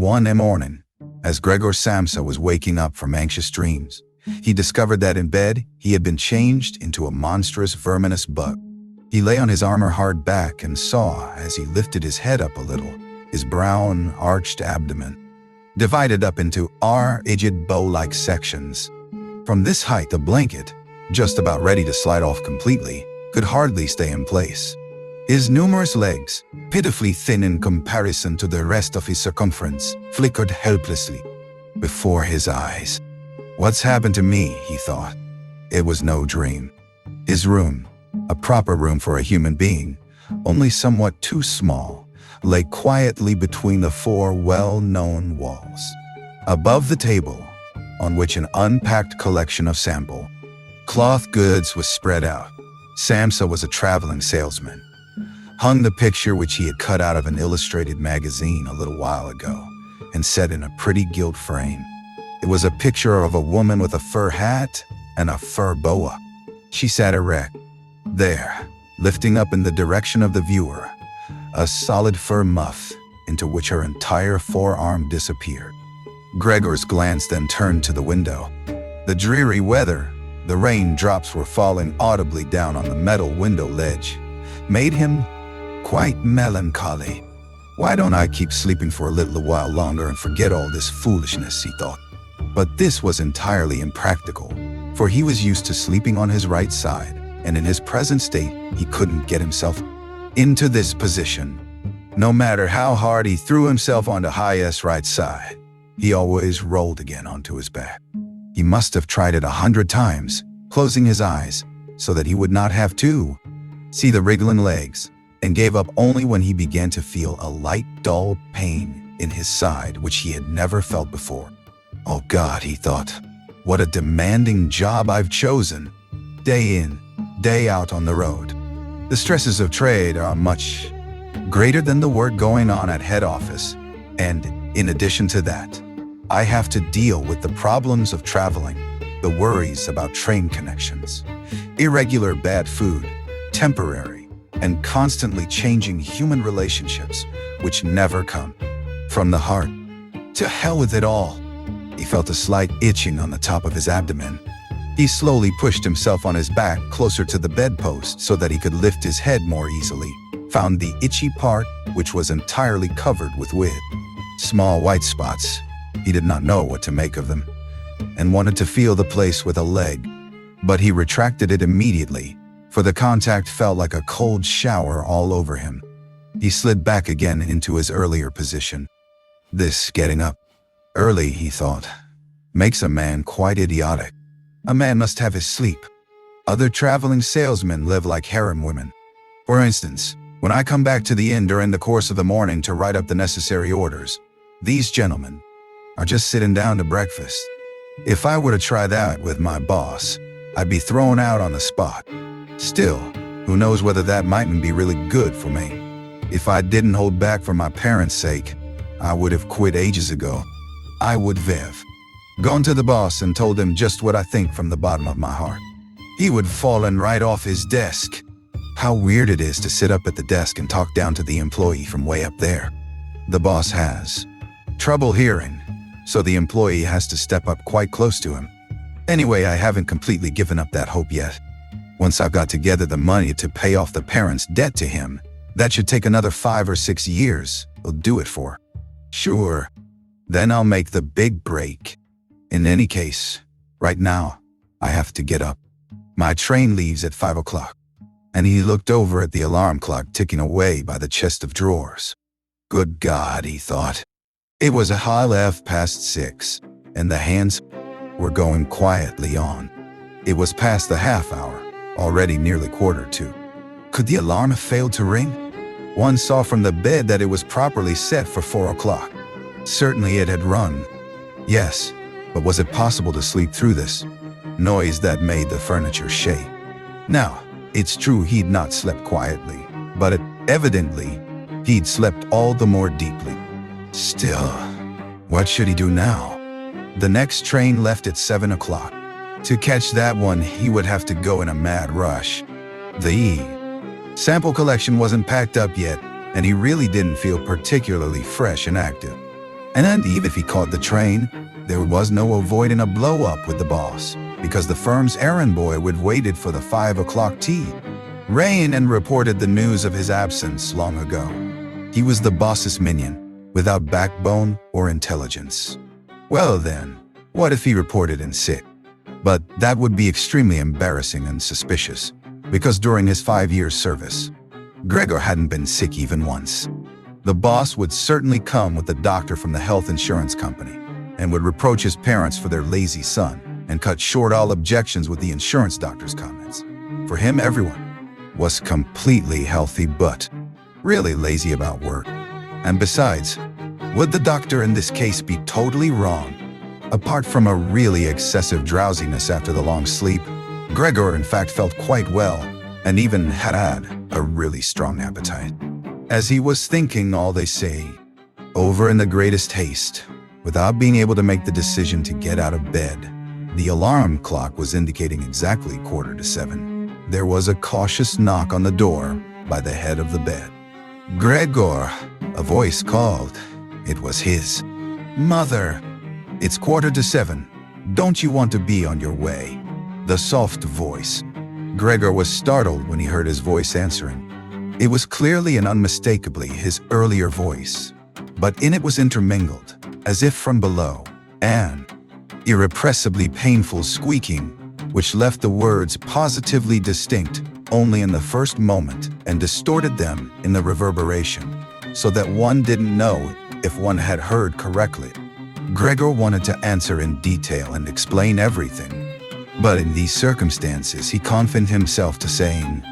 One morning, as Gregor Samsa was waking up from anxious dreams, he discovered that in bed he had been changed into a monstrous verminous bug. He lay on his armor-hard back and saw, as he lifted his head up a little, his brown, arched abdomen, divided up into rigid bow-like sections. From this height, the blanket, just about ready to slide off completely, could hardly stay in place. His numerous legs, pitifully thin in comparison to the rest of his circumference, flickered helplessly before his eyes. "What's happened to me?" he thought. It was no dream. His room, a proper room for a human being, only somewhat too small, lay quietly between the four well-known walls. Above the table, on which an unpacked collection of sample cloth goods was spread out, Samsa was a traveling salesman. Hung the picture which he had cut out of an illustrated magazine a little while ago and set in a pretty gilt frame. It was a picture of a woman with a fur hat and a fur boa. She sat erect, there, lifting up in the direction of the viewer, a solid fur muff into which her entire forearm disappeared. Gregor's glance then turned to the window. The dreary weather, the raindrops were falling audibly down on the metal window ledge, made him quite melancholy. "Why don't I keep sleeping for a little while longer and forget all this foolishness?" he thought. But this was entirely impractical, for he was used to sleeping on his right side, and in his present state, he couldn't get himself into this position. No matter how hard he threw himself onto his right side, he always rolled again onto his back. He must have tried it 100 times, closing his eyes so that he would not have to see the wriggling legs, and gave up only when he began to feel a light, dull pain in his side which he had never felt before. "Oh God," he thought, "what a demanding job I've chosen. Day in, day out on the road. The stresses of trade are much greater than the work going on at head office, and in addition to that, I have to deal with the problems of traveling, the worries about train connections, irregular bad food, temporary and constantly changing human relationships which never come from the heart. To hell with it all." He felt a slight itching on the top of his abdomen. He slowly pushed himself on his back closer to the bedpost so that he could lift his head more easily, found the itchy part which was entirely covered with small white spots. He did not know what to make of them, and wanted to feel the place with a leg, but he retracted it immediately, for the contact felt like a cold shower all over him. He slid back again into his earlier position. This getting up early, he thought, makes a man quite idiotic. A man must have his sleep. Other traveling salesmen live like harem women. For instance, when I come back to the inn during the course of the morning to write up the necessary orders, these gentlemen are just sitting down to breakfast. If I were to try that with my boss, I'd be thrown out on the spot. Still, who knows whether that mightn't be really good for me. If I didn't hold back for my parents' sake, I would have quit ages ago. I would have gone to the boss and told him just what I think from the bottom of my heart. He would fallen right off his desk. How weird it is to sit up at the desk and talk down to the employee from way up there. The boss has trouble hearing, so the employee has to step up quite close to him. Anyway, I haven't completely given up that hope yet. Once I've got together the money to pay off the parents' debt to him, that should take another 5 or 6 years. I'll do it for. Sure. Then I'll make the big break. In any case, right now, I have to get up. My train leaves at 5 o'clock. And he looked over at the alarm clock ticking away by the chest of drawers. Good God, he thought. It was a 6:30, and the hands were going quietly on. It was past the half hour, already nearly 1:45. Could the alarm have failed to ring? One saw from the bed that it was properly set for 4 o'clock. Certainly it had rung. Yes, but was it possible to sleep through this noise that made the furniture shake? Now, it's true he'd not slept quietly, but evidently, he'd slept all the more deeply. Still, what should he do now? The next train left at 7 o'clock. To catch that one, he would have to go in a mad rush. The sample collection wasn't packed up yet, and he really didn't feel particularly fresh and active. And even if he caught the train, there was no avoiding a blow-up with the boss, because the firm's errand boy would waited for the 5 o'clock tea. Rain and reported the news of his absence long ago. He was the boss's minion, without backbone or intelligence. Well then, what if he reported in sick? But that would be extremely embarrassing and suspicious, because during his 5 years service, Gregor hadn't been sick even once. The boss would certainly come with the doctor from the health insurance company and would reproach his parents for their lazy son and cut short all objections with the insurance doctor's comments. For him, everyone was completely healthy but really lazy about work. And besides, would the doctor in this case be totally wrong? Apart from a really excessive drowsiness after the long sleep, Gregor in fact felt quite well and even had a really strong appetite. As he was thinking all they say, over in the greatest haste, without being able to make the decision to get out of bed, the alarm clock was indicating exactly 7:15. There was a cautious knock on the door by the head of the bed. "Gregor," a voice called. It was his. "Mother, it's 7:15. Don't you want to be on your way?" The soft voice. Gregor was startled when he heard his voice answering. It was clearly and unmistakably his earlier voice, but in it was intermingled, as if from below, an irrepressibly painful squeaking, which left the words positively distinct only in the first moment and distorted them in the reverberation, so that one didn't know if one had heard correctly. Gregor wanted to answer in detail and explain everything, but in these circumstances he confined himself to saying,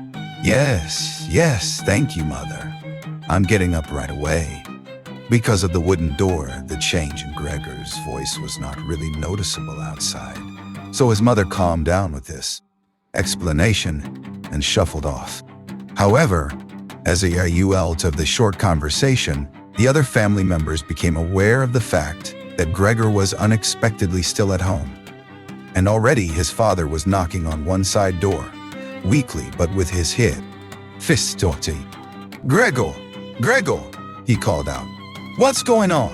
Yes, thank you, Mother. I'm getting up right away." Because of the wooden door, the change in Gregor's voice was not really noticeable outside, so his mother calmed down with this explanation and shuffled off. However, as a result of the short conversation, the other family members became aware of the fact that Gregor was unexpectedly still at home. And already his father was knocking on one side door, weakly but with his fist dirty. Gregor, he called out. "What's going on?"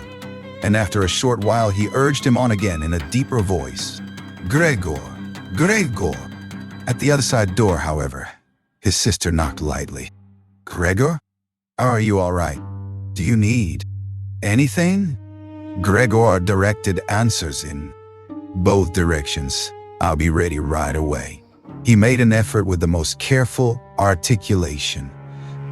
And after a short while he urged him on again in a deeper voice. Gregor. At the other side door, however, his sister knocked lightly. "Gregor? Are you all right? Do you need anything?" Gregor directed answers in both directions. "I'll be ready right away." He made an effort with the most careful articulation,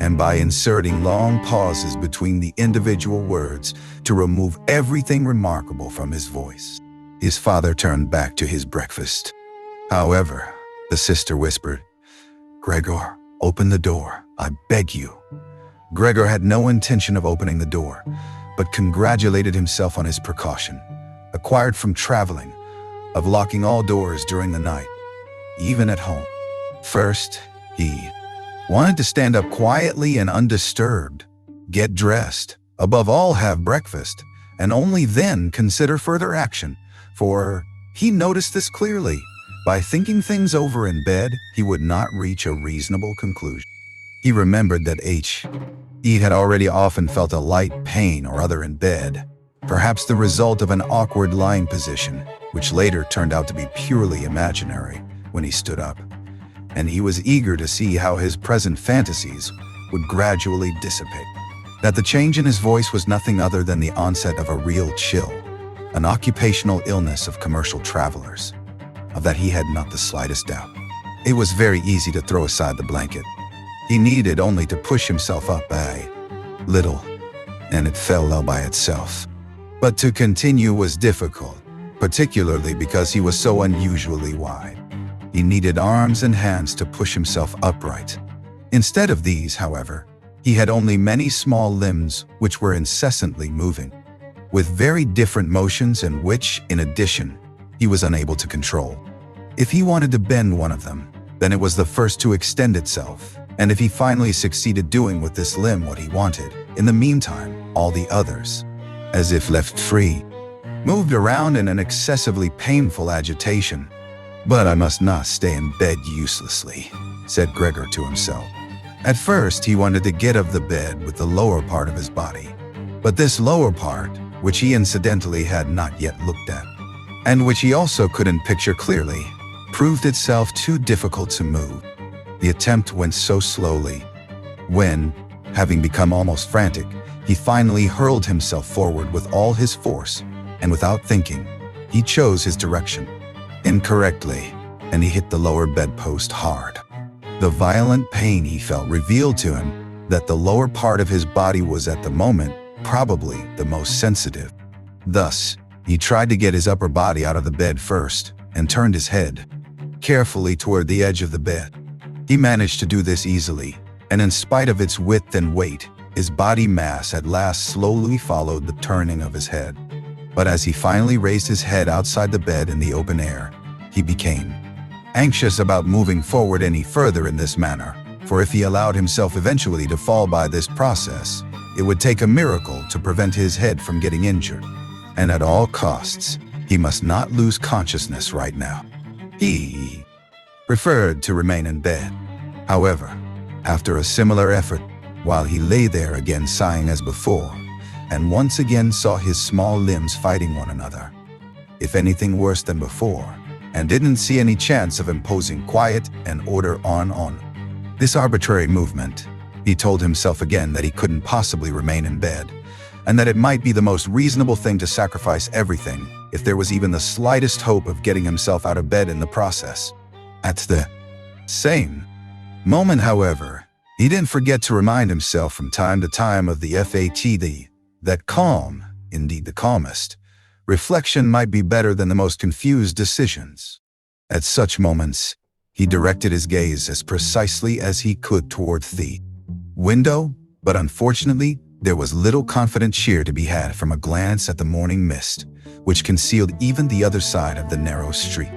and by inserting long pauses between the individual words to remove everything remarkable from his voice. His father turned back to his breakfast. However, the sister whispered, "Gregor, open the door, I beg you." Gregor had no intention of opening the door, but congratulated himself on his precaution, acquired from traveling, of locking all doors during the night, even at home. First, he wanted to stand up quietly and undisturbed, get dressed, above all have breakfast, and only then consider further action, for he noticed this clearly. By thinking things over in bed, he would not reach a reasonable conclusion. He remembered that he had already often felt a light pain or other in bed, perhaps the result of an awkward lying position, which later turned out to be purely imaginary when he stood up, and he was eager to see how his present fantasies would gradually dissipate. That the change in his voice was nothing other than the onset of a real chill, an occupational illness of commercial travelers. Of that he had not the slightest doubt. It was very easy to throw aside the blanket. He needed only to push himself up a little, and it fell all by itself. But to continue was difficult, particularly because he was so unusually wide. He needed arms and hands to push himself upright. Instead of these, however, he had only many small limbs which were incessantly moving, with very different motions and which, in addition, he was unable to control. If he wanted to bend one of them, then it was the first to extend itself, and if he finally succeeded doing with this limb what he wanted, in the meantime, all the others, as if left free, moved around in an excessively painful agitation. "But I must not stay in bed uselessly," said Gregor to himself. At first, he wanted to get of the bed with the lower part of his body, but this lower part which he incidentally had not yet looked at, and which he also couldn't picture clearly, proved itself too difficult to move. The attempt went so slowly. When, having become almost frantic, he finally hurled himself forward with all his force, and without thinking, he chose his direction incorrectly, and he hit the lower bedpost hard. The violent pain he felt revealed to him that the lower part of his body was at the moment probably the most sensitive. Thus, he tried to get his upper body out of the bed first and turned his head carefully toward the edge of the bed. He managed to do this easily, and in spite of its width and weight, his body mass at last slowly followed the turning of his head. But as he finally raised his head outside the bed in the open air, he became anxious about moving forward any further in this manner, for if he allowed himself eventually to fall by this process, it would take a miracle to prevent his head from getting injured. And at all costs, he must not lose consciousness right now. He preferred to remain in bed. However, after a similar effort, while he lay there again sighing as before, and once again saw his small limbs fighting one another, if anything worse than before, and didn't see any chance of imposing quiet and order on this arbitrary movement, he told himself again that he couldn't possibly remain in bed, and that it might be the most reasonable thing to sacrifice everything if there was even the slightest hope of getting himself out of bed in the process. At the same moment, however, he didn't forget to remind himself from time to time of the FAT, that calm, indeed the calmest, reflection might be better than the most confused decisions. At such moments, he directed his gaze as precisely as he could toward the window, but unfortunately, there was little confident cheer to be had from a glance at the morning mist, which concealed even the other side of the narrow street.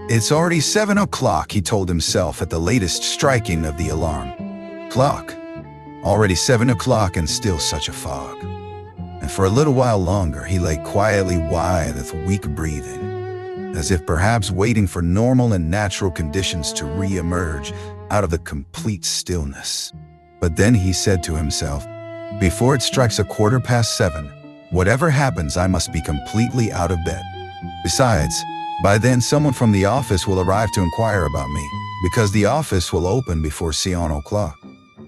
It's already 7 o'clock, he told himself at the latest striking of the alarm clock. Already 7 o'clock and still such a fog. And for a little while longer, he lay quietly wide with weak breathing, as if perhaps waiting for normal and natural conditions to re-emerge out of the complete stillness. But then he said to himself, before it strikes 7:15, whatever happens, I must be completely out of bed. Besides, by then someone from the office will arrive to inquire about me, because the office will open before 7 o'clock.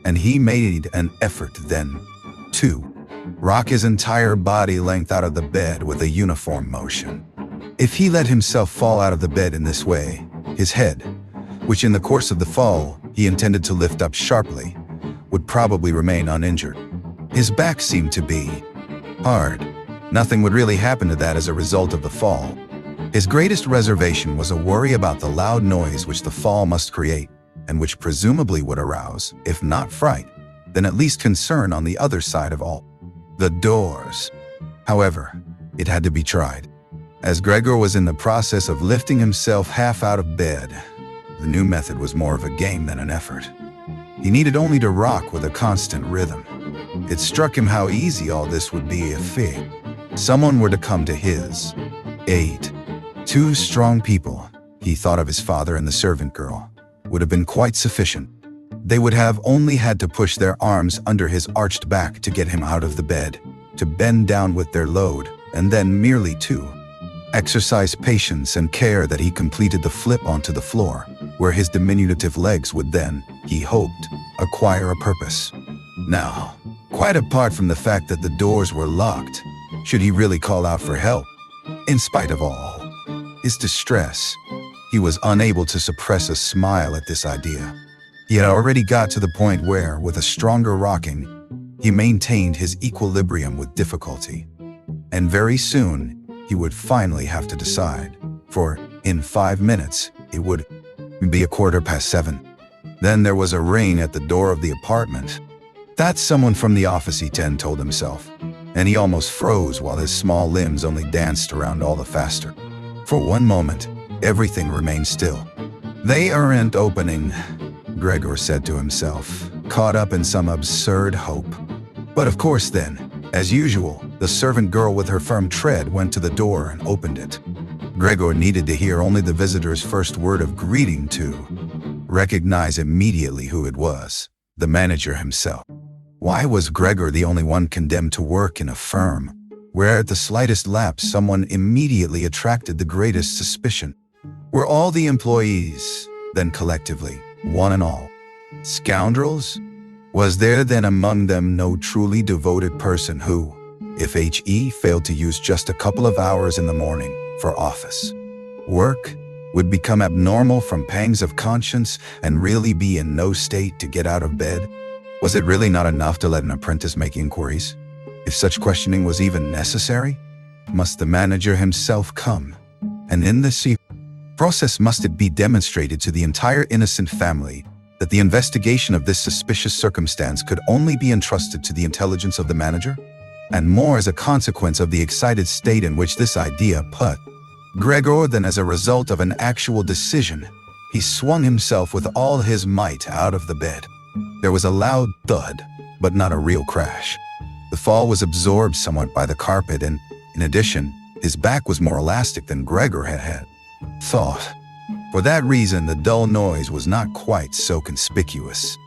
And he made an effort then to rock his entire body length out of the bed with a uniform motion. If he let himself fall out of the bed in this way, his head, which in the course of the fall he intended to lift up sharply, would probably remain uninjured. His back seemed to be hard. Nothing would really happen to that as a result of the fall. His greatest reservation was a worry about the loud noise which the fall must create, and which presumably would arouse, if not fright, then at least concern on the other side of all. The doors. However, it had to be tried. As Gregor was in the process of lifting himself half out of bed, the new method was more of a game than an effort. He needed only to rock with a constant rhythm. It struck him how easy all this would be if someone were to come to his aid. 2 strong people, he thought of his father and the servant girl, would have been quite sufficient. They would have only had to push their arms under his arched back to get him out of the bed, to bend down with their load, and then merely to exercise patience and care that he completed the flip onto the floor, where his diminutive legs would then, he hoped, acquire a purpose. Now, quite apart from the fact that the doors were locked, should he really call out for help? In spite of all his distress, he was unable to suppress a smile at this idea. He had already got to the point where, with a stronger rocking, he maintained his equilibrium with difficulty. And very soon, he would finally have to decide, for in 5 minutes, it would be 7:15. Then there was a ring at the door of the apartment. That's someone from the office, he told himself, and he almost froze while his small limbs only danced around all the faster. For one moment, everything remained still. They aren't opening, Gregor said to himself, caught up in some absurd hope. But of course then, as usual, the servant girl with her firm tread went to the door and opened it. Gregor needed to hear only the visitor's first word of greeting to recognize immediately who it was, the manager himself. Why was Gregor the only one condemned to work in a firm where at the slightest lapse someone immediately attracted the greatest suspicion. Were all the employees, then collectively, one and all, scoundrels? Was there then among them no truly devoted person who, if he failed to use just a couple of hours in the morning for office work, would become abnormal from pangs of conscience and really be in no state to get out of bed? Was it really not enough to let an apprentice make inquiries? If such questioning was even necessary, must the manager himself come? And in this process must it be demonstrated to the entire innocent family that the investigation of this suspicious circumstance could only be entrusted to the intelligence of the manager? And more as a consequence of the excited state in which this idea put Gregor than as a result of an actual decision, he swung himself with all his might out of the bed. There was a loud thud, but not a real crash. The fall was absorbed somewhat by the carpet, and, in addition, his back was more elastic than Gregor had thought. For that reason, the dull noise was not quite so conspicuous.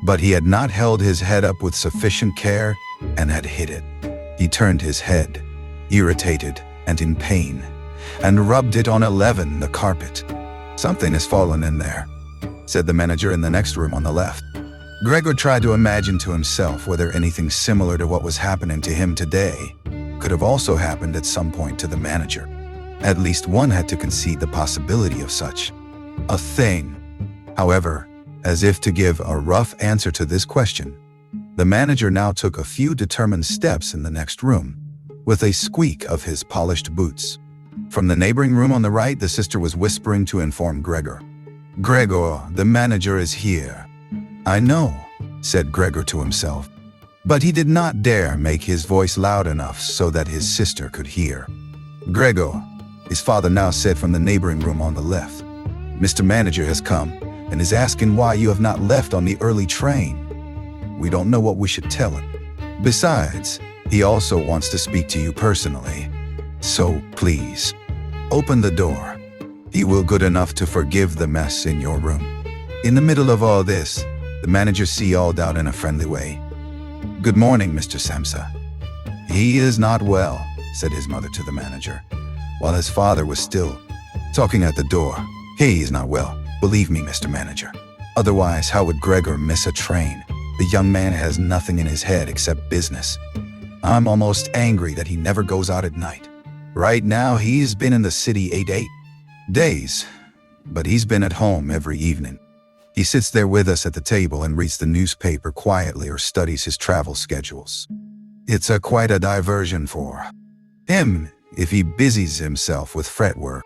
But he had not held his head up with sufficient care and had hit it. He turned his head, irritated and in pain, and rubbed it on the carpet. "Something has fallen in there," said the manager in the next room on the left. Gregor tried to imagine to himself whether anything similar to what was happening to him today could have also happened at some point to the manager. At least one had to concede the possibility of such a thing. However, as if to give a rough answer to this question, the manager now took a few determined steps in the next room, with a squeak of his polished boots. From the neighboring room on the right, the sister was whispering to inform Gregor. "Gregor, the manager is here." "I know," said Gregor to himself, but he did not dare make his voice loud enough so that his sister could hear. "Gregor," his father now said from the neighboring room on the left, "Mr. Manager has come and is asking why you have not left on the early train. We don't know what we should tell him. Besides, he also wants to speak to you personally. So please, open the door. He will good enough to forgive the mess in your room." In the middle of all this, the manager called out in a friendly way, "Good morning, Mr. Samsa." "He is not well," said his mother to the manager, while his father was still talking at the door. "He is not well, believe me, Mr. Manager. Otherwise, how would Gregor miss a train? The young man has nothing in his head except business. I'm almost angry that he never goes out at night. Right now, he's been in the city 8 days, but he's been at home every evening. He sits there with us at the table and reads the newspaper quietly or studies his travel schedules. It's quite a diversion for him if he busies himself with fretwork.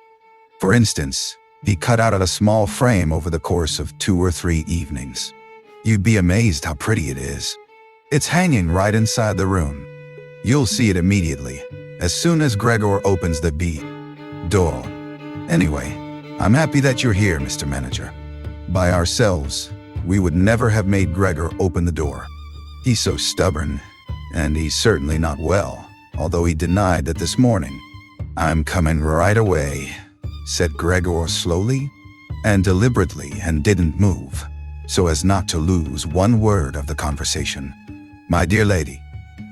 For instance, he cut out a small frame over the course of 2 or 3 evenings. You'd be amazed how pretty it is. It's hanging right inside the room. You'll see it immediately, as soon as Gregor opens the door. Anyway, I'm happy that you're here, Mr. Manager. By ourselves, we would never have made Gregor open the door. He's so stubborn, and he's certainly not well, although he denied that this morning. I'm coming right away, said Gregor slowly and deliberately, and didn't move, so as not to lose one word of the conversation. My dear lady,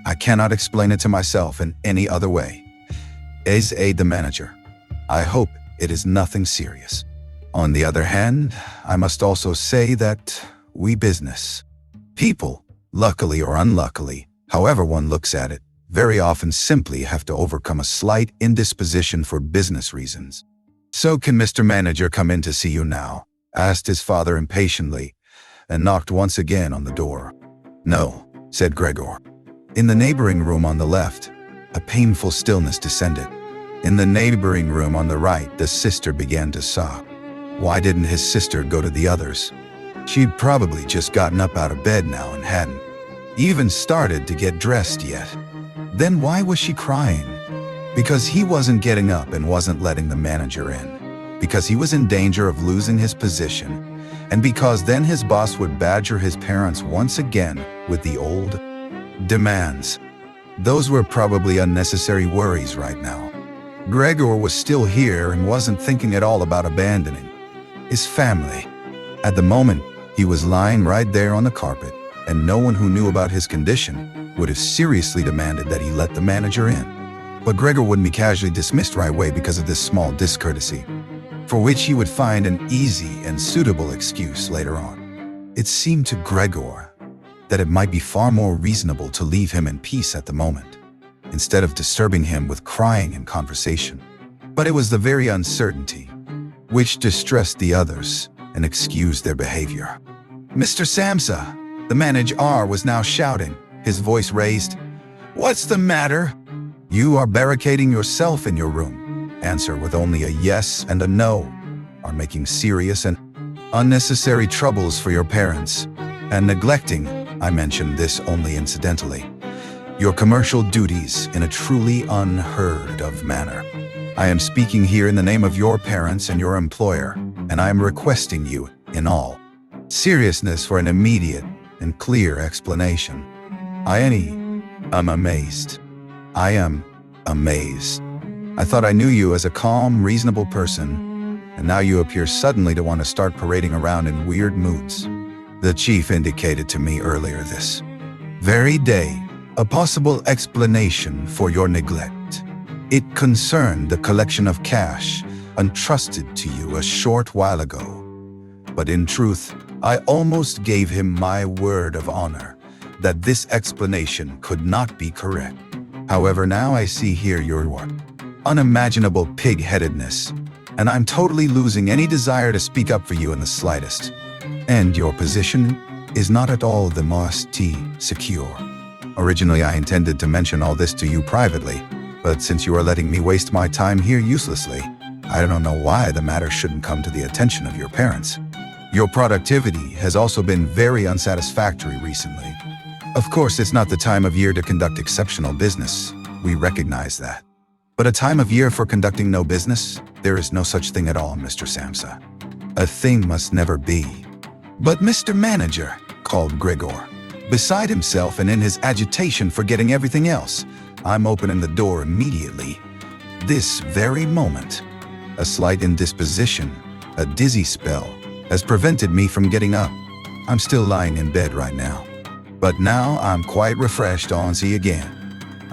I cannot explain it to myself in any other way. The manager. I hope it is nothing serious. On the other hand, I must also say that we business people, luckily or unluckily, however one looks at it, very often simply have to overcome a slight indisposition for business reasons. So can Mr. Manager come in to see you now? Asked his father impatiently, and knocked once again on the door. No, said Gregor. In the neighboring room on the left, a painful stillness descended. In the neighboring room on the right, the sister began to sob. Why didn't his sister go to the others? She'd probably just gotten up out of bed now and hadn't even started to get dressed yet. Then why was she crying? Because he wasn't getting up and wasn't letting the manager in. Because he was in danger of losing his position. And because then his boss would badger his parents once again with the old demands. Those were probably unnecessary worries right now. Gregor was still here and wasn't thinking at all about abandoning his family. At the moment, he was lying right there on the carpet, and no one who knew about his condition would have seriously demanded that he let the manager in. But Gregor wouldn't be casually dismissed right away because of this small discourtesy, for which he would find an easy and suitable excuse later on. It seemed to Gregor that it might be far more reasonable to leave him in peace at the moment, instead of disturbing him with crying and conversation. But it was the very uncertainty which distressed the others and excused their behavior. "Mr. Samsa," the manager was now shouting, his voice raised. "What's the matter?" "You are barricading yourself in your room. Answer with only a yes and a no. Are making serious and unnecessary troubles for your parents, and neglecting, I mentioned this only incidentally, your commercial duties in a truly unheard of manner. I am speaking here in the name of your parents and your employer, and I am requesting you, in all seriousness, for an immediate and clear explanation. I'm amazed. I am amazed. I thought I knew you as a calm, reasonable person, and now you appear suddenly to want to start parading around in weird moods. The chief indicated to me earlier this very day a possible explanation for your neglect. It concerned the collection of cash entrusted to you a short while ago. But in truth, I almost gave him my word of honor that this explanation could not be correct. However, now I see here your unimaginable pig-headedness, and I'm totally losing any desire to speak up for you in the slightest. And your position is not at all the most secure. Originally, I intended to mention all this to you privately, but since you are letting me waste my time here uselessly, I don't know why the matter shouldn't come to the attention of your parents. Your productivity has also been very unsatisfactory recently. Of course, it's not the time of year to conduct exceptional business. We recognize that. But a time of year for conducting no business? There is no such thing at all, Mr. Samsa. A thing must never be. But Mr. Manager, called Gregor, beside himself and in his agitation forgetting everything else, I'm opening the door immediately. This very moment. A slight indisposition, a dizzy spell, has prevented me from getting up. I'm still lying in bed right now. But now I'm quite refreshed, uneasy again.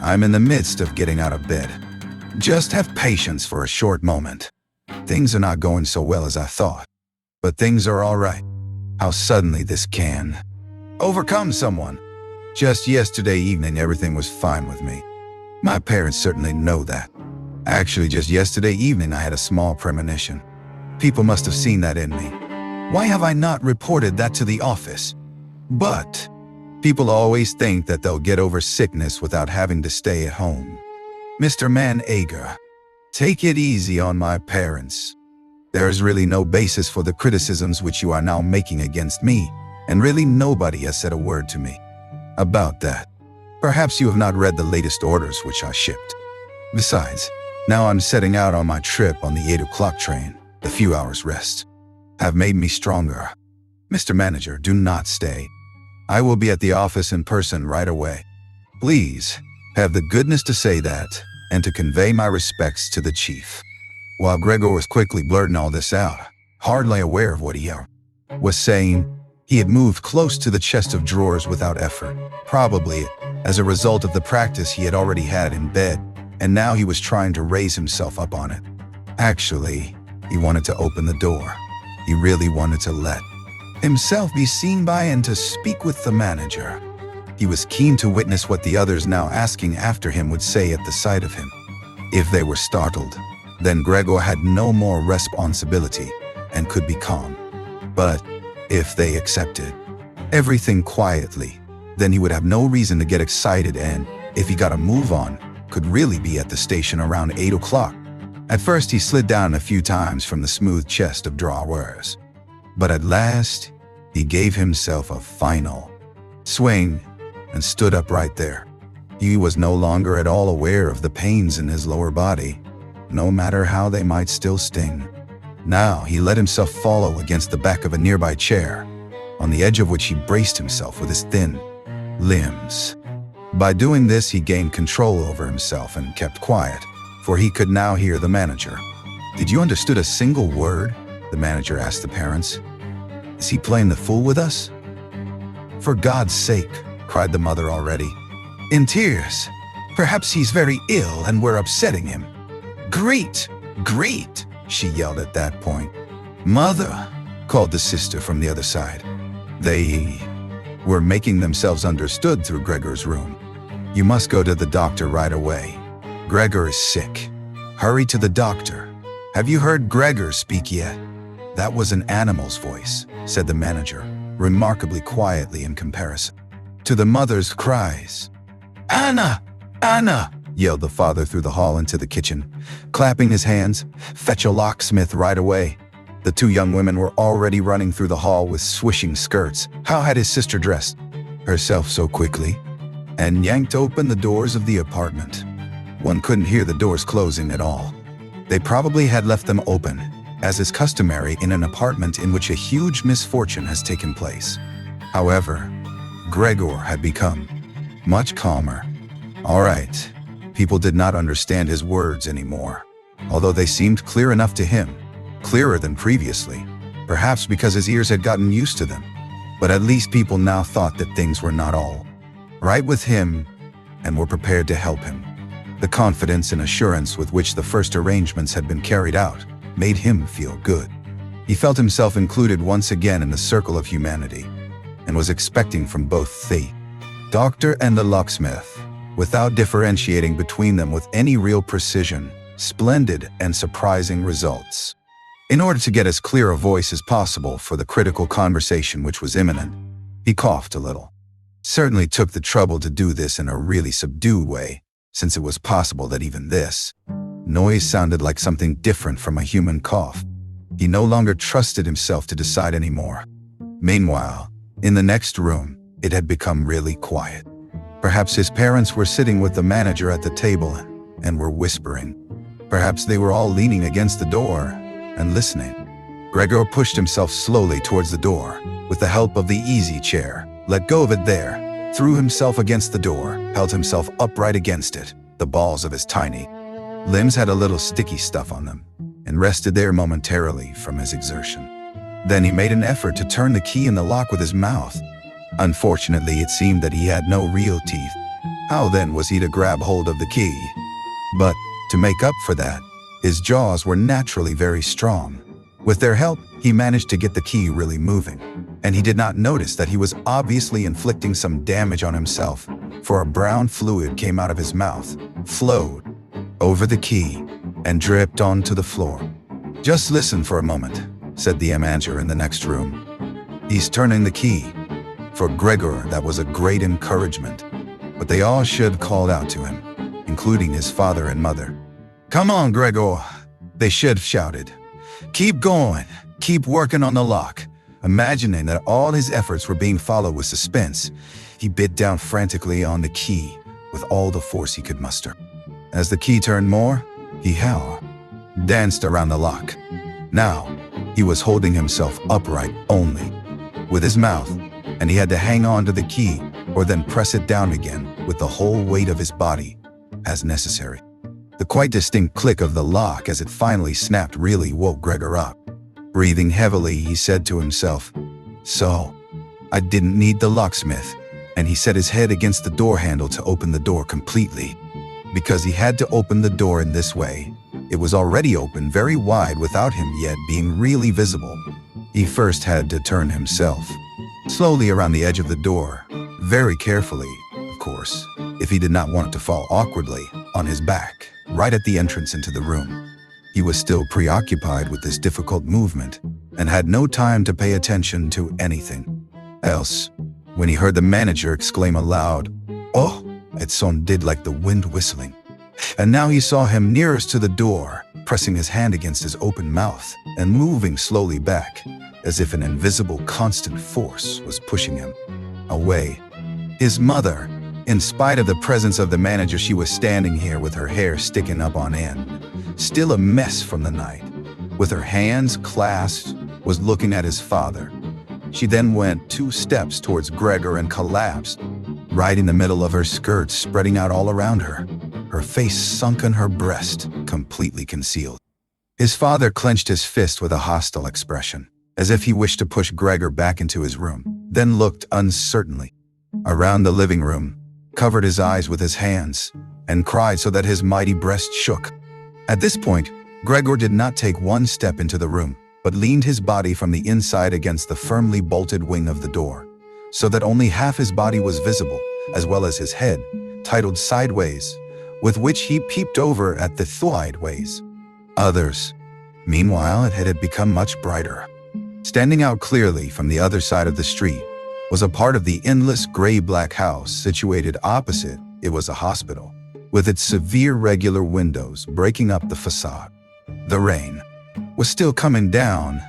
I'm in the midst of getting out of bed. Just have patience for a short moment. Things are not going so well as I thought. But things are all right. How suddenly this can overcome someone. Just yesterday evening, everything was fine with me. My parents certainly know that. Actually, just yesterday evening, I had a small premonition. People must have seen that in me. Why have I not reported that to the office? But people always think that they'll get over sickness without having to stay at home. Mr. Manager, take it easy on my parents. There is really no basis for the criticisms which you are now making against me, and really nobody has said a word to me about that. Perhaps you have not read the latest orders which I shipped. Besides, now I'm setting out on my trip on the 8 o'clock train. The few hours rest have made me stronger. Mr. Manager, do not stay. I will be at the office in person right away. Please, have the goodness to say that and to convey my respects to the chief. While Gregor was quickly blurting all this out, hardly aware of what he was saying, he had moved close to the chest of drawers without effort, probably as a result of the practice he had already had in bed, and now he was trying to raise himself up on it. Actually, he wanted to open the door. He really wanted to let himself be seen by and to speak with the manager. He was keen to witness what the others now asking after him would say at the sight of him. If they were startled, then Gregor had no more responsibility and could be calm. But if they accepted everything quietly, then he would have no reason to get excited and, if he got a move on, could really be at the station around 8 o'clock. At first he slid down a few times from the smooth chest of drawers. But at last, he gave himself a final swing and stood up right there. He was no longer at all aware of the pains in his lower body, no matter how they might still sting. Now he let himself fall against the back of a nearby chair, on the edge of which he braced himself with his thin limbs. By doing this, he gained control over himself and kept quiet, for he could now hear the manager. "Did you understood a single word?" the manager asked the parents. "Is he playing the fool with us?" "For God's sake," cried the mother already, in tears. Perhaps he's very ill and we're upsetting him." "Great! Great!" she yelled at that point. "Mother!" called the sister from the other side. They were making themselves understood through Gregor's room. "You must go to the doctor right away. Gregor is sick. Hurry to the doctor. Have you heard Gregor speak yet?" "That was an animal's voice," said the manager, remarkably quietly in comparison to the mother's cries. "Anna! Anna!" yelled the father through the hall into the kitchen, clapping his hands. "Fetch a locksmith right away." The two young women were already running through the hall with swishing skirts. How had his sister dressed herself so quickly? And yanked open the doors of the apartment. One couldn't hear the doors closing at all. They probably had left them open, as is customary in an apartment in which a huge misfortune has taken place. However, Gregor had become much calmer. All right, people did not understand his words anymore, although they seemed clear enough to him, clearer than previously, perhaps because his ears had gotten used to them. But at least people now thought that things were not all right with him and were prepared to help him. The confidence and assurance with which the first arrangements had been carried out made him feel good. He felt himself included once again in the circle of humanity and was expecting from both the doctor and the locksmith, without differentiating between them with any real precision, splendid and surprising results. In order to get as clear a voice as possible for the critical conversation which was imminent, he coughed a little. Certainly took the trouble to do this in a really subdued way, since it was possible that even this noise sounded like something different from a human cough. He no longer trusted himself to decide anymore. Meanwhile, in the next room, it had become really quiet. Perhaps his parents were sitting with the manager at the table and were whispering. Perhaps they were all leaning against the door and listening. Gregor pushed himself slowly towards the door with the help of the easy chair, let go of it there, threw himself against the door, held himself upright against it. The balls of his tiny limbs had a little sticky stuff on them and rested there momentarily from his exertion. Then he made an effort to turn the key in the lock with his mouth. Unfortunately, it seemed that he had no real teeth. How then was he to grab hold of the key? But to make up for that, his jaws were naturally very strong. With their help, he managed to get the key really moving, and he did not notice that he was obviously inflicting some damage on himself, for a brown fluid came out of his mouth, flowed over the key, and dripped onto the floor. "Just listen for a moment," said the manager in the next room. "He's turning the key." For Gregor, that was a great encouragement, but they all should called out to him, including his father and mother. "Come on, Gregor," they should have shouted. "Keep going, keep working on the lock." Imagining that all his efforts were being followed with suspense, he bit down frantically on the key with all the force he could muster. As the key turned more, he danced around the lock. Now, he was holding himself upright only, with his mouth, and he had to hang on to the key or then press it down again with the whole weight of his body, as necessary. The quite distinct click of the lock as it finally snapped really woke Gregor up. Breathing heavily, he said to himself, "So, I didn't need the locksmith," and he set his head against the door handle to open the door completely. Because he had to open the door in this way, it was already open very wide without him yet being really visible. He first had to turn himself slowly around the edge of the door, very carefully, of course, if he did not want it to fall awkwardly on his back, right at the entrance into the room. He was still preoccupied with this difficult movement and had no time to pay attention to anything else when he heard the manager exclaim aloud, "Oh!" It sounded like the wind whistling. And now he saw him nearest to the door, pressing his hand against his open mouth and moving slowly back, as if an invisible constant force was pushing him away. His mother, in spite of the presence of the manager, she was standing here with her hair sticking up on end, still a mess from the night, with her hands clasped, was looking at his father. She then went 2 steps towards Gregor and collapsed, right in the middle of her skirt, spreading out all around her, her face sunk in her breast, completely concealed. His father clenched his fist with a hostile expression, as if he wished to push Gregor back into his room, then looked uncertainly around the living room, covered his eyes with his hands, and cried so that his mighty breast shook. At this point, Gregor did not take one step into the room, but leaned his body from the inside against the firmly bolted wing of the door, so that only half his body was visible, as well as his head, titled sideways, with which he peeped over at the sideways. Others. Meanwhile, it had become much brighter. Standing out clearly from the other side of the street was a part of the endless gray-black house situated opposite. It was a hospital, with its severe regular windows breaking up the facade. The rain was still coming down,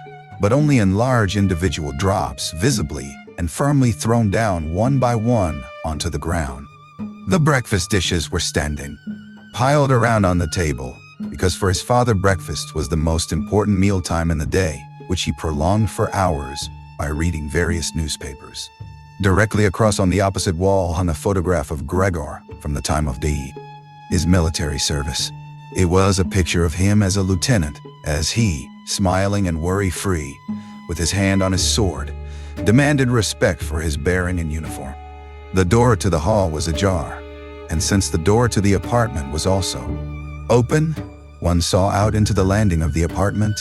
but only in large individual drops, visibly and firmly thrown down one by one onto the ground. The breakfast dishes were standing, piled around on the table, because for his father breakfast was the most important mealtime in the day, which he prolonged for hours by reading various newspapers. Directly across on the opposite wall hung a photograph of Gregor from the time of his military service. It was a picture of him as a lieutenant, as he, smiling and worry-free, with his hand on his sword, demanded respect for his bearing and uniform. The door to the hall was ajar, and since the door to the apartment was also open, one saw out into the landing of the apartment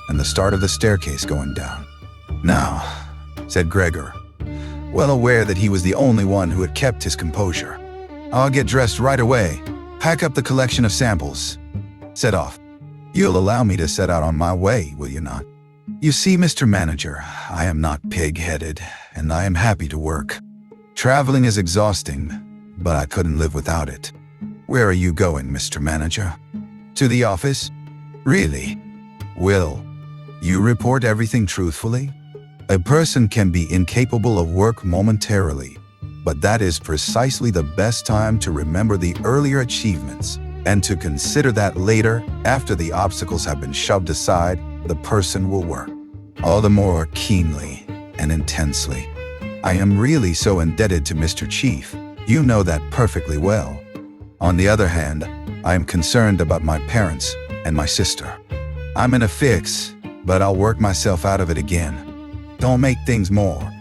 and the start of the staircase going down. "Now," said Gregor, well aware that he was the only one who had kept his composure, "I'll get dressed right away, pack up the collection of samples, set off. You'll allow me to set out on my way, will you not? You see, Mr. Manager, I am not pig-headed, and I am happy to work. Traveling is exhausting, but I couldn't live without it. Where are you going, Mr. Manager? To the office? Really? Will you report everything truthfully? A person can be incapable of work momentarily, but that is precisely the best time to remember the earlier achievements and to consider that later, after the obstacles have been shoved aside, the person will work all the more keenly and intensely. I am really so indebted to Mr. Chief. You know that perfectly well. On the other hand, I am concerned about my parents and my sister. I'm in a fix, but I'll work myself out of it again. Don't make things more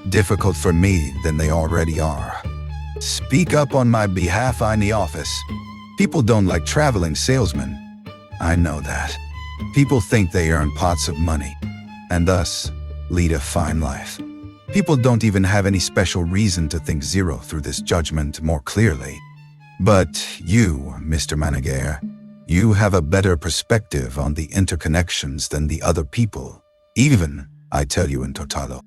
difficult for me than they already are. Speak up on my behalf in the office. People don't like traveling salesmen. I know that. People think they earn pots of money, and thus lead a fine life. People don't even have any special reason to think zero through this judgment more clearly. But you, Mr. Manager, you have a better perspective on the interconnections than the other people. Even, I tell you in totalo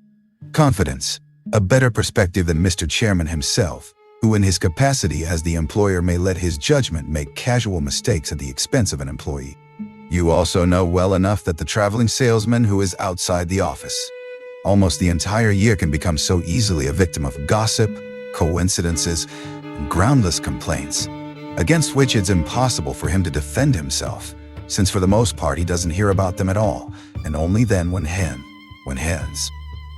confidence, a better perspective than Mr. Chairman himself, who in his capacity as the employer may let his judgment make casual mistakes at the expense of an employee. You also know well enough that the traveling salesman who is outside the office almost the entire year can become so easily a victim of gossip, coincidences, and groundless complaints, against which it's impossible for him to defend himself, since for the most part he doesn't hear about them at all, and only then when he's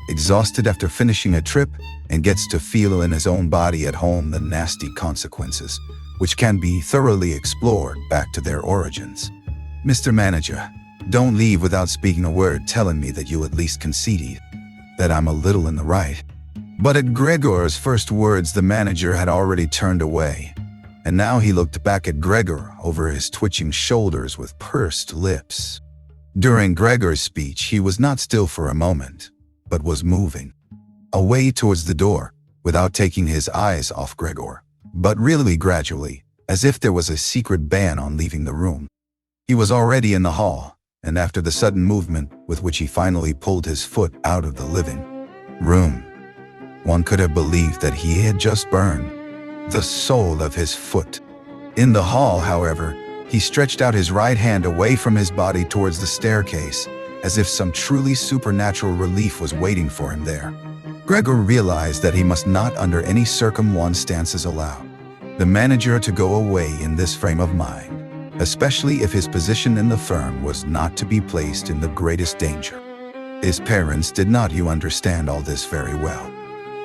exhausted after finishing a trip and gets to feel in his own body at home the nasty consequences, which can be thoroughly explored back to their origins. Mr. Manager, don't leave without speaking a word telling me that you at least conceded that I'm a little in the right. But at Gregor's first words, the manager had already turned away, and now he looked back at Gregor over his twitching shoulders with pursed lips. During Gregor's speech, he was not still for a moment, but was moving away towards the door without taking his eyes off Gregor, but really gradually, as if there was a secret ban on leaving the room. He was already in the hall, and after the sudden movement with which he finally pulled his foot out of the living room, one could have believed that he had just burned the sole of his foot. In the hall, however, he stretched out his right hand away from his body towards the staircase, as if some truly supernatural relief was waiting for him there. Gregor realized that he must not under any circumstances allow the manager to go away in this frame of mind, especially if his position in the firm was not to be placed in the greatest danger. His parents did not, you understand all this very well.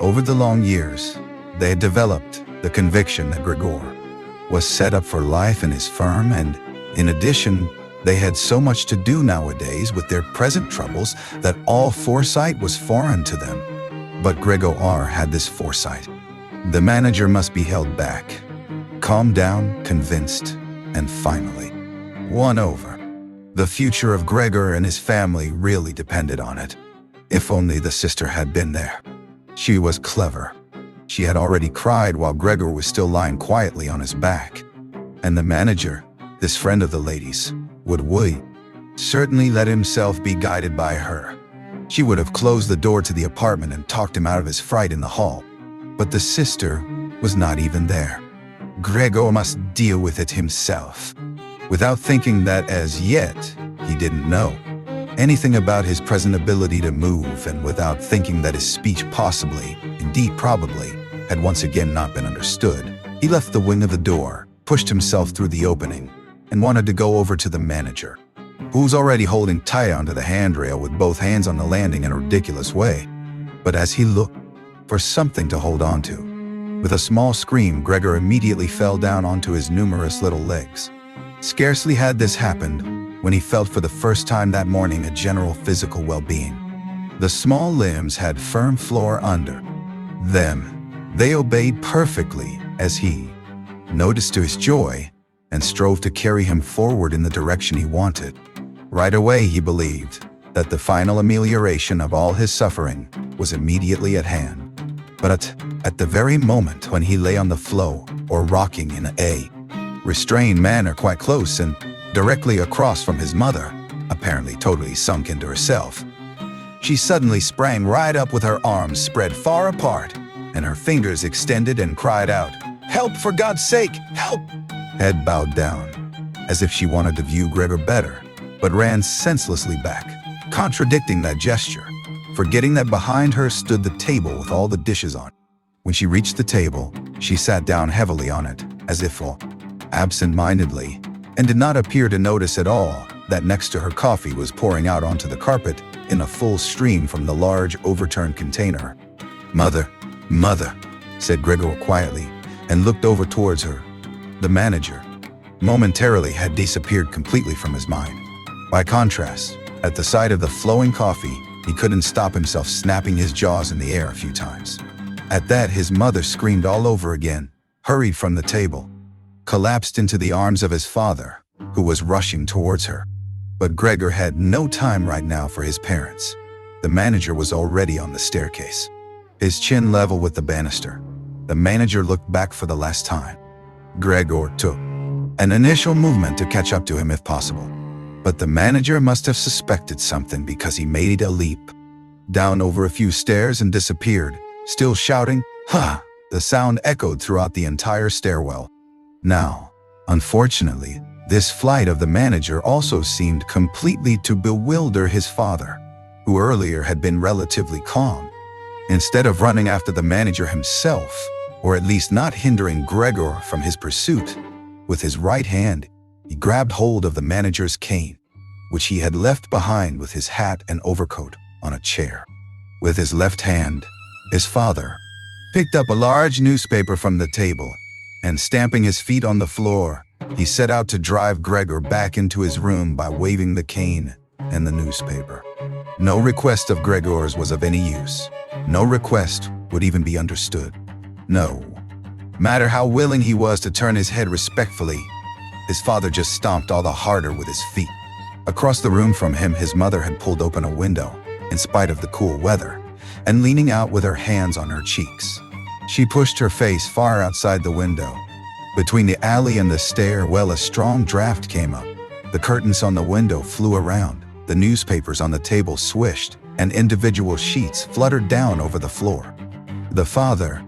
Over the long years, they had developed the conviction that Gregor was set up for life in his firm, and in addition, they had so much to do nowadays with their present troubles that all foresight was foreign to them. But Gregor had this foresight. The manager must be held back. calmed down, convinced, and finally won over. The future of Gregor and his family really depended on it. If only the sister had been there. She was clever. She had already cried while Gregor was still lying quietly on his back. And the manager, this friend of the ladies, would certainly let himself be guided by her. She would have closed the door to the apartment and talked him out of his fright in the hall. But the sister was not even there. Gregor must deal with it himself. Without thinking that as yet, he didn't know anything about his present ability to move, and without thinking that his speech possibly, indeed probably, had once again not been understood, he left the wing of the door, pushed himself through the opening, and wanted to go over to the manager, who was already holding tight onto the handrail with both hands on the landing in a ridiculous way. But as he looked for something to hold on to, with a small scream, Gregor immediately fell down onto his numerous little legs. Scarcely had this happened when he felt for the first time that morning a general physical well-being. The small limbs had firm floor under them. They obeyed perfectly as he noticed to his joy and strove to carry him forward in the direction he wanted. Right away he believed that the final amelioration of all his suffering was immediately at hand. But at the very moment when he lay on the floor or rocking in a restrained manner quite close and directly across from his mother, apparently totally sunk into herself, she suddenly sprang right up with her arms spread far apart and her fingers extended and cried out, "Help, for God's sake, help!" Head bowed down, as if she wanted to view Gregor better, but ran senselessly back, contradicting that gesture, forgetting that behind her stood the table with all the dishes on it. When she reached the table, she sat down heavily on it, as if absent-mindedly, and did not appear to notice at all that next to her coffee was pouring out onto the carpet in a full stream from the large overturned container. "Mother, mother," said Gregor quietly, and looked over towards her. The manager, momentarily, had disappeared completely from his mind. By contrast, at the sight of the flowing coffee, he couldn't stop himself snapping his jaws in the air a few times. At that, his mother screamed all over again, hurried from the table, collapsed into the arms of his father, who was rushing towards her. But Gregor had no time right now for his parents. The manager was already on the staircase, his chin level with the banister. The manager looked back for the last time. Gregor took an initial movement to catch up to him if possible. But the manager must have suspected something, because he made a leap down over a few stairs and disappeared, still shouting, "Ha!" The sound echoed throughout the entire stairwell. Now, unfortunately, this flight of the manager also seemed completely to bewilder his father, who earlier had been relatively calm. Instead of running after the manager himself, or at least not hindering Gregor from his pursuit, with his right hand, he grabbed hold of the manager's cane, which he had left behind with his hat and overcoat on a chair. With his left hand, his father picked up a large newspaper from the table, and stamping his feet on the floor, he set out to drive Gregor back into his room by waving the cane and the newspaper. No request of Gregor's was of any use. No request would even be understood. No matter how willing he was to turn his head respectfully, his father just stomped all the harder with his feet. Across the room from him, his mother had pulled open a window, in spite of the cool weather, and leaning out with her hands on her cheeks. She pushed her face far outside the window. Between the alley and the stairwell, a strong draft came up. The curtains on the window flew around, the newspapers on the table swished, and individual sheets fluttered down over the floor. The father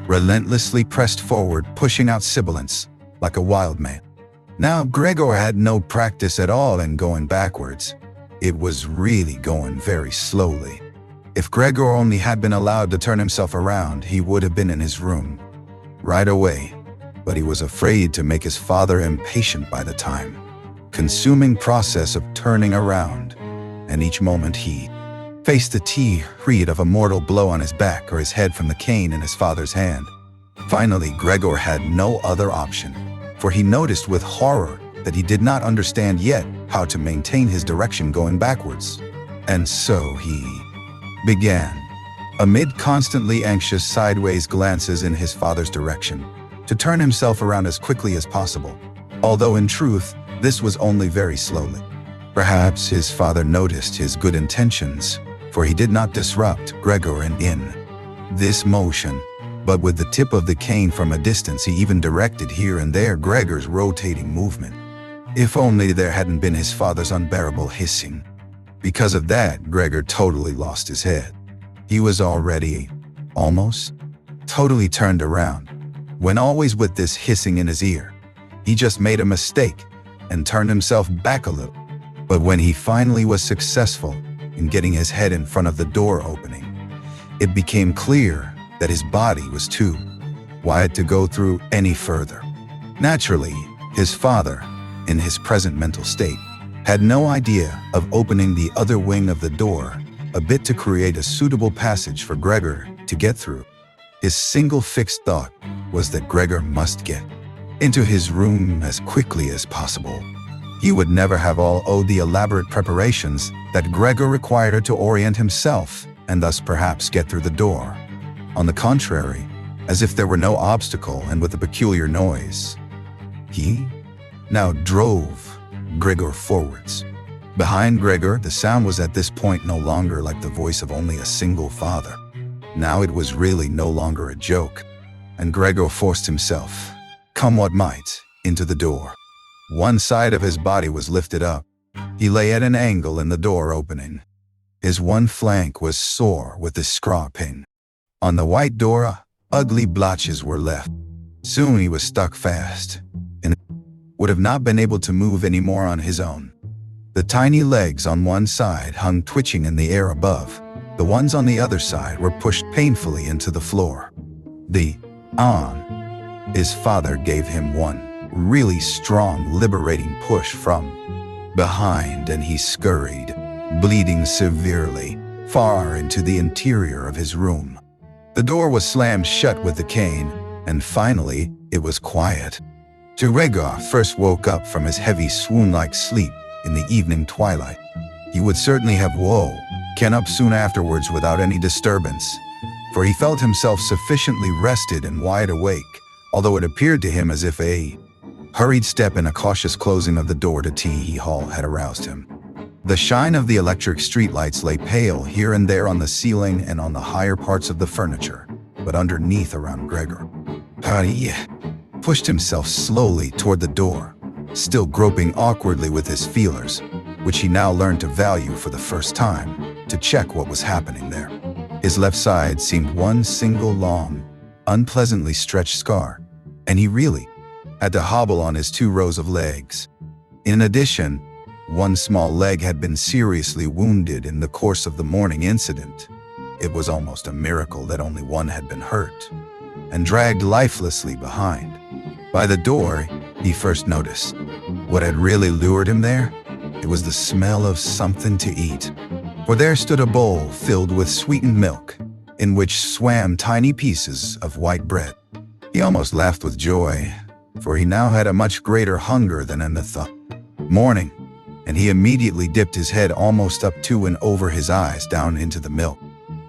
relentlessly pressed forward, pushing out sibilants like a wild man. Now, Gregor had no practice at all in going backwards. It was really going very slowly. If Gregor only had been allowed to turn himself around, he would have been in his room right away. But he was afraid to make his father impatient by the time-consuming process of turning around, and each moment he faced the threat of a mortal blow on his back or his head from the cane in his father's hand. Finally, Gregor had no other option, for he noticed with horror that he did not understand yet how to maintain his direction going backwards. And so he began, amid constantly anxious sideways glances in his father's direction, to turn himself around as quickly as possible, although in truth, this was only very slowly. Perhaps his father noticed his good intentions, for he did not disrupt Gregor in this motion, but with the tip of the cane from a distance he even directed here and there Gregor's rotating movement. If only there hadn't been his father's unbearable hissing. Because of that, Gregor totally lost his head. He was already, almost, totally turned around, when always with this hissing in his ear. He just made a mistake and turned himself back a little. But when he finally was successful in getting his head in front of the door opening, it became clear that his body was too wide to go through any further. Naturally, his father, in his present mental state, had no idea of opening the other wing of the door a bit to create a suitable passage for Gregor to get through. His single fixed thought was that Gregor must get into his room as quickly as possible. He would never have owed the elaborate preparations that Gregor required to orient himself and thus perhaps get through the door. On the contrary, as if there were no obstacle and with a peculiar noise, he now drove Gregor forwards. Behind Gregor, the sound was at this point no longer like the voice of only a single father. Now it was really no longer a joke, and Gregor forced himself, come what might, into the door. One side of his body was lifted up. He lay at an angle in the door opening. His one flank was sore with the scraw pin. On the white door, ugly blotches were left. Soon he was stuck fast, and would have not been able to move any more on his own. The tiny legs on one side hung twitching in the air above. The ones on the other side were pushed painfully into the floor. His father gave him one really strong, liberating push from behind, and he scurried, bleeding severely, far into the interior of his room. The door was slammed shut with the cane, and finally, it was quiet. Gregor first woke up from his heavy swoon-like sleep in the evening twilight. He would certainly have woken up soon afterwards without any disturbance, for he felt himself sufficiently rested and wide awake, although it appeared to him as if a hurried step and a cautious closing of the door to Tee Hall had aroused him. The shine of the electric streetlights lay pale here and there on the ceiling and on the higher parts of the furniture, but underneath around Gregor. He pushed himself slowly toward the door, still groping awkwardly with his feelers, which he now learned to value for the first time, to check what was happening there. His left side seemed one single long, unpleasantly stretched scar, and he really had to hobble on his 2 rows of legs. In addition, one small leg had been seriously wounded in the course of the morning incident. It was almost a miracle that only one had been hurt, and dragged lifelessly behind. By the door, he first noticed what had really lured him there. It was the smell of something to eat. For there stood a bowl filled with sweetened milk, in which swam tiny pieces of white bread. He almost laughed with joy, for he now had a much greater hunger than in the morning, and he immediately dipped his head almost up to and over his eyes down into the milk.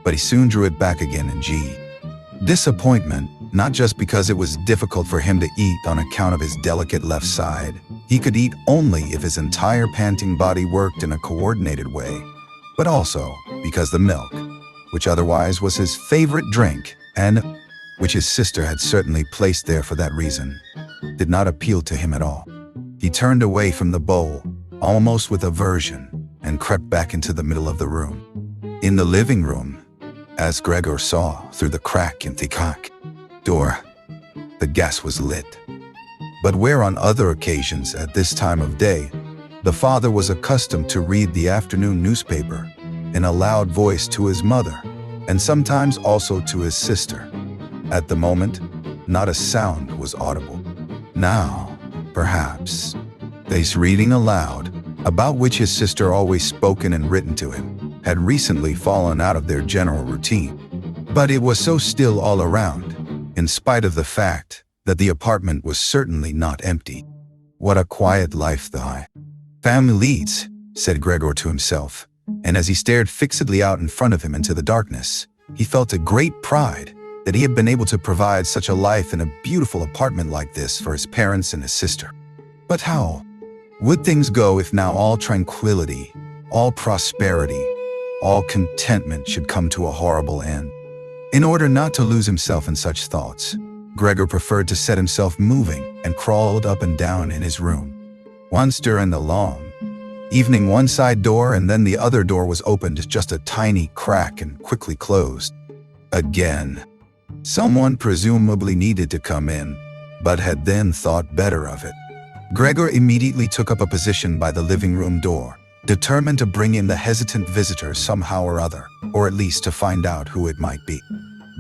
But he soon drew it back again in disappointment, not just because it was difficult for him to eat on account of his delicate left side. He could eat only if his entire panting body worked in a coordinated way, but also because the milk, which otherwise was his favorite drink, and which his sister had certainly placed there for that reason, did not appeal to him at all. He turned away from the bowl, almost with aversion, and crept back into the middle of the room. In the living room, as Gregor saw through the crack in the door, the gas was lit. But where on other occasions at this time of day, the father was accustomed to read the afternoon newspaper in a loud voice to his mother, and sometimes also to his sister. At the moment, not a sound was audible. Now, perhaps, this reading aloud, about which his sister always spoken and written to him, had recently fallen out of their general routine. But it was so still all around, in spite of the fact that the apartment was certainly not empty. What a quiet life the family leads, said Gregor to himself, and as he stared fixedly out in front of him into the darkness, he felt a great pride that he had been able to provide such a life in a beautiful apartment like this for his parents and his sister. But how would things go if now all tranquility, all prosperity, all contentment should come to a horrible end? In order not to lose himself in such thoughts, Gregor preferred to set himself moving and crawled up and down in his room. Once during the long evening, one side door and then the other door was opened just a tiny crack and quickly closed. Again, someone presumably needed to come in, but had then thought better of it. Gregor immediately took up a position by the living room door, determined to bring in the hesitant visitor somehow or other, or at least to find out who it might be.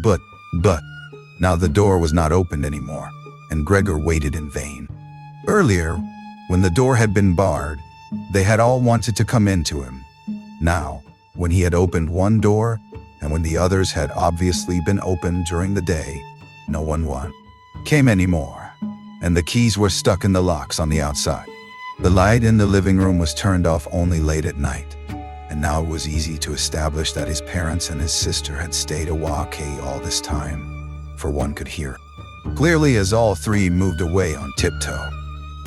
But, now the door was not opened anymore, and Gregor waited in vain. Earlier, when the door had been barred, they had all wanted to come into him. Now, when he had opened one door, and when the others had obviously been opened during the day, no one came anymore, and the keys were stuck in the locks on the outside. The light in the living room was turned off only late at night, and now it was easy to establish that his parents and his sister had stayed awake all this time, for one could hear clearly as all three moved away on tiptoe.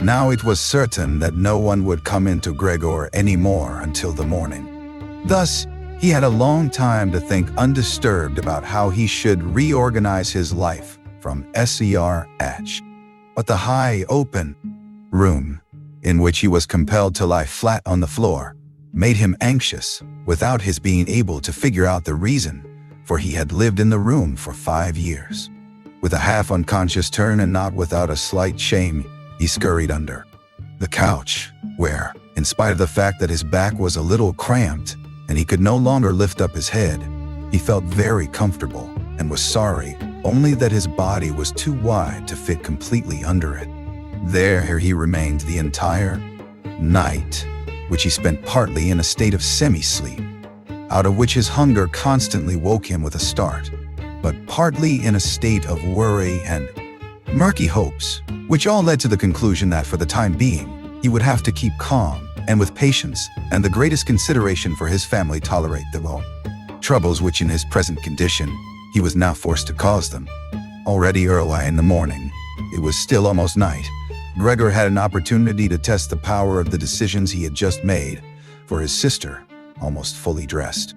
Now it was certain that no one would come into Gregor anymore until the morning. Thus, he had a long time to think undisturbed about how he should reorganize his life from SERH. But the high, open room, in which he was compelled to lie flat on the floor, made him anxious without his being able to figure out the reason, for he had lived in the room for 5 years. With a half-unconscious turn and not without a slight shame, he scurried under the couch, where, in spite of the fact that his back was a little cramped and he could no longer lift up his head, he felt very comfortable and was sorry only that his body was too wide to fit completely under it. There he remained the entire night, which he spent partly in a state of semi-sleep, out of which his hunger constantly woke him with a start, but partly in a state of worry and murky hopes, which all led to the conclusion that for the time being, he would have to keep calm and with patience and the greatest consideration for his family tolerate the troubles which in his present condition, he was now forced to cause them. Already early in the morning, it was still almost night, Gregor had an opportunity to test the power of the decisions he had just made, for his sister, almost fully dressed,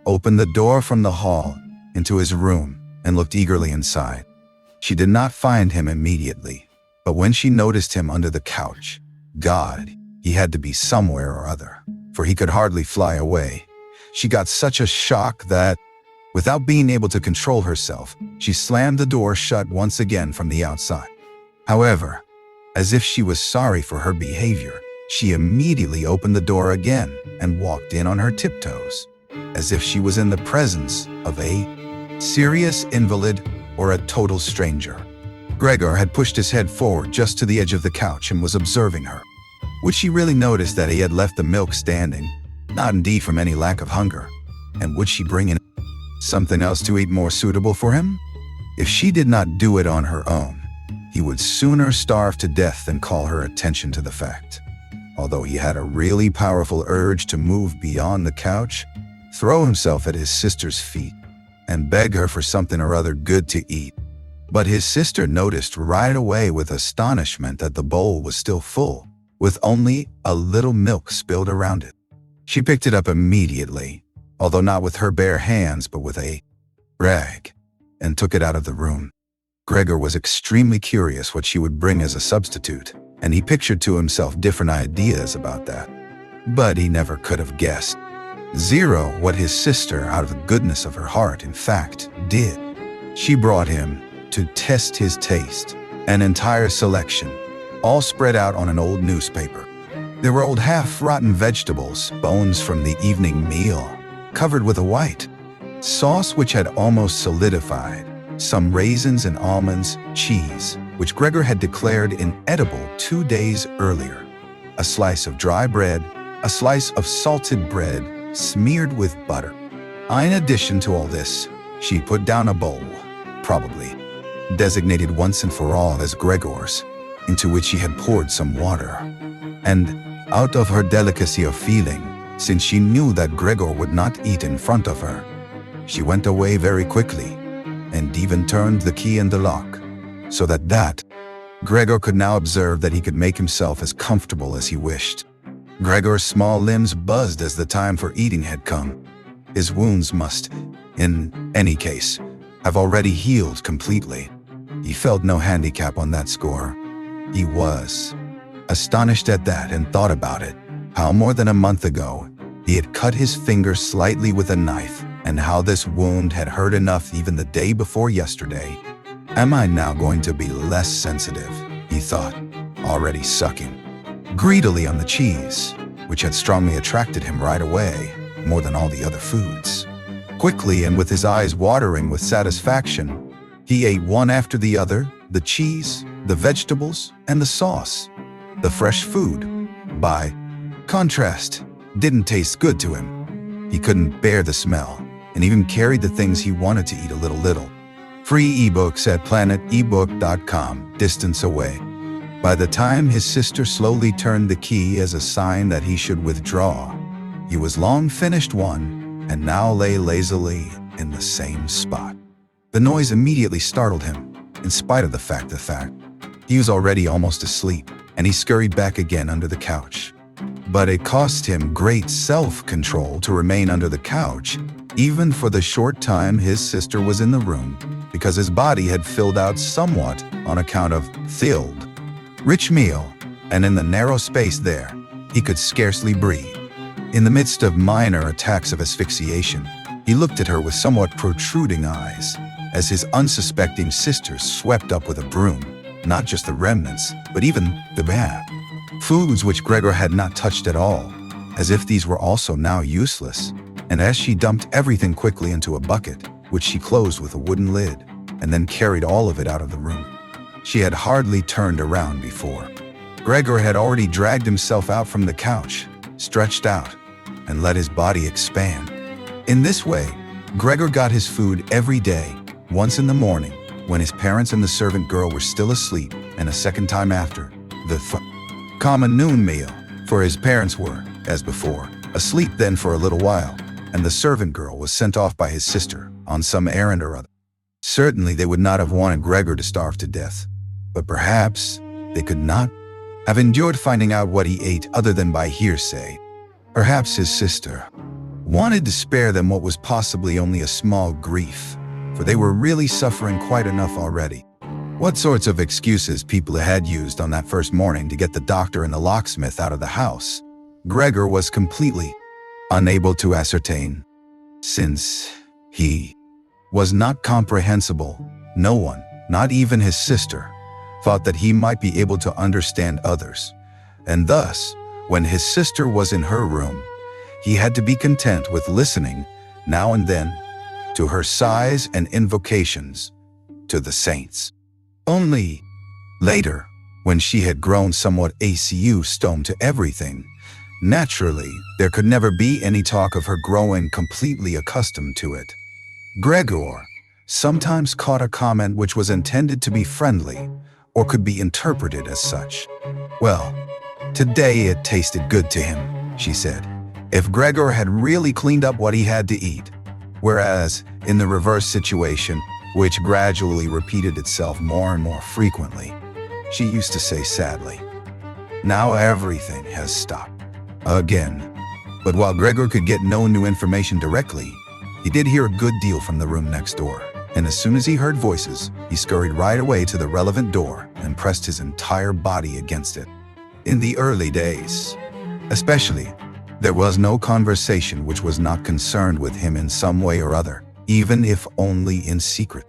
opened the door from the hall into his room and looked eagerly inside. She did not find him immediately, but when she noticed him under the couch, God, he had to be somewhere or other, for he could hardly fly away. She got such a shock that, without being able to control herself, she slammed the door shut once again from the outside. However, as if she was sorry for her behavior, she immediately opened the door again and walked in on her tiptoes, as if she was in the presence of a serious invalid or a total stranger. Gregor had pushed his head forward just to the edge of the couch and was observing her. Would she really notice that he had left the milk standing, not indeed from any lack of hunger, and would she bring in something else to eat more suitable for him? If she did not do it on her own, he would sooner starve to death than call her attention to the fact. Although he had a really powerful urge to move beyond the couch, throw himself at his sister's feet, and beg her for something or other good to eat. But his sister noticed right away with astonishment that the bowl was still full, with only a little milk spilled around it. She picked it up immediately, although not with her bare hands but with a rag, and took it out of the room. Gregor was extremely curious what she would bring as a substitute, and he pictured to himself different ideas about that. But he never could have guessed what his sister, out of the goodness of her heart, in fact, did. She brought him, to test his taste, an entire selection, all spread out on an old newspaper. There were old half-rotten vegetables, bones from the evening meal, covered with a white sauce which had almost solidified, some raisins and almonds, cheese, which Gregor had declared inedible 2 days earlier, a slice of dry bread, a slice of salted bread smeared with butter. In addition to all this, she put down a bowl, probably designated once and for all as Gregor's, into which she had poured some water. And out of her delicacy of feeling, since she knew that Gregor would not eat in front of her, she went away very quickly, and even turned the key in the lock, so that Gregor could now observe that he could make himself as comfortable as he wished. Gregor's small limbs buzzed as the time for eating had come. His wounds must, in any case, have already healed completely. He felt no handicap on that score. He was astonished at that and thought about it, how more than a month ago he had cut his finger slightly with a knife, and how this wound had hurt enough even the day before yesterday. Am I now going to be less sensitive? He thought, already sucking greedily on the cheese, which had strongly attracted him right away, more than all the other foods. Quickly and with his eyes watering with satisfaction, he ate one after the other, the cheese, the vegetables, and the sauce. The fresh food, by contrast, didn't taste good to him. He couldn't bear the smell, and even carried the things he wanted to eat a little. Free ebooks at planetebook.com, distance away. By the time his sister slowly turned the key as a sign that he should withdraw, he was long finished one, and now lay lazily in the same spot. The noise immediately startled him, in spite of the fact he was already almost asleep, and he scurried back again under the couch. But it cost him great self-control to remain under the couch, even for the short time his sister was in the room, because his body had filled out somewhat on account of filled rich meal, and in the narrow space there, he could scarcely breathe. In the midst of minor attacks of asphyxiation, he looked at her with somewhat protruding eyes, as his unsuspecting sister swept up with a broom, not just the remnants, but even the bad foods which Gregor had not touched at all, as if these were also now useless, and as she dumped everything quickly into a bucket, which she closed with a wooden lid, and then carried all of it out of the room. She had hardly turned around before Gregor had already dragged himself out from the couch, stretched out, and let his body expand. In this way, Gregor got his food every day, once in the morning, when his parents and the servant girl were still asleep, and a second time after the common noon meal, for his parents were, as before, asleep then for a little while, and the servant girl was sent off by his sister on some errand or other. Certainly they would not have wanted Gregor to starve to death, but perhaps they could not have endured finding out what he ate other than by hearsay. Perhaps his sister wanted to spare them what was possibly only a small grief, for they were really suffering quite enough already. What sorts of excuses people had used on that first morning to get the doctor and the locksmith out of the house, Gregor was completely unable to ascertain. Since he was not comprehensible, no one, not even his sister, thought that he might be able to understand others, and thus, when his sister was in her room, he had to be content with listening, now and then, to her sighs and invocations to the saints. Only later, when she had grown somewhat used to everything, naturally, there could never be any talk of her growing completely accustomed to it. Gregor sometimes caught a comment which was intended to be friendly, or could be interpreted as such. Well, today it tasted good to him, she said, if Gregor had really cleaned up what he had to eat. Whereas, in the reverse situation, which gradually repeated itself more and more frequently, she used to say sadly, now everything has stopped. Again. But while Gregor could get no new information directly, he did hear a good deal from the room next door, and as soon as he heard voices, he scurried right away to the relevant door and pressed his entire body against it. In the early days, especially, there was no conversation which was not concerned with him in some way or other, even if only in secret.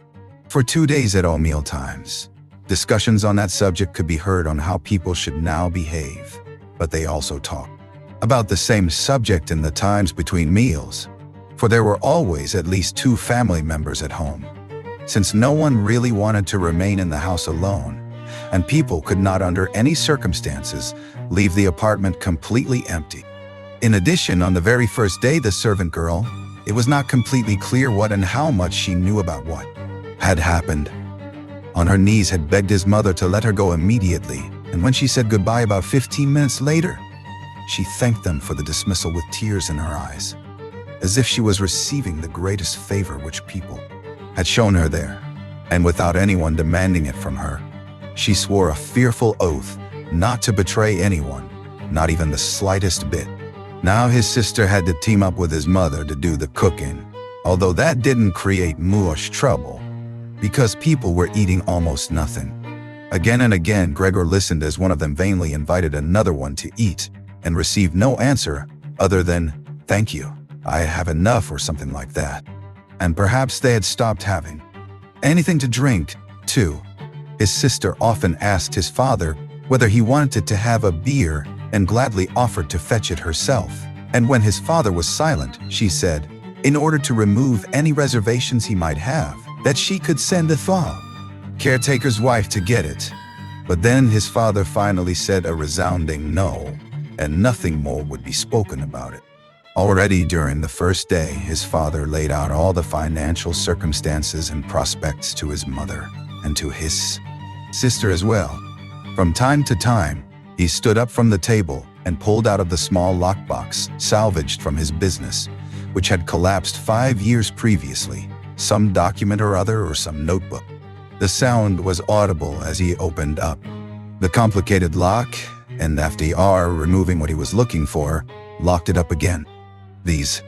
For 2 days at all meal times, discussions on that subject could be heard on how people should now behave, but they also talked about the same subject in the times between meals, for there were always at least 2 family members at home, since no one really wanted to remain in the house alone, and people could not under any circumstances leave the apartment completely empty. In addition, on the very first day the servant girl, it was not completely clear what and how much she knew about what had happened. On her knees had begged his mother to let her go immediately, and when she said goodbye about 15 minutes later, she thanked them for the dismissal with tears in her eyes, as if she was receiving the greatest favor which people had shown her there, and without anyone demanding it from her, she swore a fearful oath not to betray anyone, not even the slightest bit. Now his sister had to team up with his mother to do the cooking, although that didn't create much trouble, because people were eating almost nothing. Again and again, Gregor listened as one of them vainly invited another one to eat and received no answer other than, "Thank you, I have enough," or something like that. And perhaps they had stopped having anything to drink, too. His sister often asked his father whether he wanted to have a beer and gladly offered to fetch it herself. And when his father was silent, she said, in order to remove any reservations he might have, that she could send the caretaker's wife to get it. But then his father finally said a resounding no, and nothing more would be spoken about it. Already during the first day, his father laid out all the financial circumstances and prospects to his mother, and to his sister as well. From time to time, he stood up from the table and pulled out of the small lockbox salvaged from his business, which had collapsed 5 years previously, some document or other or some notebook. The sound was audible as he opened up the complicated lock, and after removing what he was looking for, locked it up again. These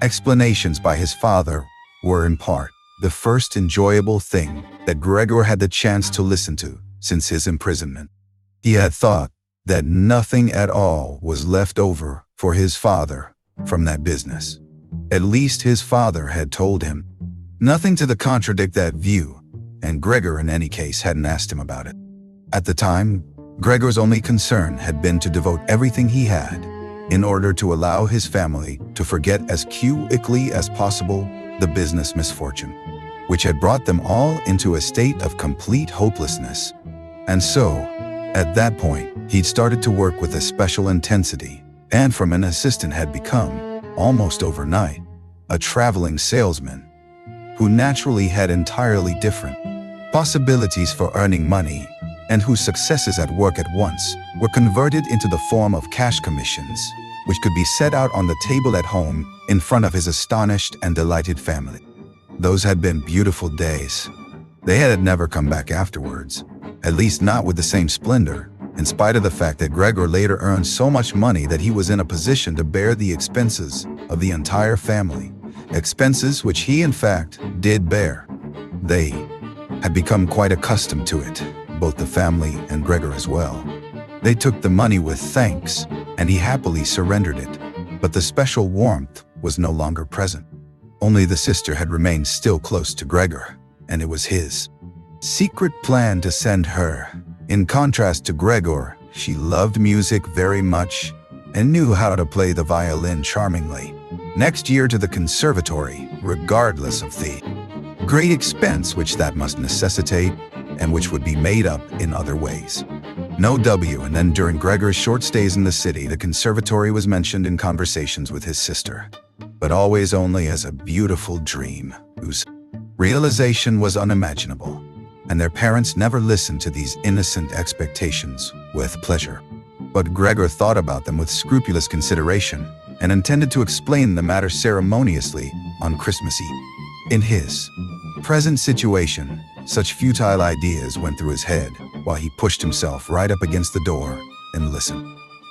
explanations by his father were in part the first enjoyable thing that Gregor had the chance to listen to since his imprisonment. He had thought that nothing at all was left over for his father from that business. At least his father had told him. Nothing to contradict that view, and Gregor in any case hadn't asked him about it. At the time, Gregor's only concern had been to devote everything he had in order to allow his family to forget as quickly as possible the business misfortune, which had brought them all into a state of complete hopelessness. And so, at that point, he'd started to work with a special intensity, and from an assistant had become, almost overnight, a traveling salesman who naturally had entirely different possibilities for earning money, and whose successes at work at once were converted into the form of cash commissions, which could be set out on the table at home in front of his astonished and delighted family. Those had been beautiful days. They had never come back afterwards, at least not with the same splendor, in spite of the fact that Gregor later earned so much money that he was in a position to bear the expenses of the entire family, expenses which he in fact did bear. They had become quite accustomed to it, both the family and Gregor as well. They took the money with thanks, and he happily surrendered it, but the special warmth was no longer present. Only the sister had remained still close to Gregor, and it was his secret plan to send her. In contrast to Gregor, she loved music very much and knew how to play the violin charmingly. Next year to the conservatory, regardless of the great expense which that must necessitate, and which would be made up in other ways. And then during Gregor's short stays in the city, the conservatory was mentioned in conversations with his sister, but always only as a beautiful dream whose realization was unimaginable, and their parents never listened to these innocent expectations with pleasure. But Gregor thought about them with scrupulous consideration and intended to explain the matter ceremoniously on Christmas Eve. In his present situation, such futile ideas went through his head while he pushed himself right up against the door and listened.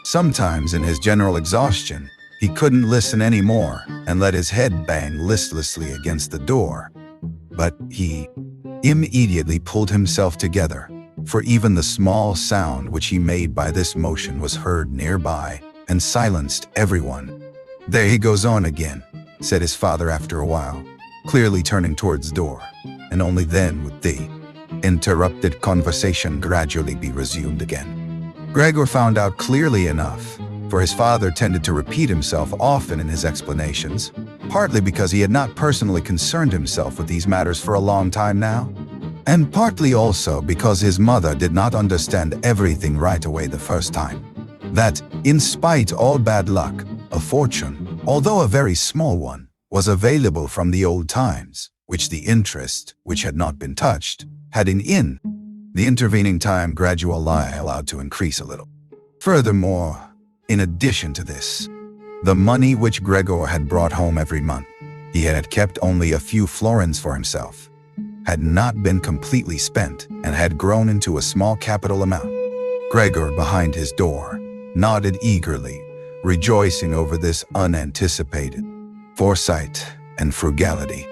Sometimes in his general exhaustion, he couldn't listen anymore and let his head bang listlessly against the door. But he immediately pulled himself together, for even the small sound which he made by this motion was heard nearby and silenced everyone. "There he goes on again," said his father after a while, clearly turning towards the door, and only then would the interrupted conversation gradually be resumed again. Gregor found out clearly enough, for his father tended to repeat himself often in his explanations, partly because he had not personally concerned himself with these matters for a long time now, and partly also because his mother did not understand everything right away the first time. That, in spite all bad luck, a fortune, although a very small one, was available from the old times, which the interest, which had not been touched, had in the intervening time gradually allowed to increase a little. Furthermore, in addition to this, the money which Gregor had brought home every month, He had kept only a few florins for himself, had not been completely spent, and had grown into a small capital amount. Gregor, behind his door, nodded eagerly, rejoicing over this unanticipated foresight and frugality.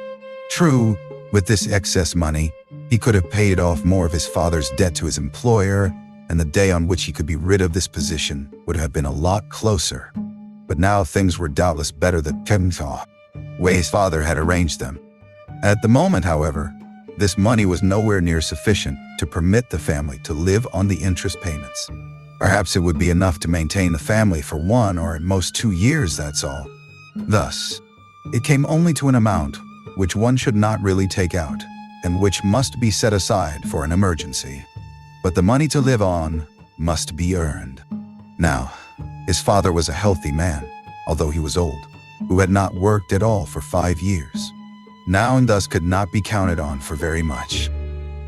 True, with this excess money, he could have paid off more of his father's debt to his employer, and the day on which he could be rid of this position would have been a lot closer. But now things were doubtless better than the way his father had arranged them. At the moment, however, this money was nowhere near sufficient to permit the family to live on the interest payments. Perhaps it would be enough to maintain the family for 1 or at most 2 years, that's all. Thus, it came only to an amount which one should not really take out, and which must be set aside for an emergency. But the money to live on must be earned. Now, his father was a healthy man, although he was old, who had not worked at all for 5 years. Now and thus could not be counted on for very much.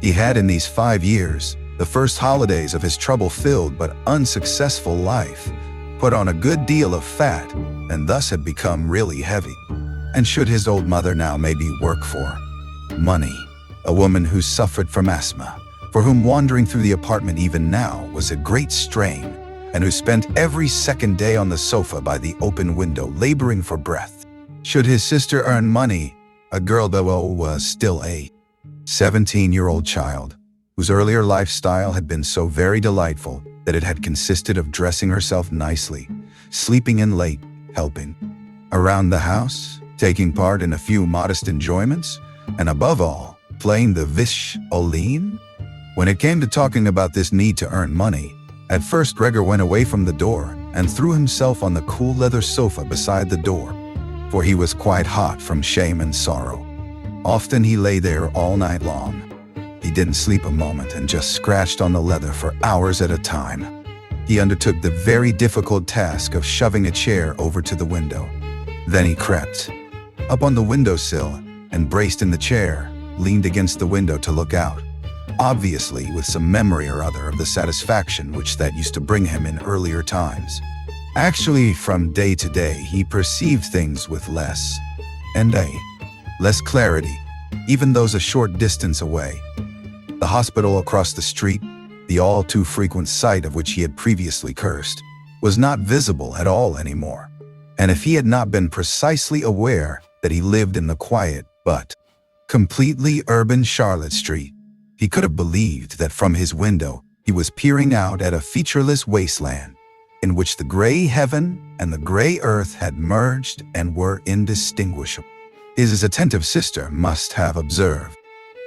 He had in these 5 years, the first holidays of his trouble-filled but unsuccessful life, put on a good deal of fat, and thus had become really heavy. And should his old mother now maybe work for money, a woman who suffered from asthma, for whom wandering through the apartment even now was a great strain, and who spent every second day on the sofa by the open window laboring for breath. Should his sister earn money, a girl though was still a 17-year-old child, whose earlier lifestyle had been so very delightful that it had consisted of dressing herself nicely, sleeping in late, helping around the house, taking part in a few modest enjoyments, and above all, playing the violin? When it came to talking about this need to earn money, at first Gregor went away from the door and threw himself on the cool leather sofa beside the door, for he was quite hot from shame and sorrow. Often he lay there all night long. He didn't sleep a moment and just scratched on the leather for hours at a time. He undertook the very difficult task of shoving a chair over to the window. Then he crept up on the windowsill and, braced in the chair, leaned against the window to look out, obviously with some memory or other of the satisfaction which that used to bring him in earlier times. Actually, from day to day, he perceived things with less clarity, even those a short distance away. The hospital across the street, the all too frequent sight of which he had previously cursed, was not visible at all anymore. And if he had not been precisely aware that he lived in the quiet but completely urban Charlotte Street, he could have believed that from his window he was peering out at a featureless wasteland, in which the gray heaven and the gray earth had merged and were indistinguishable. His attentive sister must have observed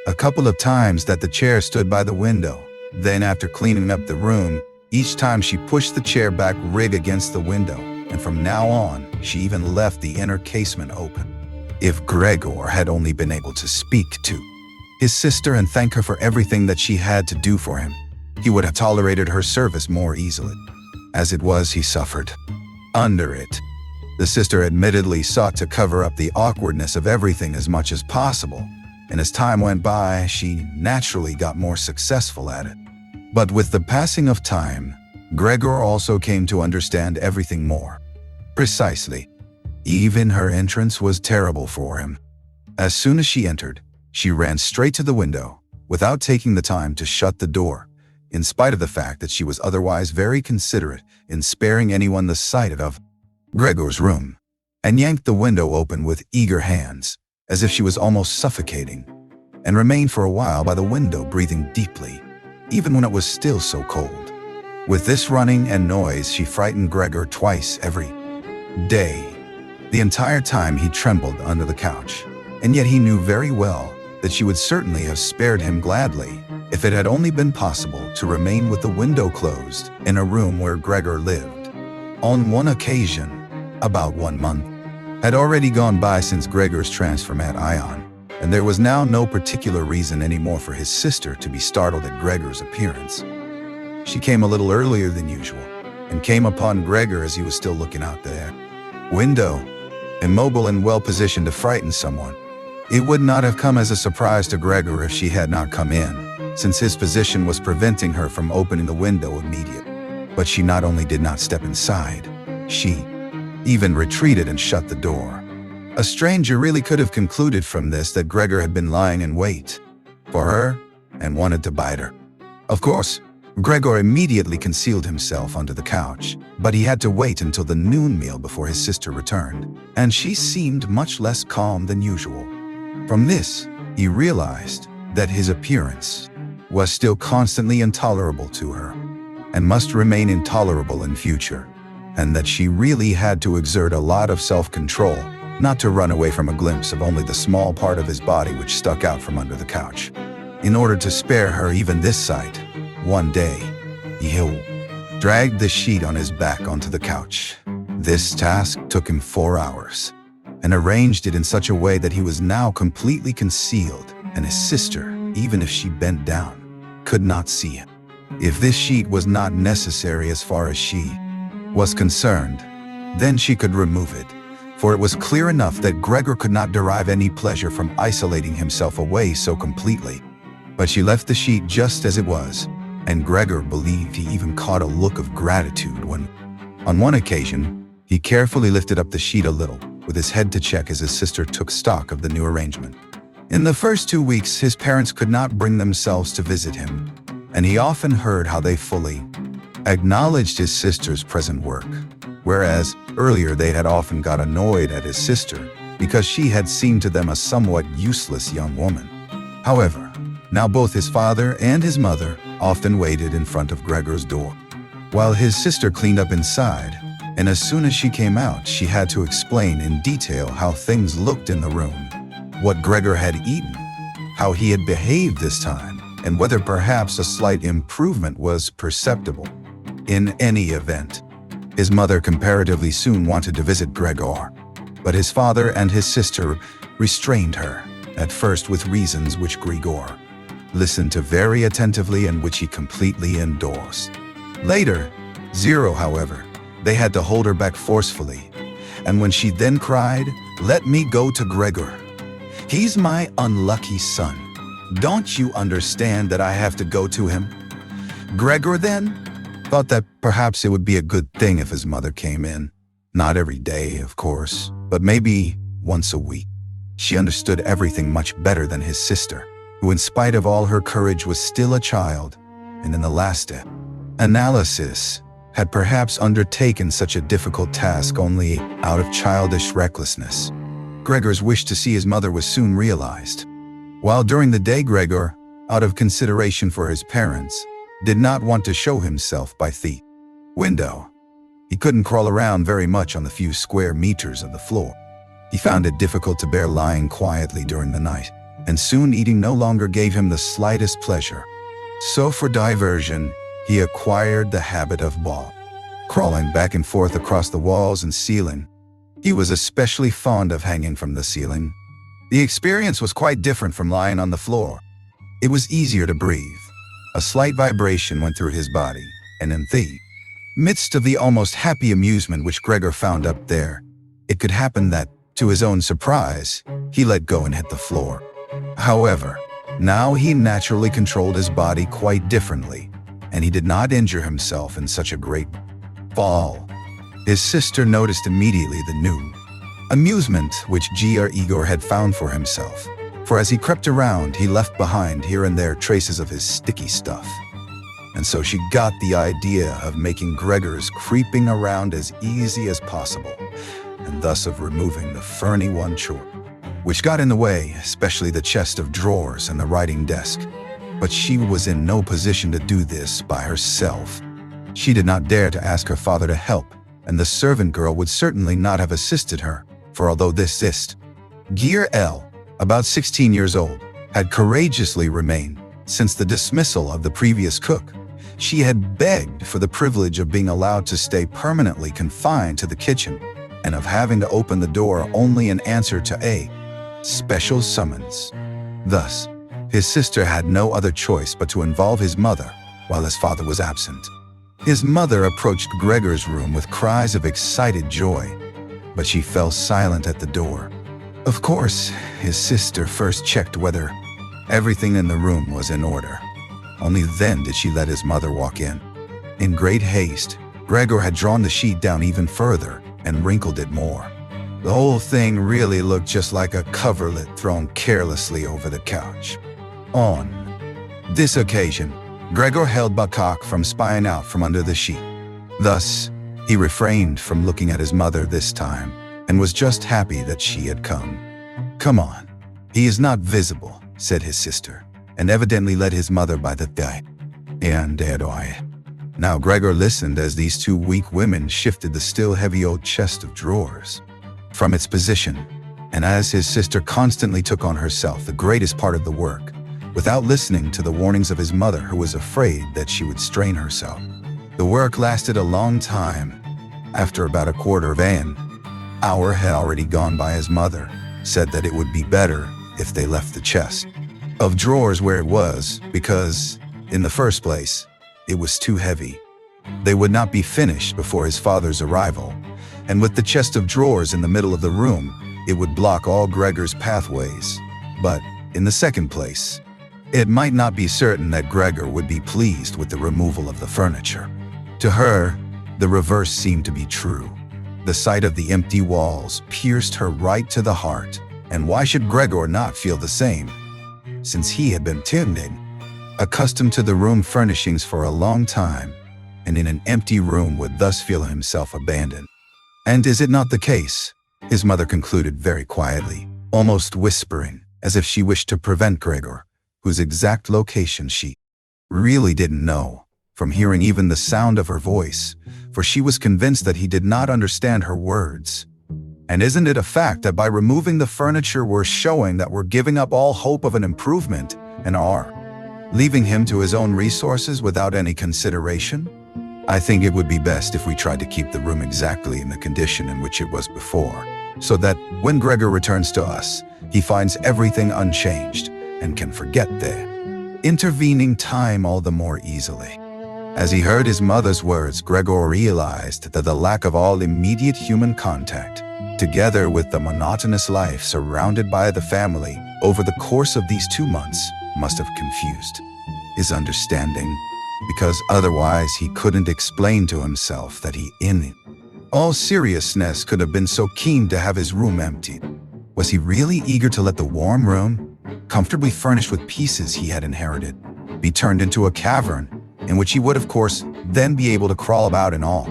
a couple of times that the chair stood by the window. Then, after cleaning up the room, each time she pushed the chair back rig against the window, and from now on, she even left the inner casement open. If Gregor had only been able to speak to his sister and thank her for everything that she had to do for him, he would have tolerated her service more easily. As it was, he suffered under it. The sister admittedly sought to cover up the awkwardness of everything as much as possible, and as time went by, she naturally got more successful at it. But with the passing of time, Gregor also came to understand everything more precisely. Even her entrance was terrible for him. As soon as she entered, she ran straight to the window, without taking the time to shut the door, in spite of the fact that she was otherwise very considerate in sparing anyone the sight of Gregor's room, and yanked the window open with eager hands, as if she was almost suffocating, and remained for a while by the window breathing deeply, even when it was still so cold. With this running and noise, she frightened Gregor twice every day. The entire time he trembled under the couch, and yet he knew very well that she would certainly have spared him gladly if it had only been possible to remain with the window closed in a room where Gregor lived. On one occasion, about 1 month had already gone by since Gregor's transfer at Ion, and there was now no particular reason anymore for his sister to be startled at Gregor's appearance. She came a little earlier than usual, and came upon Gregor as he was still looking out the window, immobile and well-positioned to frighten someone. It would not have come as a surprise to Gregor if she had not come in, since his position was preventing her from opening the window immediately. But she not only did not step inside, she even retreated and shut the door. A stranger really could have concluded from this that Gregor had been lying in wait for her and wanted to bite her. Of course, Gregor immediately concealed himself under the couch, but he had to wait until the noon meal before his sister returned, and she seemed much less calm than usual. From this, he realized that his appearance was still constantly intolerable to her, and must remain intolerable in future, and that she really had to exert a lot of self-control not to run away from a glimpse of only the small part of his body which stuck out from under the couch. In order to spare her even this sight, one day, he dragged the sheet on his back onto the couch. This task took him 4 hours, and arranged it in such a way that he was now completely concealed, and his sister, even if she bent down, could not see him. If this sheet was not necessary as far as she was concerned, then she could remove it, for it was clear enough that Gregor could not derive any pleasure from isolating himself away so completely. But she left the sheet just as it was, and Gregor believed he even caught a look of gratitude when, on one occasion, he carefully lifted up the sheet a little, with his head to check as his sister took stock of the new arrangement. In the first 2 weeks, his parents could not bring themselves to visit him, and he often heard how they fully acknowledged his sister's present work, whereas earlier they had often got annoyed at his sister because she had seemed to them a somewhat useless young woman. However, now both his father and his mother often waited in front of Gregor's door, while his sister cleaned up inside, and as soon as she came out, she had to explain in detail how things looked in the room, what Gregor had eaten, how he had behaved this time, and whether perhaps a slight improvement was perceptible. In any event, his mother comparatively soon wanted to visit Gregor, but his father and his sister restrained her, at first with reasons which Gregor listened to very attentively and which he completely endorsed. Later, however, they had to hold her back forcefully, and when she then cried, "Let me go to Gregor. He's my unlucky son. Don't you understand that I have to go to him?" Gregor then thought that perhaps it would be a good thing if his mother came in. Not every day, of course, but maybe once a week. She understood everything much better than his sister, who in spite of all her courage was still a child, and in the last analysis had perhaps undertaken such a difficult task only out of childish recklessness. Gregor's wish to see his mother was soon realized. While during the day Gregor, out of consideration for his parents, did not want to show himself by the window. He couldn't crawl around very much on the few square meters of the floor. He found it difficult to bear lying quietly during the night, and soon eating no longer gave him the slightest pleasure. So for diversion, he acquired the habit of crawling back and forth across the walls and ceiling. He was especially fond of hanging from the ceiling. The experience was quite different from lying on the floor. It was easier to breathe. A slight vibration went through his body, and in the midst of the almost happy amusement which Gregor found up there, it could happen that, to his own surprise, he let go and hit the floor. However, now he naturally controlled his body quite differently, and he did not injure himself in such a great fall. His sister noticed immediately the new amusement which Gregor had found for himself, for as he crept around, he left behind here and there traces of his sticky stuff. And so she got the idea of making Gregor's creeping around as easy as possible, and thus of removing the ferny one chore, which got in the way, especially the chest of drawers and the writing desk. But she was in no position to do this by herself. She did not dare to ask her father to help, and the servant girl would certainly not have assisted her, for although this Gregor, about 16 years old, had courageously remained since the dismissal of the previous cook, she had begged for the privilege of being allowed to stay permanently confined to the kitchen and of having to open the door only in answer to a special summons. Thus, his sister had no other choice but to involve his mother while his father was absent. His mother approached Gregor's room with cries of excited joy, but she fell silent at the door. Of course, his sister first checked whether everything in the room was in order. Only then did she let his mother walk in. In great haste, Gregor had drawn the sheet down even further and wrinkled it more. The whole thing really looked just like a coverlet thrown carelessly over the couch. On this occasion, Gregor held Bakak from spying out from under the sheet. Thus, he refrained from looking at his mother this time and was just happy that she had come. "Come on, he is not visible," said his sister, and evidently led his mother by the thigh. And now Gregor listened as these two weak women shifted the still heavy old chest of drawers from its position, and as his sister constantly took on herself the greatest part of the work, without listening to the warnings of his mother, who was afraid that she would strain herself. The work lasted a long time. After about a quarter of an hour had already gone by, his mother said that it would be better if they left the chest of drawers where it was, because, in the first place, it was too heavy. They would not be finished before his father's arrival, and with the chest of drawers in the middle of the room, it would block all Gregor's pathways. But, in the second place, it might not be certain that Gregor would be pleased with the removal of the furniture. To her, the reverse seemed to be true. The sight of the empty walls pierced her right to the heart, and why should Gregor not feel the same? Since he had been accustomed to the room furnishings for a long time, and in an empty room would thus feel himself abandoned. "And is it not the case?" his mother concluded very quietly, almost whispering, as if she wished to prevent Gregor, whose exact location she really didn't know, from hearing even the sound of her voice, for she was convinced that he did not understand her words. "And isn't it a fact that by removing the furniture we're showing that we're giving up all hope of an improvement and are leaving him to his own resources without any consideration? I think it would be best if we tried to keep the room exactly in the condition in which it was before, so that when Gregor returns to us, he finds everything unchanged and can forget the intervening time all the more easily." As he heard his mother's words, Gregor realized that the lack of all immediate human contact, together with the monotonous life surrounded by the family over the course of these 2 months, must have confused his understanding, because otherwise he couldn't explain to himself that he, in all seriousness, could have been so keen to have his room emptied. Was he really eager to let the warm room, comfortably furnished with pieces he had inherited, be turned into a cavern in which he would, of course, then be able to crawl about in all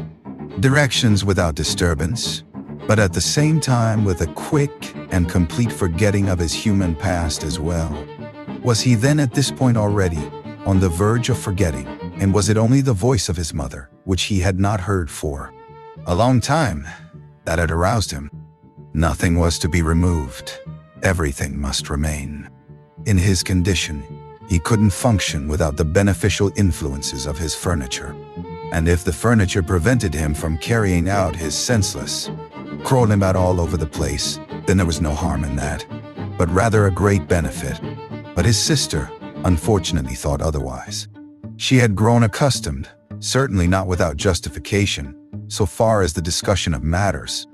directions without disturbance, but at the same time with a quick and complete forgetting of his human past as well? Was he then at this point already on the verge of forgetting, and was it only the voice of his mother, which he had not heard for a long time, that had aroused him? Nothing was to be removed. Everything must remain. In his condition, he couldn't function without the beneficial influences of his furniture. And if the furniture prevented him from carrying out his senseless, crawling about all over the place, then there was no harm in that, but rather a great benefit. But his sister, unfortunately, thought otherwise. She had grown accustomed, certainly not without justification, so far as the discussion of matters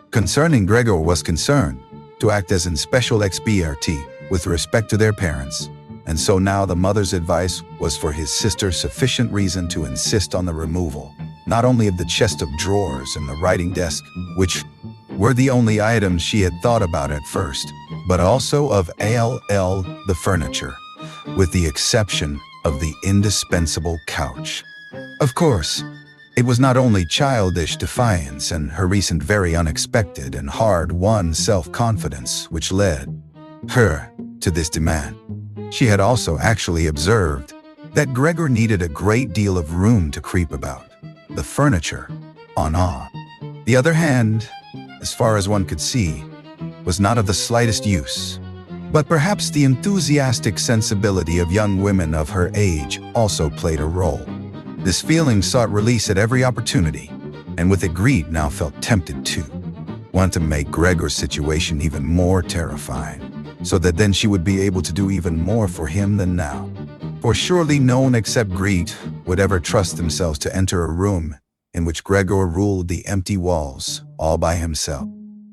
concerning Gregor was concerned, to act as in special expertise with respect to their parents, and so now the mother's advice was for his sister sufficient reason to insist on the removal, not only of the chest of drawers and the writing desk, which were the only items she had thought about at first, but also of the furniture, with the exception of the indispensable couch. Of course, it was not only childish defiance and her recent very unexpected and hard-won self-confidence which led her to this demand. She had also actually observed that Gregor needed a great deal of room to creep about. The furniture, on the other hand, as far as one could see, was not of the slightest use. But perhaps the enthusiastic sensibility of young women of her age also played a role. This feeling sought release at every opportunity, and with it greed now felt tempted to want to make Gregor's situation even more terrifying, so that then she would be able to do even more for him than now. For surely no one except greed would ever trust themselves to enter a room in which Gregor ruled the empty walls all by himself.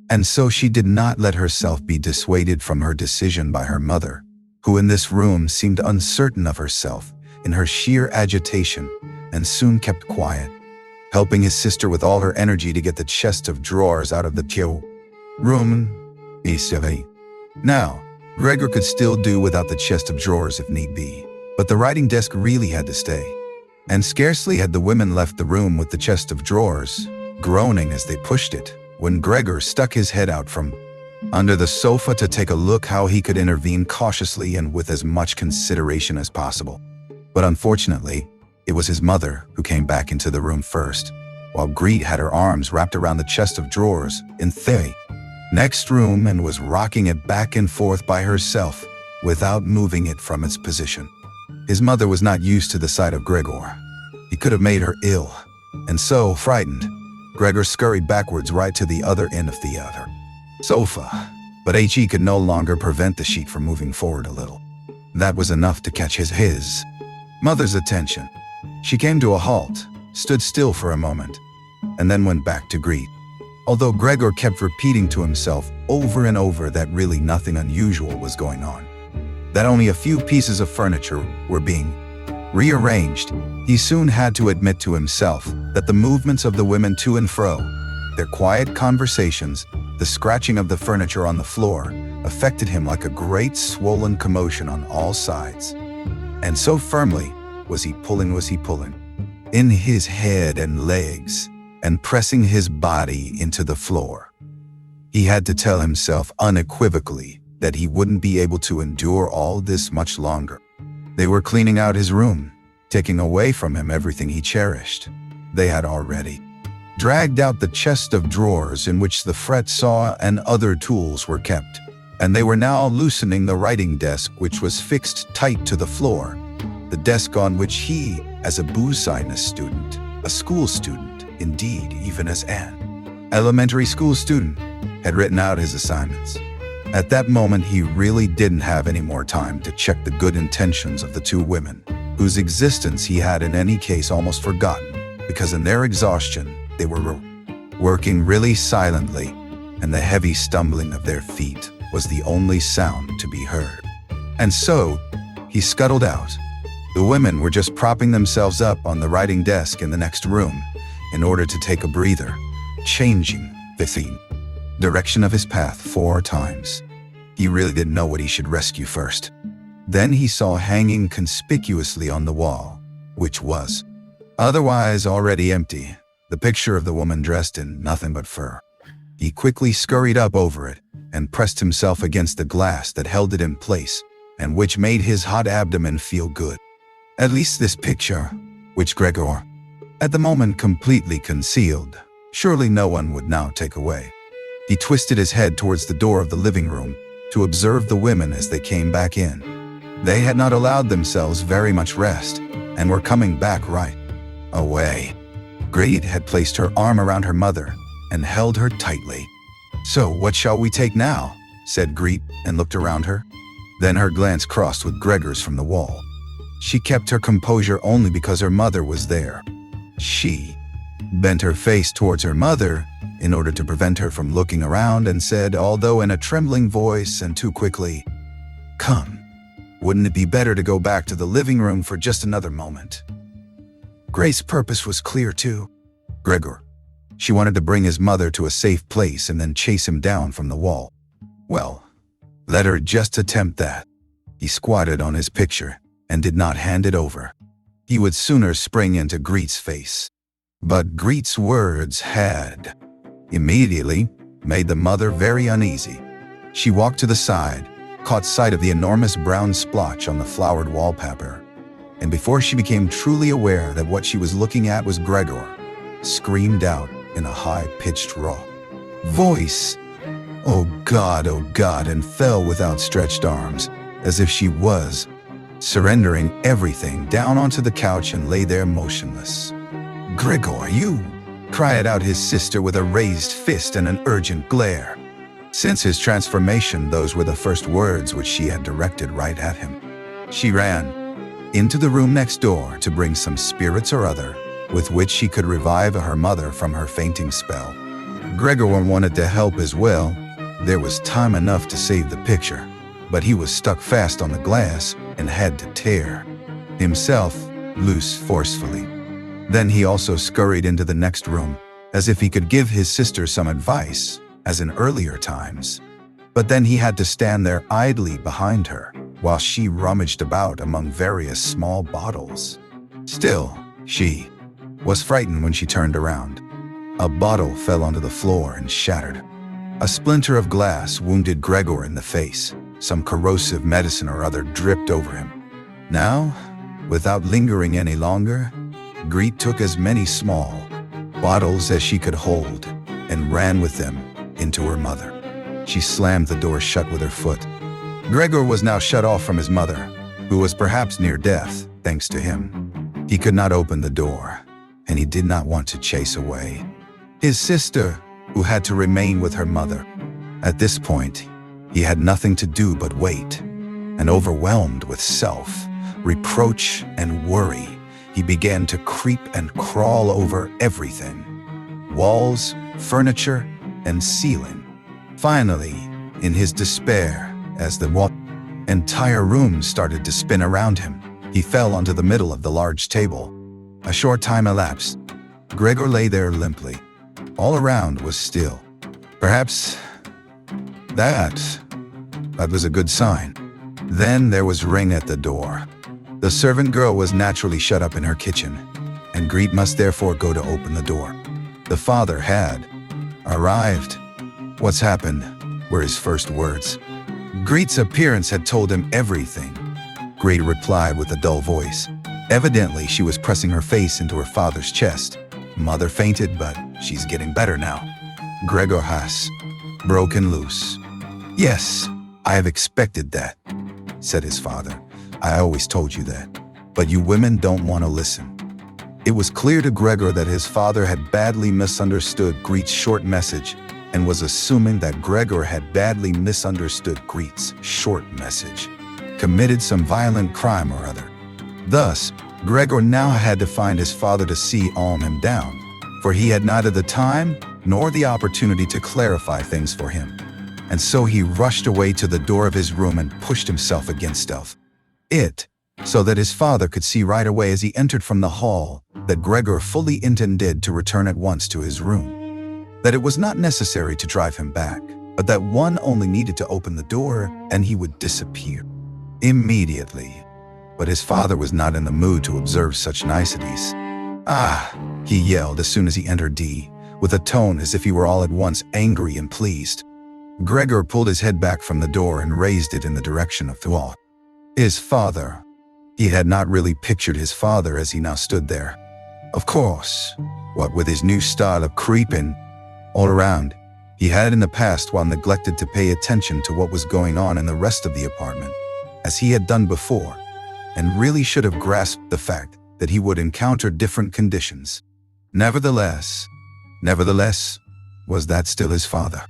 And so she did not let herself be dissuaded from her decision by her mother, who in this room seemed uncertain of herself in her sheer agitation, and soon kept quiet, helping his sister with all her energy to get the chest of drawers out of the Room A7. Now, Gregor could still do without the chest of drawers if need be, but the writing desk really had to stay. And scarcely had the women left the room with the chest of drawers, groaning as they pushed it, when Gregor stuck his head out from under the sofa to take a look how he could intervene cautiously and with as much consideration as possible. But unfortunately, it was his mother who came back into the room first, while Greet had her arms wrapped around the chest of drawers in the next room and was rocking it back and forth by herself without moving it from its position. His mother was not used to the sight of Gregor. He could have made her ill, and so, frightened, Gregor scurried backwards right to the other end of the other sofa, but he could no longer prevent the sheet from moving forward a little. That was enough to catch his mother's attention. She came to a halt, stood still for a moment, and then went back to Greet. Although Gregor kept repeating to himself over and over that really nothing unusual was going on, that only a few pieces of furniture were being rearranged, he soon had to admit to himself that the movements of the women to and fro, their quiet conversations, the scratching of the furniture on the floor, affected him like a great swollen commotion on all sides. And so firmly was he pulling in his head and legs and pressing his body into the floor. He had to tell himself unequivocally that he wouldn't be able to endure all this much longer. They were cleaning out his room, taking away from him everything he cherished. They had already dragged out the chest of drawers in which the fret saw and other tools were kept, and they were now loosening the writing desk which was fixed tight to the floor, the desk on which he, as a booze-sinus student, a school student, indeed even as an elementary school student, had written out his assignments. At that moment he really didn't have any more time to check the good intentions of the two women, whose existence he had in any case almost forgotten, because in their exhaustion they were working really silently, and the heavy stumbling of their feet was the only sound to be heard. And so, he scuttled out. The women were just propping themselves up on the writing desk in the next room in order to take a breather, changing the direction of his path 4 times. He really didn't know what he should rescue first. Then he saw hanging conspicuously on the wall, which was otherwise already empty, the picture of the woman dressed in nothing but fur. He quickly scurried up over it and pressed himself against the glass that held it in place and which made his hot abdomen feel good. At least this picture, which Gregor, at the moment completely concealed, surely no one would now take away. He twisted his head towards the door of the living room to observe the women as they came back in. They had not allowed themselves very much rest and were coming back right away. Greet had placed her arm around her mother and held her tightly. "So what shall we take now?" said Greet, and looked around her. Then her glance crossed with Gregor's from the wall. She kept her composure only because her mother was there. She bent her face towards her mother in order to prevent her from looking around and said, although in a trembling voice and too quickly, "Come, wouldn't it be better to go back to the living room for just another moment?" Grace's purpose was clear too. Gregor. She wanted to bring his mother to a safe place and then chase him down from the wall. Well, let her just attempt that. He squatted on his picture and did not hand it over. He would sooner spring into Greet's face. But Greet's words had immediately made the mother very uneasy. She walked to the side, caught sight of the enormous brown splotch on the flowered wallpaper, and before she became truly aware that what she was looking at was Gregor, screamed out in a high-pitched raw voice, oh God," and fell with outstretched arms, as if she was surrendering everything down onto the couch and lay there motionless. "Gregor, you!" cried out his sister with a raised fist and an urgent glare. Since his transformation, those were the first words which she had directed right at him. She ran into the room next door to bring some spirits or other with which she could revive her mother from her fainting spell. Gregor wanted to help as well. There was time enough to save the picture, but he was stuck fast on the glass and had to tear himself loose forcefully. Then he also scurried into the next room, as if he could give his sister some advice, as in earlier times. But then he had to stand there idly behind her, while she rummaged about among various small bottles. Still, she was frightened when she turned around. A bottle fell onto the floor and shattered. A splinter of glass wounded Gregor in the face. Some corrosive medicine or other dripped over him. Now, without lingering any longer, Greet took as many small bottles as she could hold and ran with them into her mother. She slammed the door shut with her foot. Gregor was now shut off from his mother, who was perhaps near death, thanks to him. He could not open the door, and he did not want to chase away his sister, who had to remain with her mother. At this point, he had nothing to do but wait, and overwhelmed with self-reproach and worry, he began to creep and crawl over everything: walls, furniture, and ceiling. Finally, in his despair, as the entire room started to spin around him, he fell onto the middle of the large table. A short time elapsed. Gregor lay there limply. All around was still. Perhaps that was a good sign. Then there was ring at the door. The servant girl was naturally shut up in her kitchen, and Greet must therefore go to open the door. The father had arrived. "What's happened?" were his first words. Greet's appearance had told him everything. Greet replied with a dull voice. Evidently, she was pressing her face into her father's chest. "Mother fainted, but she's getting better now." Gregor has broken loose. "Yes, I have expected that," said his father. "I always told you that, but you women don't want to listen." It was clear to Gregor that his father had badly misunderstood Greet's short message and was assuming that Gregor had badly misunderstood Greet's short message, committed some violent crime or other. Thus, Gregor now had to find his father to calm him down, for he had neither the time nor the opportunity to clarify things for him. And so he rushed away to the door of his room and pushed himself against it, so that his father could see right away as he entered from the hall that Gregor fully intended to return at once to his room. That it was not necessary to drive him back, but that one only needed to open the door and he would disappear immediately. But his father was not in the mood to observe such niceties. "Ah," he yelled as soon as he entered with a tone as if he were all at once angry and pleased. Gregor pulled his head back from the door and raised it in the direction of the wall. His father. He had not really pictured his father as he now stood there. Of course, what with his new style of creeping all around, he had in the past while neglected to pay attention to what was going on in the rest of the apartment, as he had done before, and really should have grasped the fact that he would encounter different conditions. Nevertheless, was that still his father?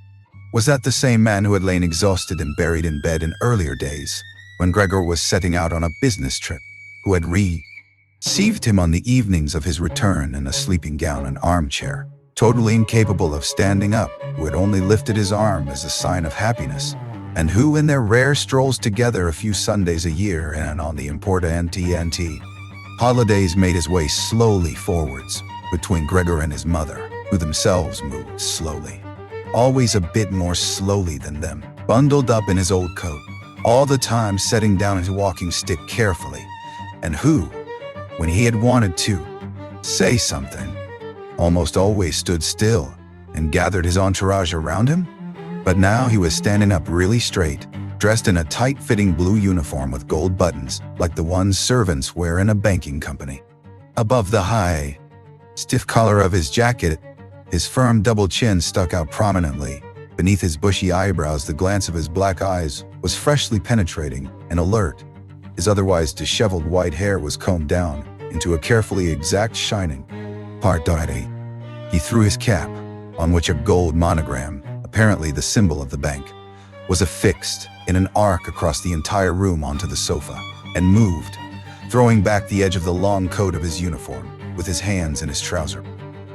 Was that the same man who had lain exhausted and buried in bed in earlier days, when Gregor was setting out on a business trip, who had received him on the evenings of his return in a sleeping gown and armchair, totally incapable of standing up, who had only lifted his arm as a sign of happiness, and who in their rare strolls together a few Sundays a year and on the importante holidays made his way slowly forwards between Gregor and his mother, who themselves moved slowly, always a bit more slowly than them, bundled up in his old coat, all the time setting down his walking stick carefully, and who, when he had wanted to say something, almost always stood still and gathered his entourage around him. But now he was standing up really straight, dressed in a tight-fitting blue uniform with gold buttons, like the ones servants wear in a banking company. Above the high, stiff collar of his jacket, his firm double chin stuck out prominently. Beneath his bushy eyebrows, the glance of his black eyes was freshly penetrating and alert. His otherwise disheveled white hair was combed down into a carefully exact shining part-dotty. He threw his cap, on which a gold monogram, apparently the symbol of the bank, was affixed in an arc across the entire room onto the sofa, and moved, throwing back the edge of the long coat of his uniform, with his hands in his trouser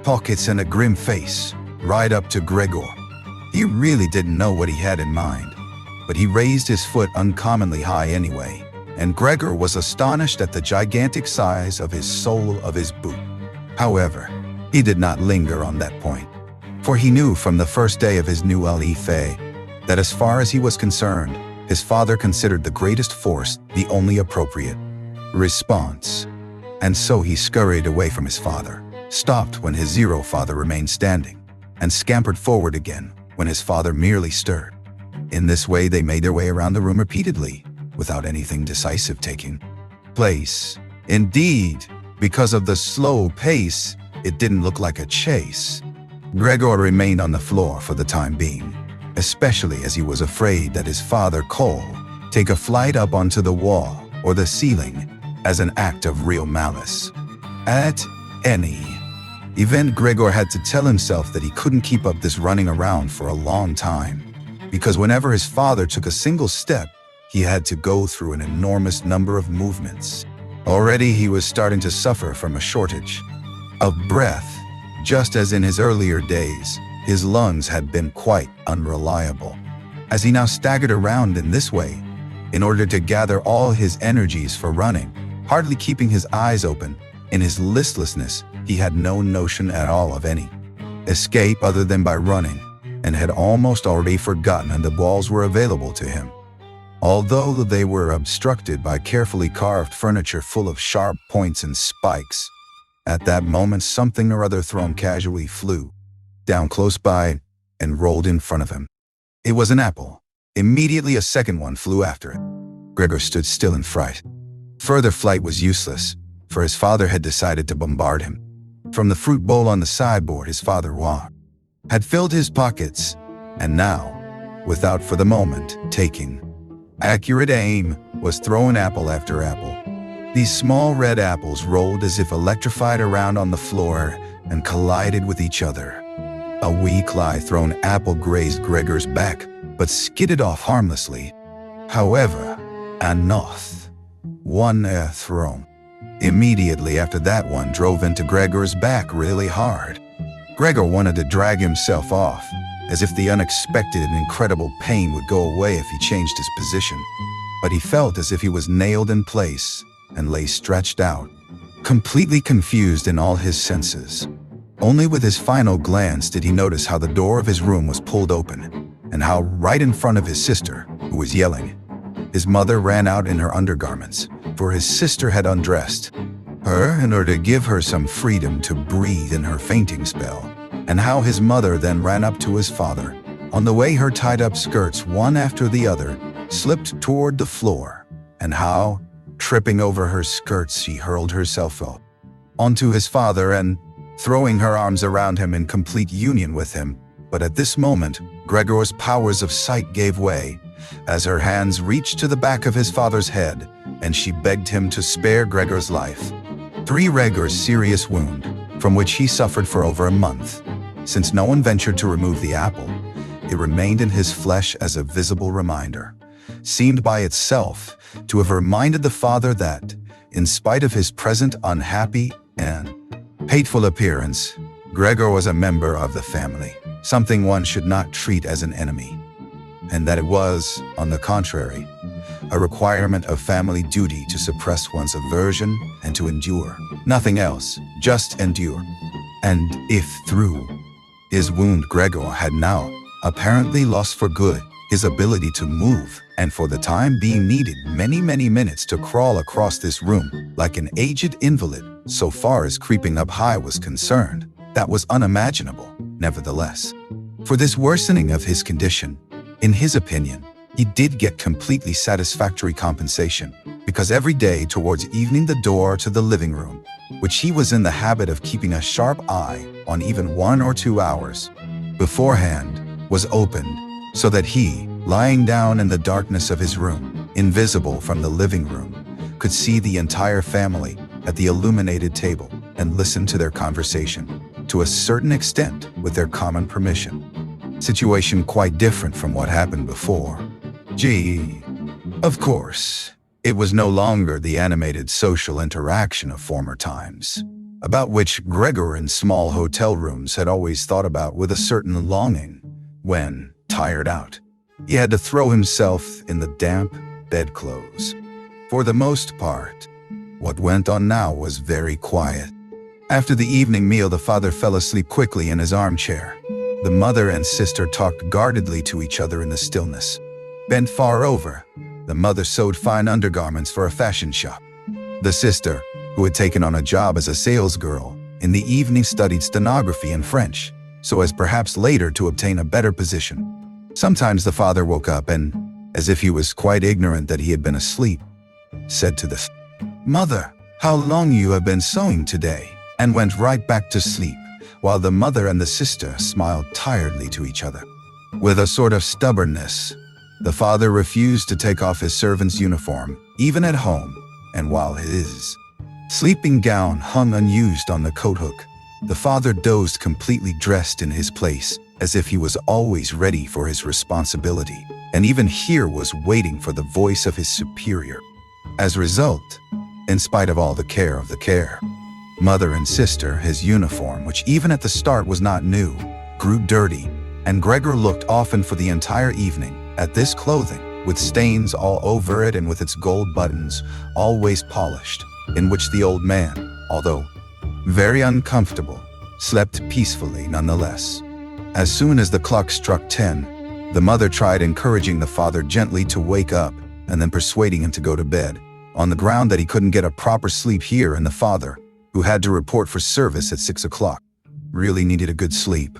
pockets and a grim face, right up to Gregor. He really didn't know what he had in mind, but he raised his foot uncommonly high anyway, and Gregor was astonished at the gigantic size of his sole of his boot. However, he did not linger on that point. For he knew from the first day of his new life that as far as he was concerned, his father considered the greatest force the only appropriate response. And so he scurried away from his father, stopped when his zero father remained standing, and scampered forward again when his father merely stirred. In this way they made their way around the room repeatedly, without anything decisive taking place. Indeed, because of the slow pace, it didn't look like a chase. Gregor remained on the floor for the time being, especially as he was afraid that his father Cole take a flight up onto the wall or the ceiling as an act of real malice. At any event, Gregor had to tell himself that he couldn't keep up this running around for a long time, because whenever his father took a single step, he had to go through an enormous number of movements. Already he was starting to suffer from a shortage of breath. Just as in his earlier days, his lungs had been quite unreliable. As he now staggered around in this way, in order to gather all his energies for running, hardly keeping his eyes open, in his listlessness, he had no notion at all of any escape other than by running, and had almost already forgotten that the walls were available to him. Although they were obstructed by carefully carved furniture full of sharp points and spikes, at that moment something or other thrown casually flew down close by and rolled in front of him. It was an apple. Immediately a second one flew after it. Gregor stood still in fright. Further flight was useless, for his father had decided to bombard him. From the fruit bowl on the sideboard his father had filled his pockets, and now, without for the moment taking accurate aim, was throwing apple after apple. These small red apples rolled as if electrified around on the floor and collided with each other. A weak lie thrown apple grazed Gregor's back, but skidded off harmlessly. However, one thrown. Immediately after that one drove into Gregor's back really hard. Gregor wanted to drag himself off, as if the unexpected and incredible pain would go away if he changed his position. But he felt as if he was nailed in place and lay stretched out, completely confused in all his senses. Only with his final glance did he notice how the door of his room was pulled open, and how right in front of his sister, who was yelling, his mother ran out in her undergarments, for his sister had undressed her in order to give her some freedom to breathe in her fainting spell, and how his mother then ran up to his father. On the way, her tied-up skirts, one after the other, slipped toward the floor, and how, tripping over her skirts, she hurled herself up onto his father and, throwing her arms around him in complete union with him. But at this moment, Gregor's powers of sight gave way, as her hands reached to the back of his father's head, and she begged him to spare Gregor's life. Gregor's serious wound, from which he suffered for over a month. Since no one ventured to remove the apple, it remained in his flesh as a visible reminder, seemed by itself to have reminded the father that, in spite of his present unhappy and hateful appearance, Gregor was a member of the family, something one should not treat as an enemy, and that it was, on the contrary, a requirement of family duty to suppress one's aversion and to endure nothing else, just endure. And if through his wound Gregor had now apparently lost for good his ability to move, and for the time being needed many minutes to crawl across this room like an aged invalid, so far as creeping up high was concerned, that was unimaginable. Nevertheless, for this worsening of his condition, in his opinion, he did get completely satisfactory compensation, because every day towards evening the door to the living room, which he was in the habit of keeping a sharp eye on even 1 or 2 hours beforehand, was opened, so that he, lying down in the darkness of his room, invisible from the living room, could see the entire family at the illuminated table and listen to their conversation, to a certain extent with their common permission. Situation quite different from what happened before. Of course, it was no longer the animated social interaction of former times, about which Gregor in small hotel rooms had always thought about with a certain longing. When, tired out, he had to throw himself in the damp bedclothes. For the most part, what went on now was very quiet. After the evening meal, the father fell asleep quickly in his armchair, The mother and sister talked guardedly to each other in the stillness. Bent far over, the mother sewed fine undergarments for a fashion shop. The sister, who had taken on a job as a salesgirl, in the evening studied stenography and French, so as perhaps later to obtain a better position. Sometimes the father woke up and, as if he was quite ignorant that he had been asleep, said to the mother, "How long you have been sewing today?" and went right back to sleep, while the mother and the sister smiled tiredly to each other. With a sort of stubbornness, the father refused to take off his servant's uniform, even at home, and while his sleeping gown hung unused on the coat hook, the father dozed completely dressed in his place, as if he was always ready for his responsibility, and even here was waiting for the voice of his superior. As a result, in spite of all the care of the care, mother and sister, his uniform, which even at the start was not new, grew dirty, and Gregor looked often for the entire evening at this clothing, with stains all over it and with its gold buttons always polished, in which the old man, although very uncomfortable, slept peacefully nonetheless. As soon as the clock struck 10, the mother tried encouraging the father gently to wake up and then persuading him to go to bed, on the ground that he couldn't get a proper sleep here, and the father, who had to report for service at 6 o'clock, really needed a good sleep.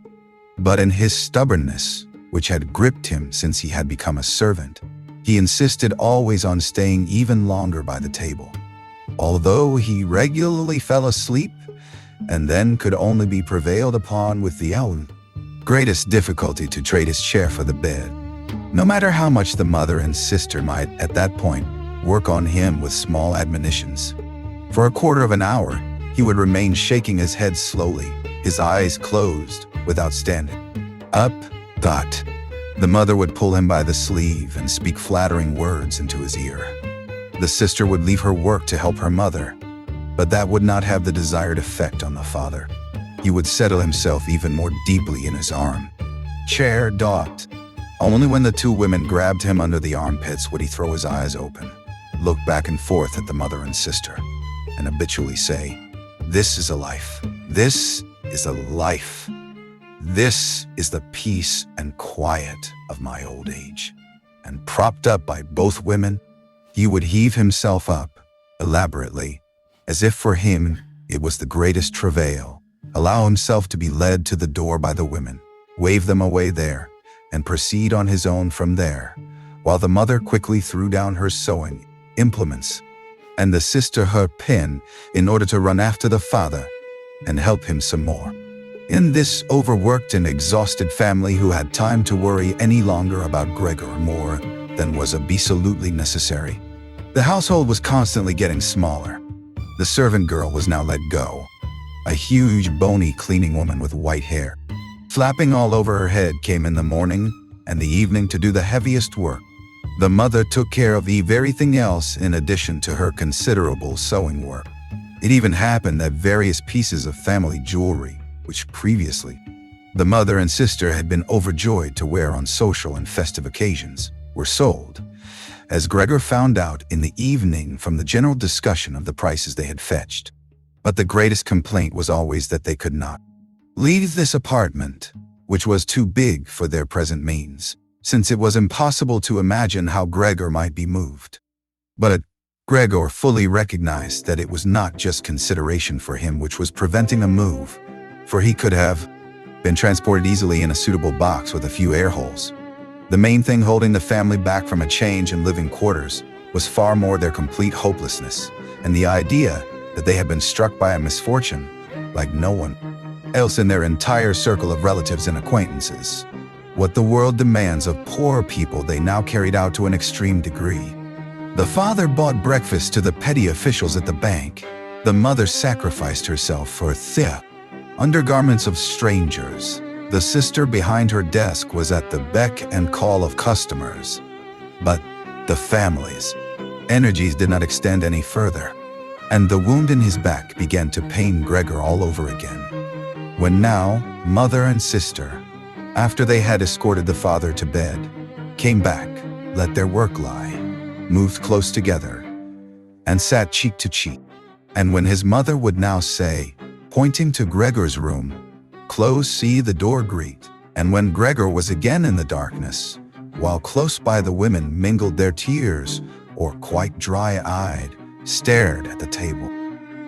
But in his stubbornness, which had gripped him since he had become a servant, he insisted always on staying even longer by the table. Although he regularly fell asleep, and then could only be prevailed upon with the greatest difficulty to trade his chair for the bed. No matter how much the mother and sister might, at that point, work on him with small admonitions. For a quarter of an hour, he would remain shaking his head slowly, his eyes closed, without standing up. The mother would pull him by the sleeve and speak flattering words into his ear. The sister would leave her work to help her mother, but that would not have the desired effect on the father. He would settle himself even more deeply in his arm chair. Only when the two women grabbed him under the armpits would he throw his eyes open, look back and forth at the mother and sister, and habitually say, "This is a life. This is a life. This is the peace and quiet of my old age." And propped up by both women, he would heave himself up, elaborately, as if for him it was the greatest travail, allow himself to be led to the door by the women, wave them away there, and proceed on his own from there, while the mother quickly threw down her sewing implements and the sister her pen in order to run after the father and help him some more. In this overworked and exhausted family, who had time to worry any longer about Gregor more than was absolutely necessary, the household was constantly getting smaller. The servant girl was now let go, a huge, bony cleaning woman with white hair, flapping all over her head, came in the morning and the evening to do the heaviest work. The mother took care of everything else in addition to her considerable sewing work. It even happened that various pieces of family jewelry, which previously the mother and sister had been overjoyed to wear on social and festive occasions, were sold, as Gregor found out in the evening from the general discussion of the prices they had fetched. But the greatest complaint was always that they could not leave this apartment, which was too big for their present means, since it was impossible to imagine how Gregor might be moved. But Gregor fully recognized that it was not just consideration for him which was preventing a move, for he could have been transported easily in a suitable box with a few air holes. The main thing holding the family back from a change in living quarters was far more their complete hopelessness, and the idea that they had been struck by a misfortune like no one else in their entire circle of relatives and acquaintances. What the world demands of poor people they now carried out to an extreme degree. The father bought breakfast to the petty officials at the bank. The mother sacrificed herself for the undergarments of strangers. The sister behind her desk was at the beck and call of customers. But the family's energies did not extend any further, and the wound in his back began to pain Gregor all over again. When now, mother and sister, after they had escorted the father to bed, came back, let their work lie, moved close together, and sat cheek to cheek. And when his mother would now say, pointing to Gregor's room, "Close, see the door, greet," And when Gregor was again in the darkness, while close by the women mingled their tears or quite dry-eyed stared at the table,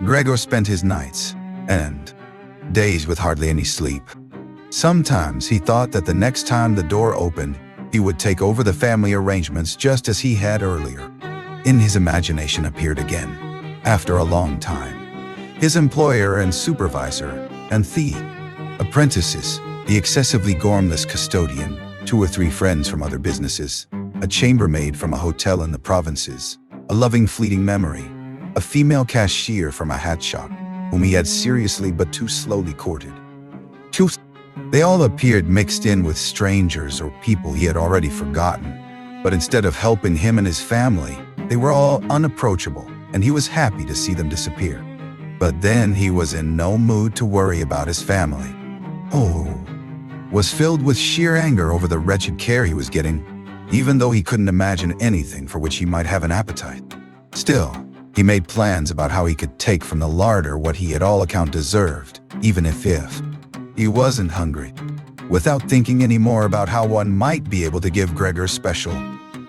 Gregor spent his nights and days with hardly any sleep. Sometimes he thought that the next time the door opened, he would take over the family arrangements just as he had earlier. In his imagination appeared again, after a long time, his employer and supervisor and the apprentices, the excessively gormless custodian, 2 or 3 friends from other businesses, a chambermaid from a hotel in the provinces, a loving fleeting memory, a female cashier from a hat shop, whom he had seriously but too slowly courted. They all appeared mixed in with strangers or people he had already forgotten, but instead of helping him and his family, they were all unapproachable, and he was happy to see them disappear. But then he was in no mood to worry about his family. Was filled with sheer anger over the wretched care he was getting, even though he couldn't imagine anything for which he might have an appetite. Still, he made plans about how he could take from the larder what he at all account deserved, even if he wasn't hungry, without thinking any more about how one might be able to give Gregor special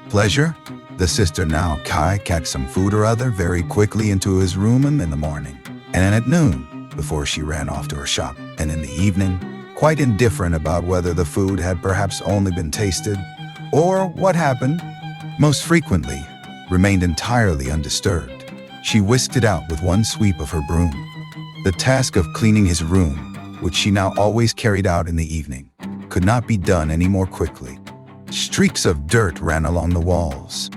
pleasure. The sister now kayak some food or other very quickly into his room in the morning, and then at noon, before she ran off to her shop, and in the evening, quite indifferent about whether the food had perhaps only been tasted, or what happened, most frequently, remained entirely undisturbed. She whisked it out with one sweep of her broom. The task of cleaning his room, which she now always carried out in the evening, could not be done any more quickly. Streaks of dirt ran along the walls.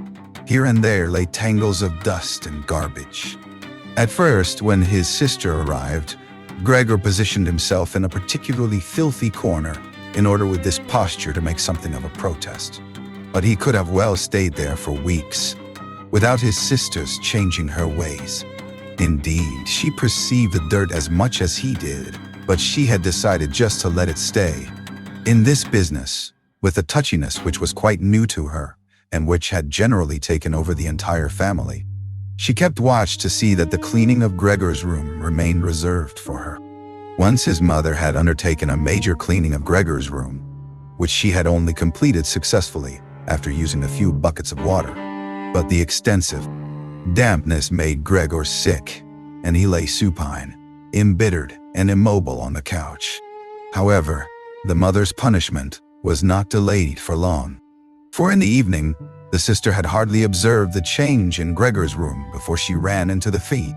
Here and there lay tangles of dust and garbage. At first, when his sister arrived, Gregor positioned himself in a particularly filthy corner in order with this posture to make something of a protest. But he could have well stayed there for weeks, without his sister's changing her ways. Indeed, she perceived the dirt as much as he did, but she had decided just to let it stay. In this business, with a touchiness which was quite new to her, and which had generally taken over the entire family, she kept watch to see that the cleaning of Gregor's room remained reserved for her. Once his mother had undertaken a major cleaning of Gregor's room, which she had only completed successfully after using a few buckets of water. But the extensive dampness made Gregor sick, and he lay supine, embittered and immobile on the couch. However, the mother's punishment was not delayed for long, for in the evening, the sister had hardly observed the change in Gregor's room before she ran into the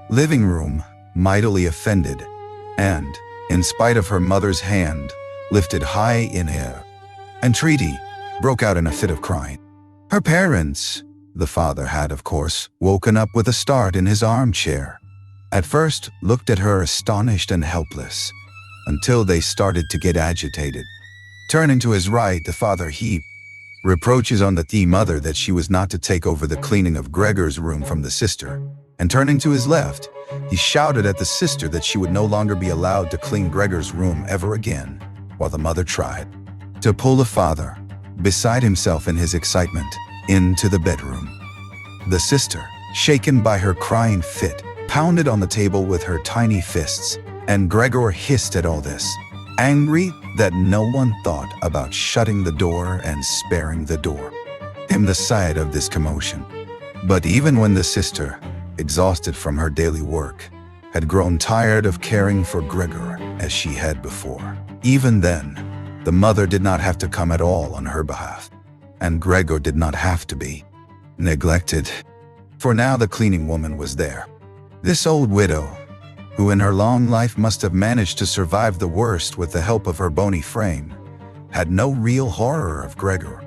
living room, mightily offended, and, in spite of her mother's hand, lifted high in air, entreaty, broke out in a fit of crying. Her parents, the father had, of course, woken up with a start in his armchair. At first, looked at her astonished and helpless, until they started to get agitated. Turning to his right, the father heaped reproaches on the mother that she was not to take over the cleaning of Gregor's room from the sister, and turning to his left, he shouted at the sister that she would no longer be allowed to clean Gregor's room ever again, while the mother tried to pull the father, beside himself in his excitement, into the bedroom. The sister, shaken by her crying fit, pounded on the table with her tiny fists, and Gregor hissed at all this, angry that no one thought about shutting the door and sparing the door. In the sight of this commotion. But even when the sister, exhausted from her daily work, had grown tired of caring for Gregor as she had before, even then, the mother did not have to come at all on her behalf, and Gregor did not have to be neglected. For now the cleaning woman was there. This old widow, who in her long life must have managed to survive the worst with the help of her bony frame, had no real horror of Gregor.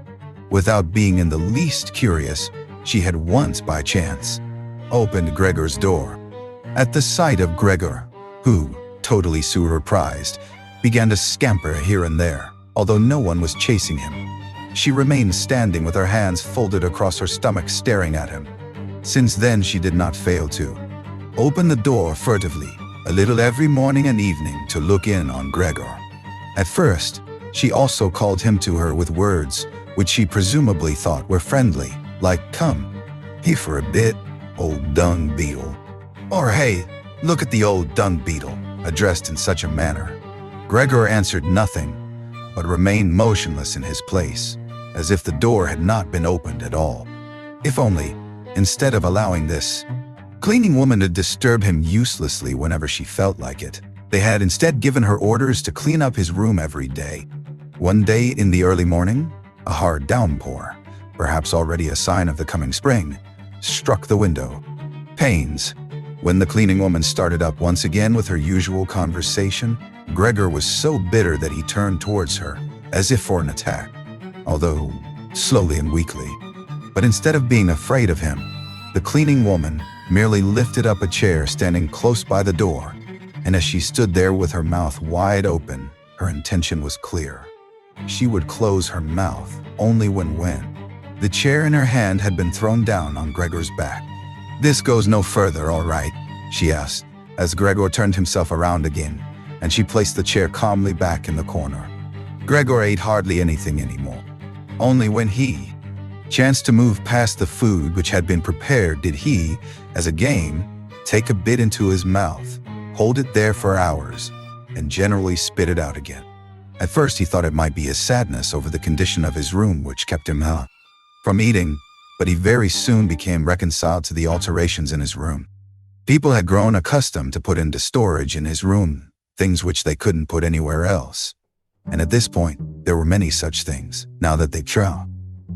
Without being in the least curious, she had once by chance opened Gregor's door. At the sight of Gregor, who, totally surprised, began to scamper here and there, although no one was chasing him. She remained standing with her hands folded across her stomach staring at him. Since then she did not fail to open the door furtively, a little every morning and evening to look in on Gregor. At first, she also called him to her with words which she presumably thought were friendly, like, "Come here for a bit, old dung beetle," or "Hey, look at the old dung beetle," addressed in such a manner. Gregor answered nothing, but remained motionless in his place, as if the door had not been opened at all. If only, instead of allowing this cleaning woman to disturb him uselessly whenever she felt like it, they had instead given her orders to clean up his room every day. One day in the early morning, a hard downpour, perhaps already a sign of the coming spring, struck the window panes. When the cleaning woman started up once again with her usual conversation, Gregor was so bitter that he turned towards her, as if for an attack, although slowly and weakly. But instead of being afraid of him, the cleaning woman merely lifted up a chair standing close by the door, and as she stood there with her mouth wide open, her intention was clear. She would close her mouth only when the chair in her hand had been thrown down on Gregor's back. "This goes no further, all right?" she asked, as Gregor turned himself around again, and she placed the chair calmly back in the corner. Gregor ate hardly anything anymore. Only when he chanced to move past the food which had been prepared did he, as a game, take a bit into his mouth, hold it there for hours, and generally spit it out again. At first he thought it might be his sadness over the condition of his room which kept him from eating, but he very soon became reconciled to the alterations in his room. People had grown accustomed to put into storage in his room things which they couldn't put anywhere else. And at this point, there were many such things, now that they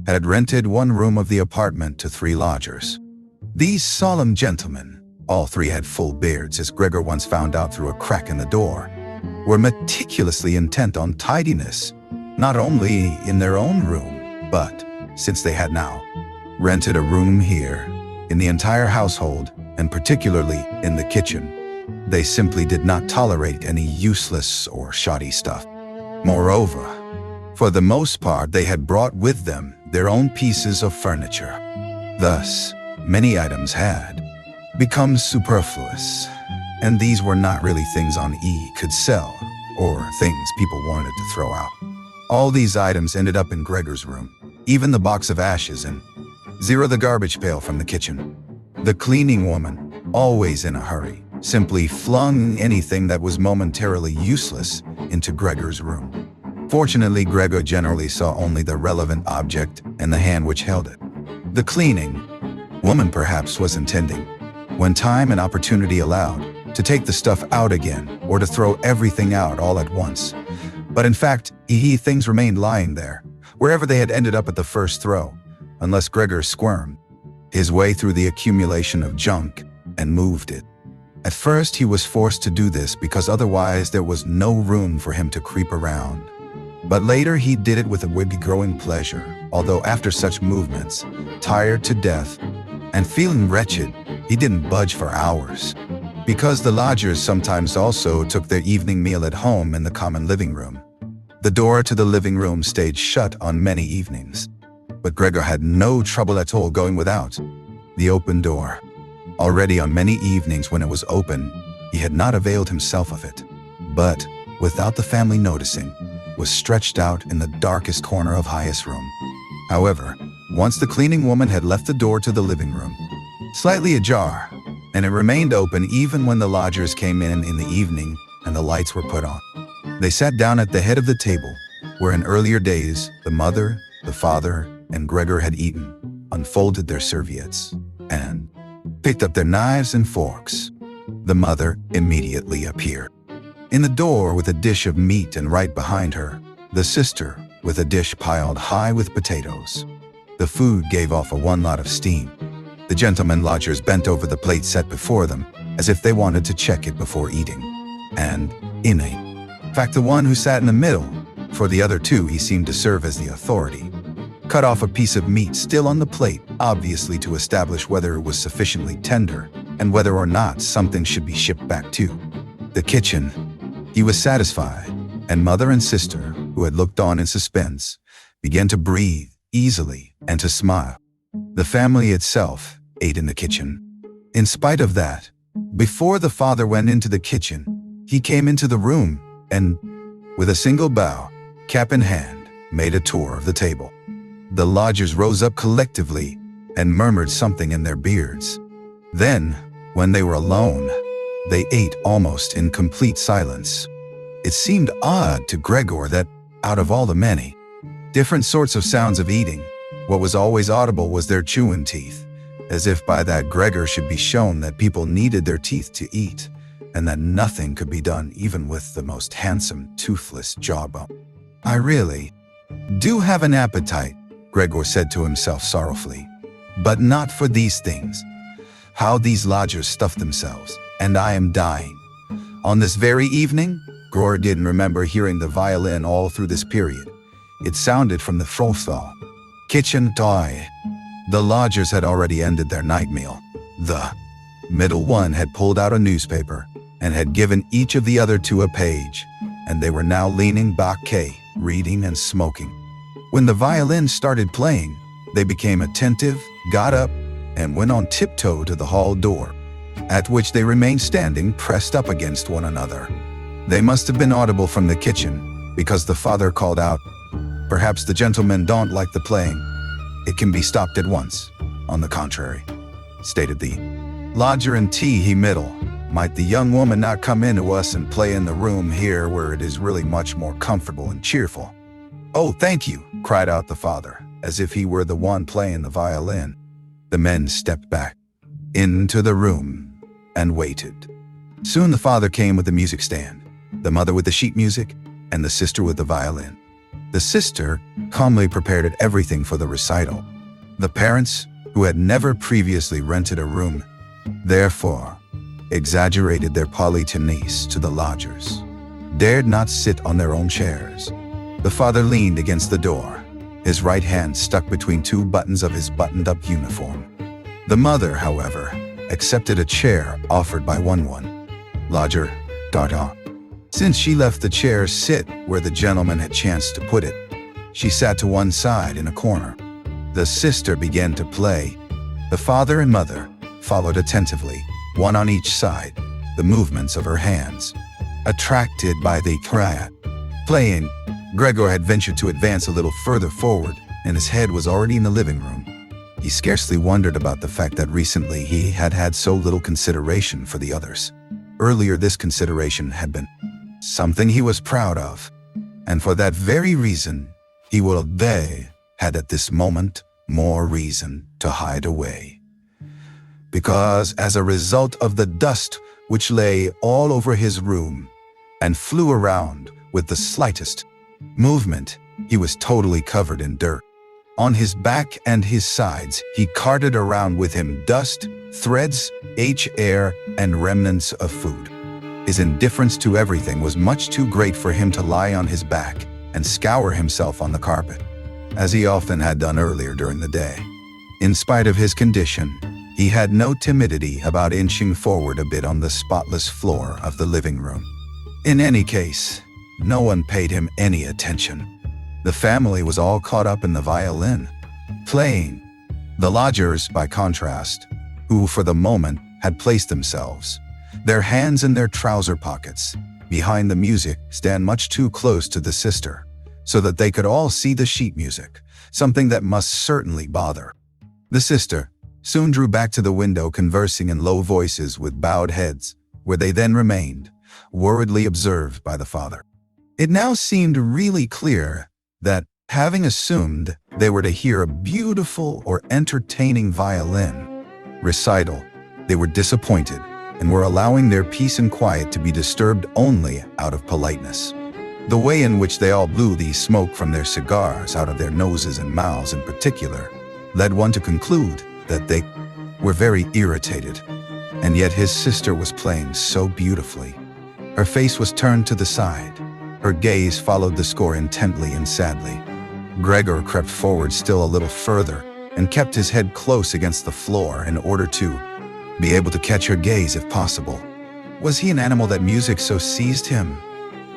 had rented one room of the apartment to 3 lodgers. These solemn gentlemen, all 3 had full beards, as Gregor once found out through a crack in the door, were meticulously intent on tidiness, not only in their own room, but, since they had now rented a room here, in the entire household, and particularly in the kitchen, they simply did not tolerate any useless or shoddy stuff. Moreover, for the most part they had brought with them their own pieces of furniture. Thus, many items had become superfluous, and these were not really things could sell, or things people wanted to throw out. All these items ended up in Gregor's room, even the box of ashes and the garbage pail from the kitchen. The cleaning woman, always in a hurry, simply flung anything that was momentarily useless into Gregor's room. Fortunately, Gregor generally saw only the relevant object and the hand which held it. The cleaning woman perhaps was intending, when time and opportunity allowed, to take the stuff out again or to throw everything out all at once. But in fact, things remained lying there, wherever they had ended up at the first throw, unless Gregor squirmed his way through the accumulation of junk and moved it. At first he was forced to do this because otherwise there was no room for him to creep around. But later he did it with a growing pleasure, although after such movements, tired to death and feeling wretched, he didn't budge for hours. Because the lodgers sometimes also took their evening meal at home in the common living room. The door to the living room stayed shut on many evenings, but Gregor had no trouble at all going without the open door. Already on many evenings when it was open, he had not availed himself of it, but, without the family noticing, was stretched out in the darkest corner of highest room. However, once the cleaning woman had left the door to the living room slightly ajar, and it remained open even when the lodgers came in the evening and the lights were put on. They sat down at the head of the table, where in earlier days the mother, the father, and Gregor had eaten, unfolded their serviettes, and picked up their knives and forks. The mother immediately appeared in the door with a dish of meat, and right behind her, the sister with a dish piled high with potatoes. The food gave off one lot of steam. The gentlemen lodgers bent over the plate set before them, as if they wanted to check it before eating. And, in fact, the one who sat in the middle, for the other 2 he seemed to serve as the authority, cut off a piece of meat still on the plate, obviously to establish whether it was sufficiently tender and whether or not something should be shipped back to the kitchen. He was satisfied, and mother and sister, who had looked on in suspense, began to breathe easily and to smile. The family itself ate in the kitchen. In spite of that, before the father went into the kitchen, he came into the room and, with a single bow, cap in hand, made a tour of the table. The lodgers rose up collectively and murmured something in their beards. Then, when they were alone, they ate almost in complete silence. It seemed odd to Gregor that, out of all the many different sorts of sounds of eating, what was always audible was their chewing teeth, as if by that Gregor should be shown that people needed their teeth to eat, and that nothing could be done even with the most handsome, toothless jawbone. I really do have an appetite, Gregor said to himself sorrowfully, but not for these things. How these lodgers stuff themselves, and I am dying. On this very evening, Gregor didn't remember hearing the violin all through this period. It sounded from the frothal kitchen toy. The lodgers had already ended their night meal. The middle one had pulled out a newspaper and had given each of the other two a page, and they were now leaning back, reading and smoking. When the violin started playing, they became attentive, got up, and went on tiptoe to the hall door, at which they remained standing pressed up against one another. They must have been audible from the kitchen, because the father called out, "Perhaps the gentlemen don't like the playing. It can be stopped at once. On the contrary," stated the lodger in he middle, "might the young woman not come into us and play in the room here where it is really much more comfortable and cheerful?" "Oh, thank you," cried out the father, as if he were the one playing the violin. The men stepped back into the room and waited. Soon the father came with the music stand, the mother with the sheet music, and the sister with the violin. The sister calmly prepared everything for the recital. The parents, who had never previously rented a room, therefore exaggerated their politeness to the lodgers, dared not sit on their own chairs. The father leaned against the door, his right hand stuck between two buttons of his buttoned-up uniform. The mother, however, accepted a chair offered by one lodger, Dada. Since she left the chair sit where the gentleman had chanced to put it, she sat to one side in a corner. The sister began to play. The father and mother followed attentively, one on each side, the movements of her hands. Attracted by the playing, Gregor had ventured to advance a little further forward, and his head was already in the living room. He scarcely wondered about the fact that recently he had had so little consideration for the others. Earlier, this consideration had been something he was proud of, and for that very reason, they had at this moment more reason to hide away. Because as a result of the dust which lay all over his room and flew around with the slightest movement, he was totally covered in dirt. On his back and his sides, he carted around with him dust, threads, air, and remnants of food. His indifference to everything was much too great for him to lie on his back and scour himself on the carpet, as he often had done earlier during the day. In spite of his condition, he had no timidity about inching forward a bit on the spotless floor of the living room. In any case, no one paid him any attention. The family was all caught up in the violin playing. The lodgers, by contrast, who for the moment had placed themselves, their hands in their trouser pockets, behind the music stand much too close to the sister, so that they could all see the sheet music, something that must certainly bother. The sister soon drew back to the window, conversing in low voices with bowed heads, where they then remained, worriedly observed by the father. It now seemed really clear that, having assumed they were to hear a beautiful or entertaining violin recital, they were disappointed and were allowing their peace and quiet to be disturbed only out of politeness. The way in which they all blew the smoke from their cigars out of their noses and mouths in particular led one to conclude that they were very irritated. And yet his sister was playing so beautifully. Her face was turned to the side. Her gaze followed the score intently and sadly. Gregor crept forward still a little further and kept his head close against the floor in order to be able to catch her gaze if possible. Was he an animal that music so seized him?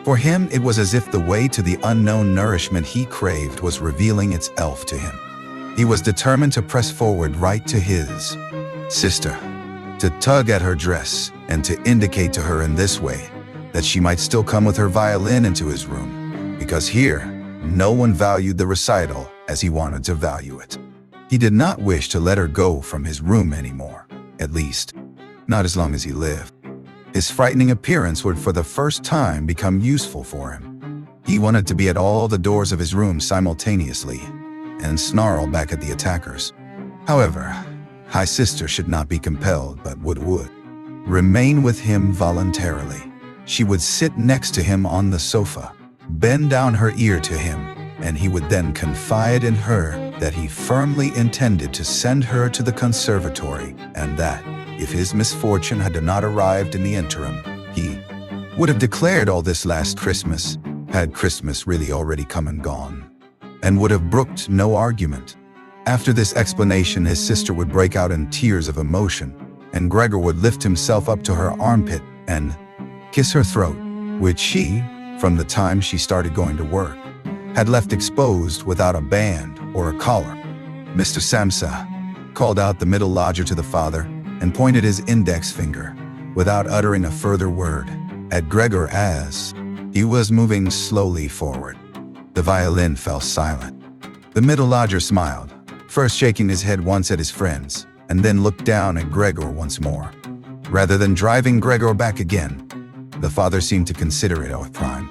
For him, it was as if the way to the unknown nourishment he craved was revealing its elf to him. He was determined to press forward right to his sister, to tug at her dress and to indicate to her in this way that she might still come with her violin into his room, because here, no one valued the recital as he wanted to value it. He did not wish to let her go from his room anymore, at least, not as long as he lived. His frightening appearance would for the first time become useful for him. He wanted to be at all the doors of his room simultaneously and snarl back at the attackers. However, high sister should not be compelled, but would remain with him voluntarily. She would sit next to him on the sofa, bend down her ear to him, and he would then confide in her that he firmly intended to send her to the conservatory, and that, if his misfortune had not arrived in the interim, he would have declared all this last Christmas, had Christmas really already come and gone, and would have brooked no argument. After this explanation, his sister would break out in tears of emotion, and Gregor would lift himself up to her armpit and kiss her throat, which she, from the time she started going to work, had left exposed without a band or a collar. Mr. Samsa called out the middle lodger to the father and pointed his index finger, without uttering a further word, at Gregor as he was moving slowly forward. The violin fell silent. The middle lodger smiled, first shaking his head once at his friends, and then looked down at Gregor once more. Rather than driving Gregor back again, the father seemed to consider it of prime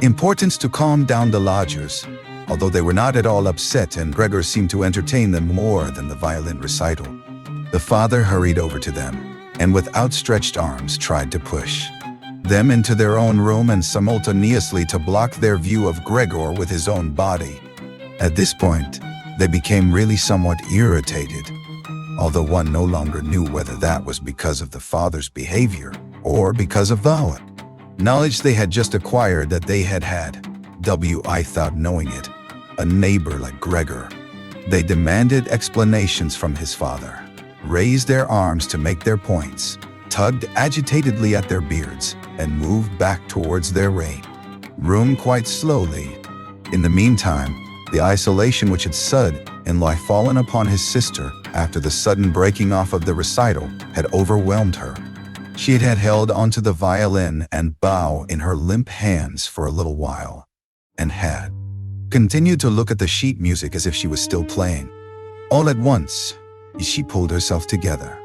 importance to calm down the lodgers, although they were not at all upset, and Gregor seemed to entertain them more than the violin recital. The father hurried over to them, and with outstretched arms tried to push them into their own room and simultaneously to block their view of Gregor with his own body. At this point, they became really somewhat irritated, although one no longer knew whether that was because of the father's behavior or because of the knowledge they had just acquired that they had without knowing it, a neighbor like Gregor. They demanded explanations from his father, raised their arms to make their points, tugged agitatedly at their beards, and moved back towards their room quite slowly. In the meantime, the isolation which had suddenly fallen upon his sister after the sudden breaking off of the recital had overwhelmed her. She had held onto the violin and bow in her limp hands for a little while, and had continued to look at the sheet music as if she was still playing. All at once, she pulled herself together,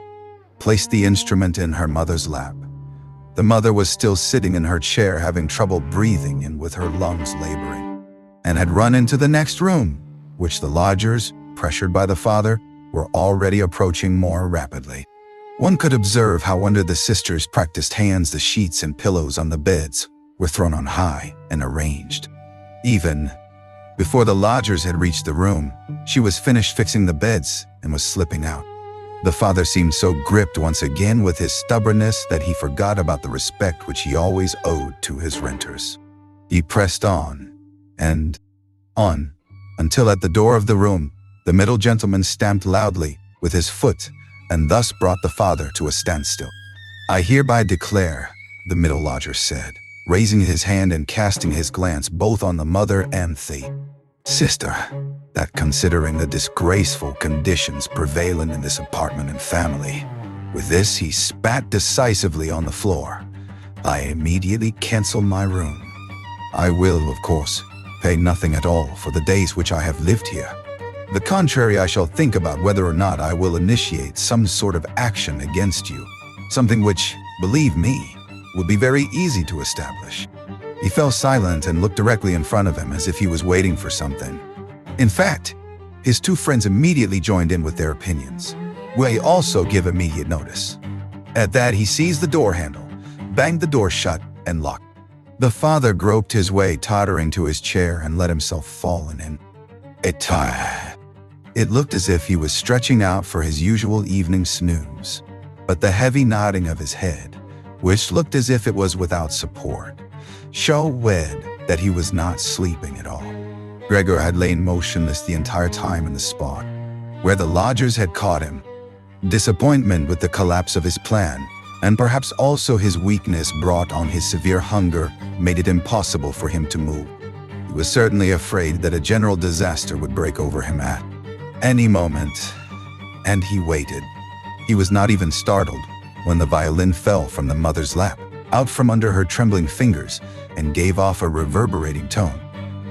placed the instrument in her mother's lap. The mother was still sitting in her chair, having trouble breathing and with her lungs laboring, and had run into the next room, which the lodgers, pressured by the father, were already approaching more rapidly. One could observe how under the sisters' practiced hands the sheets and pillows on the beds were thrown on high and arranged. Even before the lodgers had reached the room, she was finished fixing the beds and was slipping out. The father seemed so gripped once again with his stubbornness that he forgot about the respect which he always owed to his renters. He pressed on and on until at the door of the room, the middle gentleman stamped loudly with his foot and thus brought the father to a standstill. "I hereby declare," the middle lodger said, raising his hand and casting his glance both on the mother and the sister, "that considering the disgraceful conditions prevalent in this apartment and family," with this he spat decisively on the floor, "I immediately cancel my room. I will, of course, pay nothing at all for the days which I have lived here. The contrary, I shall think about whether or not I will initiate some sort of action against you, something which, believe me, will be very easy to establish." He fell silent and looked directly in front of him as if he was waiting for something. In fact, his two friends immediately joined in with their opinions. They also give immediate notice. At that, he seized the door handle, banged the door shut, and locked. The father groped his way tottering to his chair and let himself fall in it. It looked as if he was stretching out for his usual evening snooze, but the heavy nodding of his head, which looked as if it was without support, showed that he was not sleeping at all. Gregor had lain motionless the entire time in the spot where the lodgers had caught him. Disappointment with the collapse of his plan, and perhaps also his weakness brought on his severe hunger, made it impossible for him to move. He was certainly afraid that a general disaster would break over him at any moment, and he waited. He was not even startled when the violin fell from the mother's lap, out from under her trembling fingers, and gave off a reverberating tone.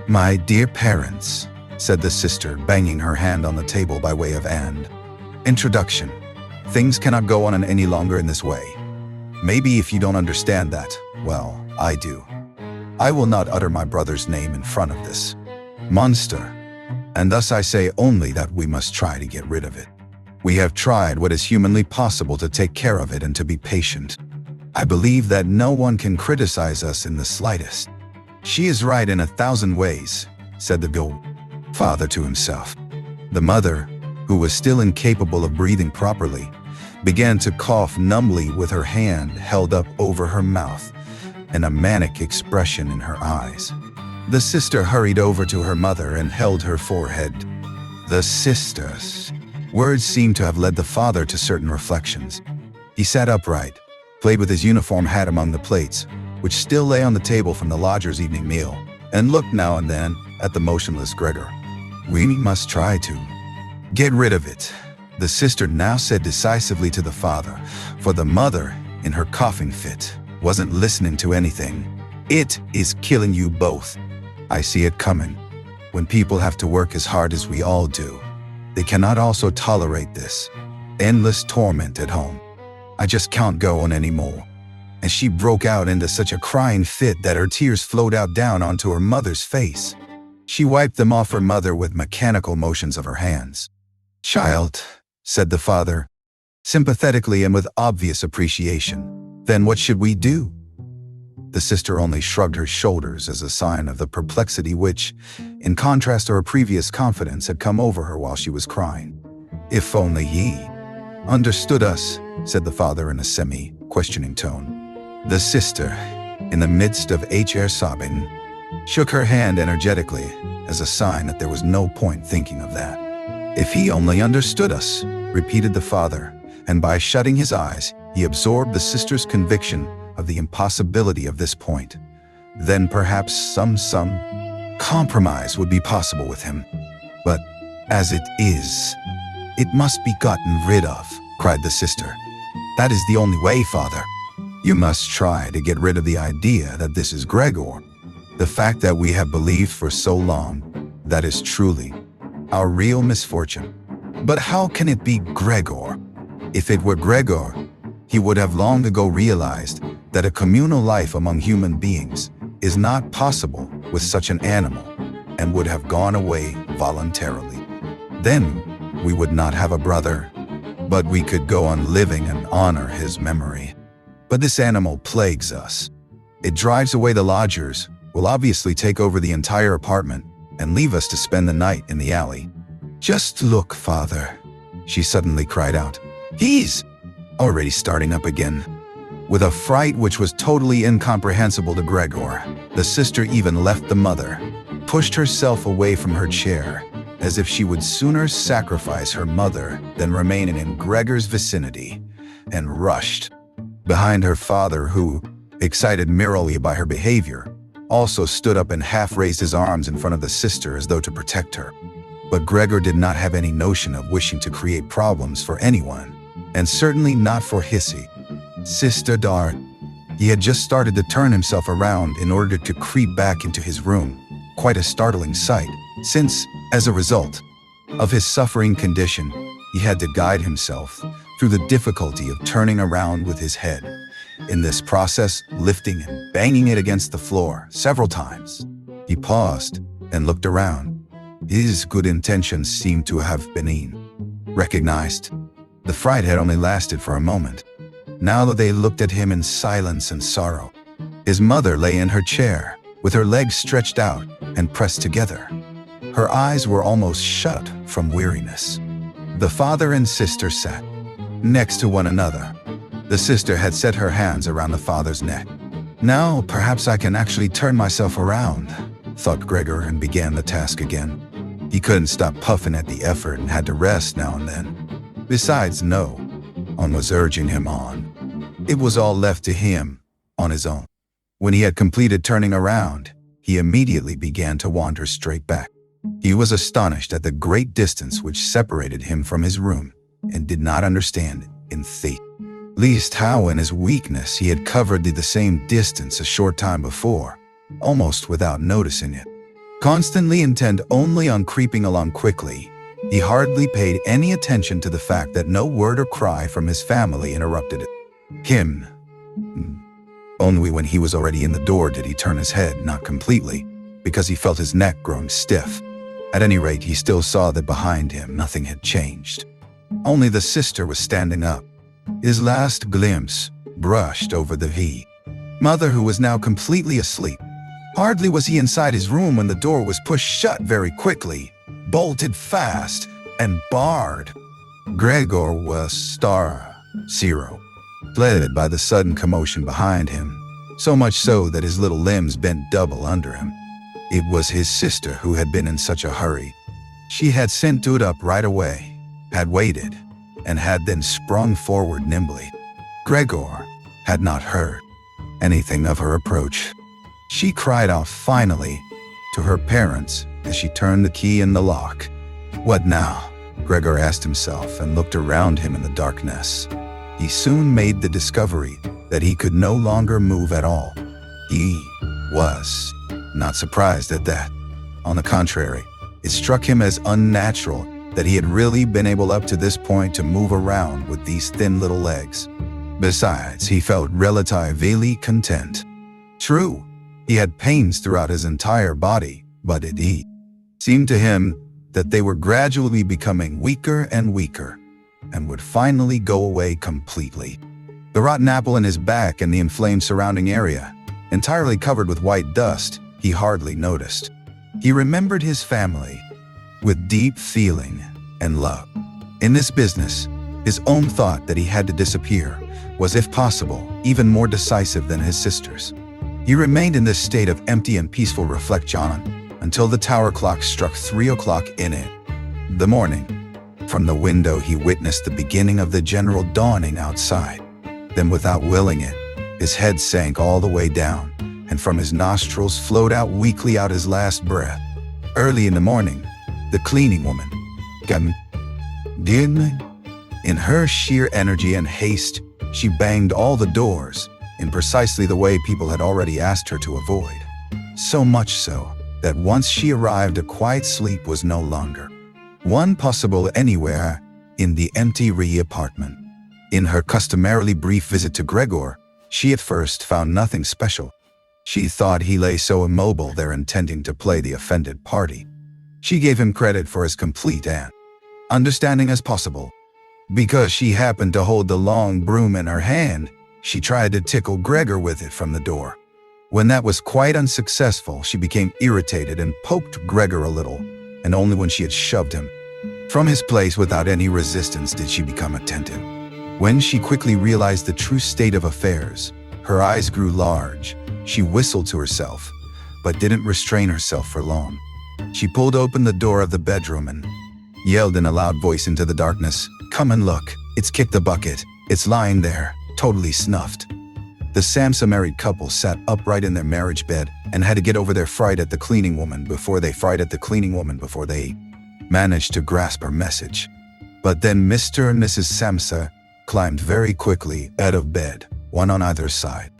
"My dear parents," said the sister, banging her hand on the table by way of introduction. "Things cannot go on any longer in this way. Maybe if you don't understand that, well, I do. I will not utter my brother's name in front of this monster, and thus I say only that we must try to get rid of it. We have tried what is humanly possible to take care of it and to be patient. I believe that no one can criticize us in the slightest. She is right in 1,000 ways, said the good father to himself. The mother, who was still incapable of breathing properly, began to cough numbly with her hand held up over her mouth and a manic expression in her eyes. The sister hurried over to her mother and held her forehead. The sister's words seemed to have led the father to certain reflections. He sat upright, played with his uniform hat among the plates, which still lay on the table from the lodger's evening meal, and looked now and then at the motionless Gregor. We must try to get rid of it, the sister now said decisively to the father, for the mother, in her coughing fit, wasn't listening to anything. It is killing you both. I see it coming. When people have to work as hard as we all do, they cannot also tolerate this endless torment at home. I just can't go on anymore. And she broke out into such a crying fit that her tears flowed out down onto her mother's face. She wiped them off her mother with mechanical motions of her hands. Child, said the father, sympathetically and with obvious appreciation, then what should we do? The sister only shrugged her shoulders as a sign of the perplexity which, in contrast to her previous confidence, had come over her while she was crying. If only he understood us, said the father in a semi-questioning tone. The sister, in the midst of HR sobbing, shook her hand energetically as a sign that there was no point thinking of that. If he only understood us, repeated the father, and by shutting his eyes, he absorbed the sister's conviction of the impossibility of this point. Then perhaps some compromise would be possible with him. But as it is, it must be gotten rid of, cried the sister. That is the only way, father. You must try to get rid of the idea that this is Gregor. The fact that we have believed for so long, that is truly our real misfortune. But how can it be Gregor? If it were Gregor, he would have long ago realized that a communal life among human beings is not possible with such an animal and would have gone away voluntarily. Then we would not have a brother, but we could go on living and honor his memory. But this animal plagues us. It drives away the lodgers, will obviously take over the entire apartment, and leave us to spend the night in the alley. Just look, father, she suddenly cried out. He's already starting up again. With a fright which was totally incomprehensible to Gregor, the sister even left the mother, pushed herself away from her chair, as if she would sooner sacrifice her mother than remain in Gregor's vicinity, and rushed behind her father who, excited merely by her behavior, also stood up and half raised his arms in front of the sister as though to protect her. But Gregor did not have any notion of wishing to create problems for anyone, and certainly not for Hissy. Sister Dart. He had just started to turn himself around in order to creep back into his room, quite a startling sight, since, as a result of his suffering condition, he had to guide himself through the difficulty of turning around with his head. In this process, lifting and banging it against the floor several times. He paused and looked around. His good intentions seemed to have been recognized. The fright had only lasted for a moment. Now they looked at him in silence and sorrow. His mother lay in her chair, with her legs stretched out and pressed together. Her eyes were almost shut from weariness. The father and sister sat next to one another. The sister had set her hands around the father's neck. Now, perhaps I can actually turn myself around, thought Gregor, and began the task again. He couldn't stop puffing at the effort and had to rest now and then. Besides, no one was urging him on. It was all left to him, on his own. When he had completed turning around, he immediately began to wander straight back. He was astonished at the great distance which separated him from his room, and did not understand, in least how in his weakness he had covered the same distance a short time before, almost without noticing it. Constantly intent only on creeping along quickly, he hardly paid any attention to the fact that no word or cry from his family interrupted it. Him. Only when he was already in the door did he turn his head, not completely, because he felt his neck growing stiff. At any rate, he still saw that behind him nothing had changed. Only the sister was standing up. His last glimpse brushed over the mother, who was now completely asleep. Hardly was he inside his room when the door was pushed shut very quickly, bolted fast, and barred. Gregor was zero, fled by the sudden commotion behind him, so much so that his little limbs bent double under him. It was his sister who had been in such a hurry. She had stood up right away, had waited, and had then sprung forward nimbly. Gregor had not heard anything of her approach. She cried out finally to her parents as she turned the key in the lock. What now? Gregor asked himself and looked around him in the darkness. He soon made the discovery that he could no longer move at all. He was not surprised at that. On the contrary, it struck him as unnatural that he had really been able up to this point to move around with these thin little legs. Besides, he felt relatively content. True, he had pains throughout his entire body, but it seemed to him that they were gradually becoming weaker and weaker, and would finally go away completely. The rotten apple in his back and the inflamed surrounding area, entirely covered with white dust, he hardly noticed. He remembered his family with deep feeling and love. In this business, his own thought that he had to disappear was, if possible, even more decisive than his sister's. He remained in this state of empty and peaceful reflection until the tower clock struck 3 o'clock in the morning. From the window he witnessed the beginning of the general dawning outside. Then, without willing it, his head sank all the way down, and from his nostrils flowed out weakly out his last breath. Early in the morning, the cleaning woman came in. In her sheer energy and haste, she banged all the doors in precisely the way people had already asked her to avoid. So much so that once she arrived, a quiet sleep was no longer one possible anywhere in the empty apartment. In her customarily brief visit to Gregor, she at first found nothing special. She thought he lay so immobile there, intending to play the offended party. She gave him credit for as complete and understanding as possible. Because she happened to hold the long broom in her hand, she tried to tickle Gregor with it from the door. When that was quite unsuccessful, she became irritated and poked Gregor a little, and only when she had shoved him from his place without any resistance did she become attentive. When she quickly realized the true state of affairs, her eyes grew large. She whistled to herself, but didn't restrain herself for long. She pulled open the door of the bedroom and yelled in a loud voice into the darkness, "Come and look, it's kicked the bucket. It's lying there, totally snuffed." The Samsa married couple sat upright in their marriage bed and had to get over their fright at the cleaning woman before they managed to grasp her message. But then Mr. and Mrs. Samsa climbed very quickly out of bed, one on either side.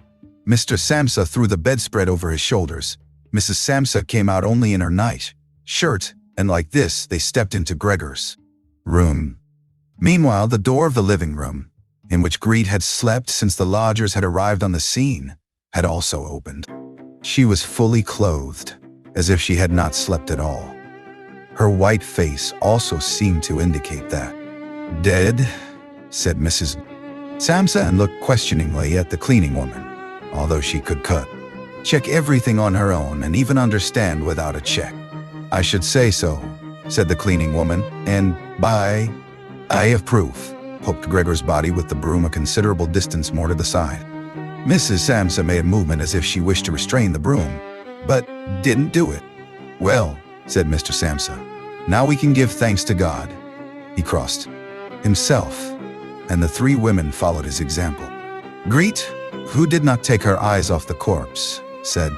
Mr. Samsa threw the bedspread over his shoulders. Mrs. Samsa came out only in her night shirt, and like this, they stepped into Gregor's room. Meanwhile, the door of the living room, in which Greet had slept since the lodgers had arrived on the scene, had also opened. She was fully clothed, as if she had not slept at all. Her white face also seemed to indicate that. "Dead?" said Mrs. Samsa, and looked questioningly at the cleaning woman, although she could check everything on her own and even understand without a check. "I should say so," said the cleaning woman, "and I have proof," poked Gregor's body with the broom a considerable distance more to the side. Mrs. Samsa made a movement as if she wished to restrain the broom, but didn't do it. "Well," said Mr. Samsa, "now we can give thanks to God." He crossed himself, and the three women followed his example. Greet, who did not take her eyes off the corpse, said,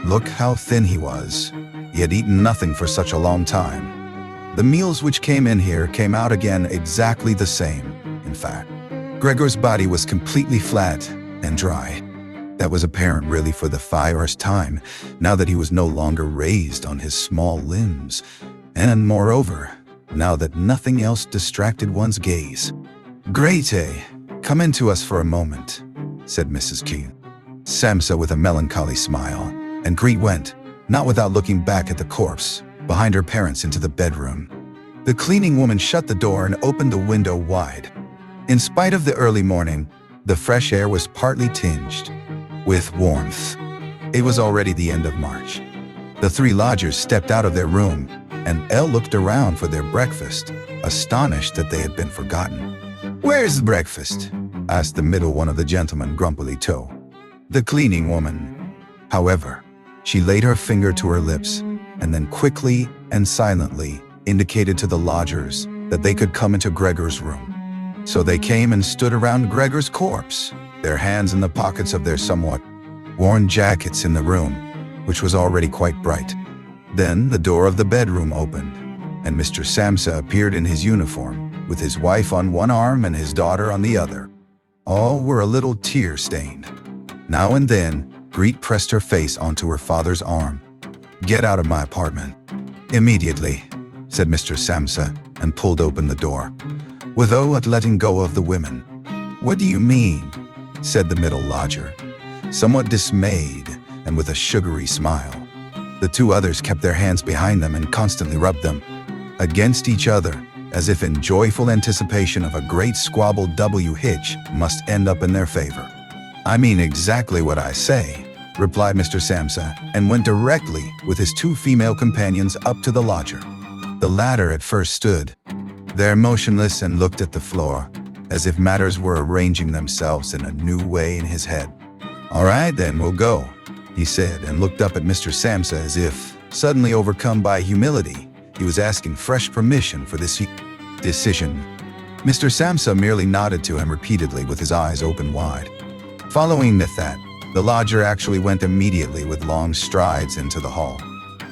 "Look how thin he was. He had eaten nothing for such a long time. The meals which came in here came out again exactly the same. In fact, Gregor's body was completely flat and dry. That was apparent really for the first time, now that he was no longer raised on his small limbs, and moreover, now that nothing else distracted one's gaze. "Grete, come in to us for a moment," said Mrs. Keene. Samsa with a melancholy smile, and Greet went, not without looking back at the corpse, behind her parents into the bedroom. The cleaning woman shut the door and opened the window wide. In spite of the early morning, the fresh air was partly tinged with warmth. It was already the end of March. The three lodgers stepped out of their room, and Elle looked around for their breakfast, astonished that they had been forgotten. "Where's the breakfast?" asked the middle one of the gentlemen grumpily too. The cleaning woman, however, she laid her finger to her lips, and then quickly and silently indicated to the lodgers that they could come into Gregor's room. So they came and stood around Gregor's corpse, their hands in the pockets of their somewhat worn jackets in the room, which was already quite bright. Then the door of the bedroom opened, and Mr. Samsa appeared in his uniform, with his wife on one arm and his daughter on the other. All were a little tear-stained. Now and then, Greet pressed her face onto her father's arm. "Get out of my apartment." "Immediately," said Mr. Samsa, and pulled open the door, without letting go of the women. "What do you mean?" said the middle lodger, somewhat dismayed and with a sugary smile. The two others kept their hands behind them and constantly rubbed them against each other, as if in joyful anticipation of a great squabble hitch must end up in their favor. "I mean exactly what I say," replied Mr. Samsa, and went directly with his two female companions up to the lodger. The latter at first stood there motionless and looked at the floor, as if matters were arranging themselves in a new way in his head. "All right, then, we'll go," he said, and looked up at Mr. Samsa as if, suddenly overcome by humility, he was asking fresh permission for this decision. Mr. Samsa merely nodded to him repeatedly with his eyes open wide. Following that, the lodger actually went immediately with long strides into the hall.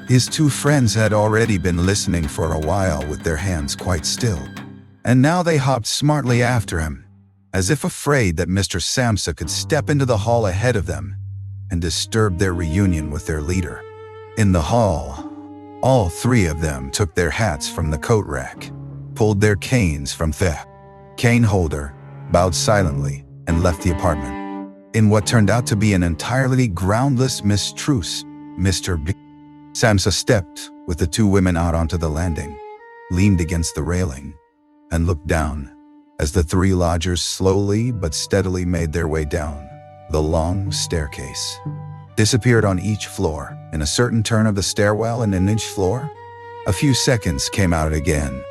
His two friends had already been listening for a while with their hands quite still, and now they hopped smartly after him, as if afraid that Mr. Samsa could step into the hall ahead of them and disturb their reunion with their leader. In the hall, all three of them took their hats from the coat rack, pulled their canes from the cane holder, bowed silently, and left the apartment. In what turned out to be an entirely groundless mistrust, Mr. Samsa stepped with the two women out onto the landing, leaned against the railing, and looked down as the three lodgers slowly but steadily made their way down the long staircase, disappeared on each floor. In a certain turn of the stairwell and in each floor, a few seconds came out again.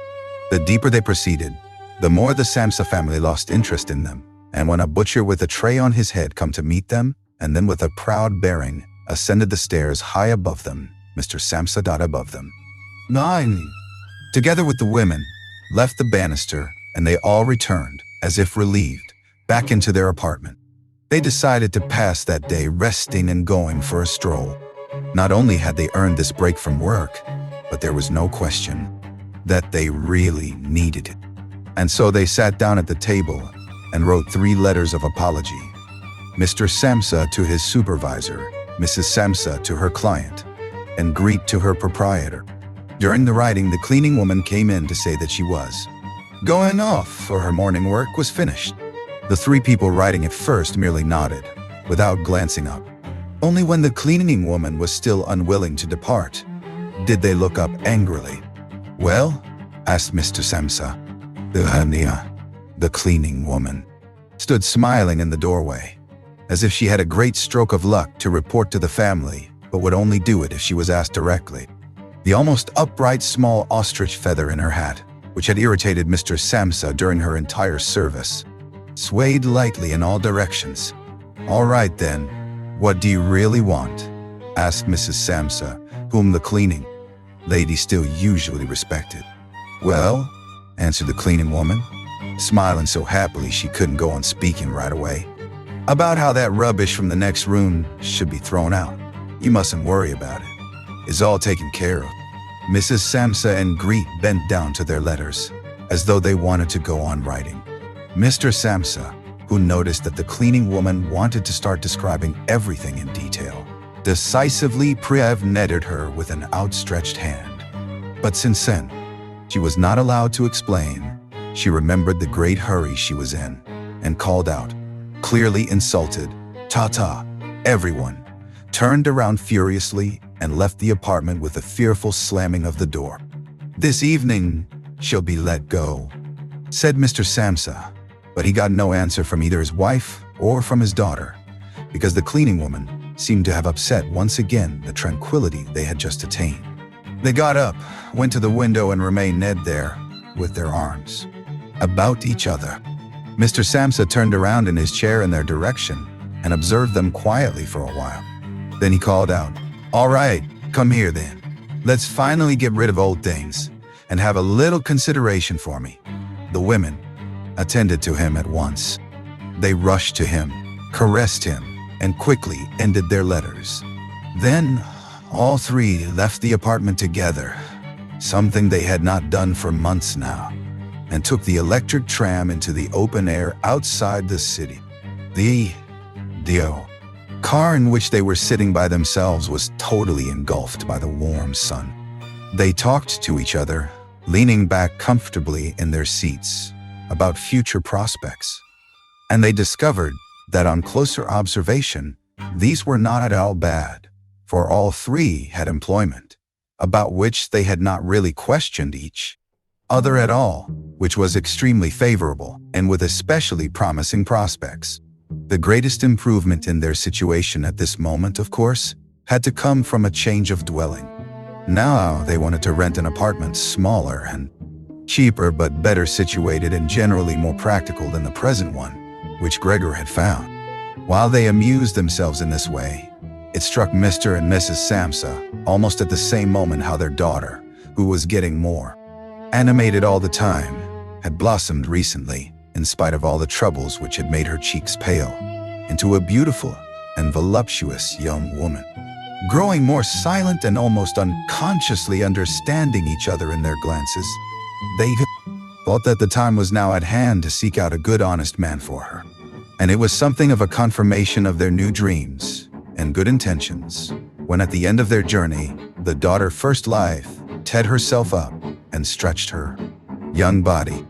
The deeper they proceeded, the more the Samsa family lost interest in them, and when a butcher with a tray on his head come to meet them, and then with a proud bearing, ascended the stairs high above them, Mr. Samsa above them. Nine, together with the women, left the banister, and they all returned, as if relieved, back into their apartment. They decided to pass that day resting and going for a stroll. Not only had they earned this break from work, but there was no question that they really needed it. And so they sat down at the table and wrote 3 letters of apology. Mr. Samsa to his supervisor, Mrs. Samsa to her client, and Greet to her proprietor. During the writing, the cleaning woman came in to say that she was going off, for her morning work was finished. The 3 people writing at first merely nodded, without glancing up. Only when the cleaning woman was still unwilling to depart, did they look up angrily. "Well?" asked Mr. Samsa. Saniye, the cleaning woman, stood smiling in the doorway, as if she had a great stroke of luck to report to the family, but would only do it if she was asked directly. The almost upright small ostrich feather in her hat, which had irritated Mr. Samsa during her entire service, swayed lightly in all directions. "All right then, what do you really want?" asked Mrs. Samsa, whom the cleaning lady still usually respected. "Well," answered the cleaning woman, smiling so happily she couldn't go on speaking right away, "about how that rubbish from the next room should be thrown out. You mustn't worry about it. It's all taken care of." Mrs. Samsa and Greet bent down to their letters, as though they wanted to go on writing. Mr. Samsa, who noticed that the cleaning woman wanted to start describing everything in detail, decisively prevented her with an outstretched hand. But since then, she was not allowed to explain. She remembered the great hurry she was in, and called out, clearly insulted, "Ta-ta, Everyone turned around furiously and left the apartment with a fearful slamming of the door. "This evening, she'll be let go," said Mr. Samsa, but he got no answer from either his wife or from his daughter, because the cleaning woman seemed to have upset once again the tranquility they had just attained. They got up, went to the window, and remained there with their arms about each other. Mr. Samsa turned around in his chair in their direction and observed them quietly for a while. Then he called out, "All right, come here then. Let's finally get rid of old things and have a little consideration for me." The women attended to him at once. They rushed to him, caressed him, and quickly ended their letters. Then all three left the apartment together, something they had not done for months now, and took the electric tram into the open air outside the city. The car in which they were sitting by themselves was totally engulfed by the warm sun. They talked to each other, leaning back comfortably in their seats, about future prospects. And they discovered that on closer observation, these were not at all bad, for all three had employment, about which they had not really questioned each other at all, which was extremely favorable and with especially promising prospects. The greatest improvement in their situation at this moment, of course, had to come from a change of dwelling. Now they wanted to rent an apartment smaller and cheaper but better situated and generally more practical than the present one, which Gregor had found. While they amused themselves in this way, it struck Mr. and Mrs. Samsa almost at the same moment how their daughter, who was getting more animated all the time, had blossomed recently, in spite of all the troubles which had made her cheeks pale, into a beautiful and voluptuous young woman. Growing more silent and almost unconsciously understanding each other in their glances, they thought that the time was now at hand to seek out a good, honest man for her. And it was something of a confirmation of their new dreams and good intentions, when at the end of their journey, the daughter first life teed herself up and stretched her young body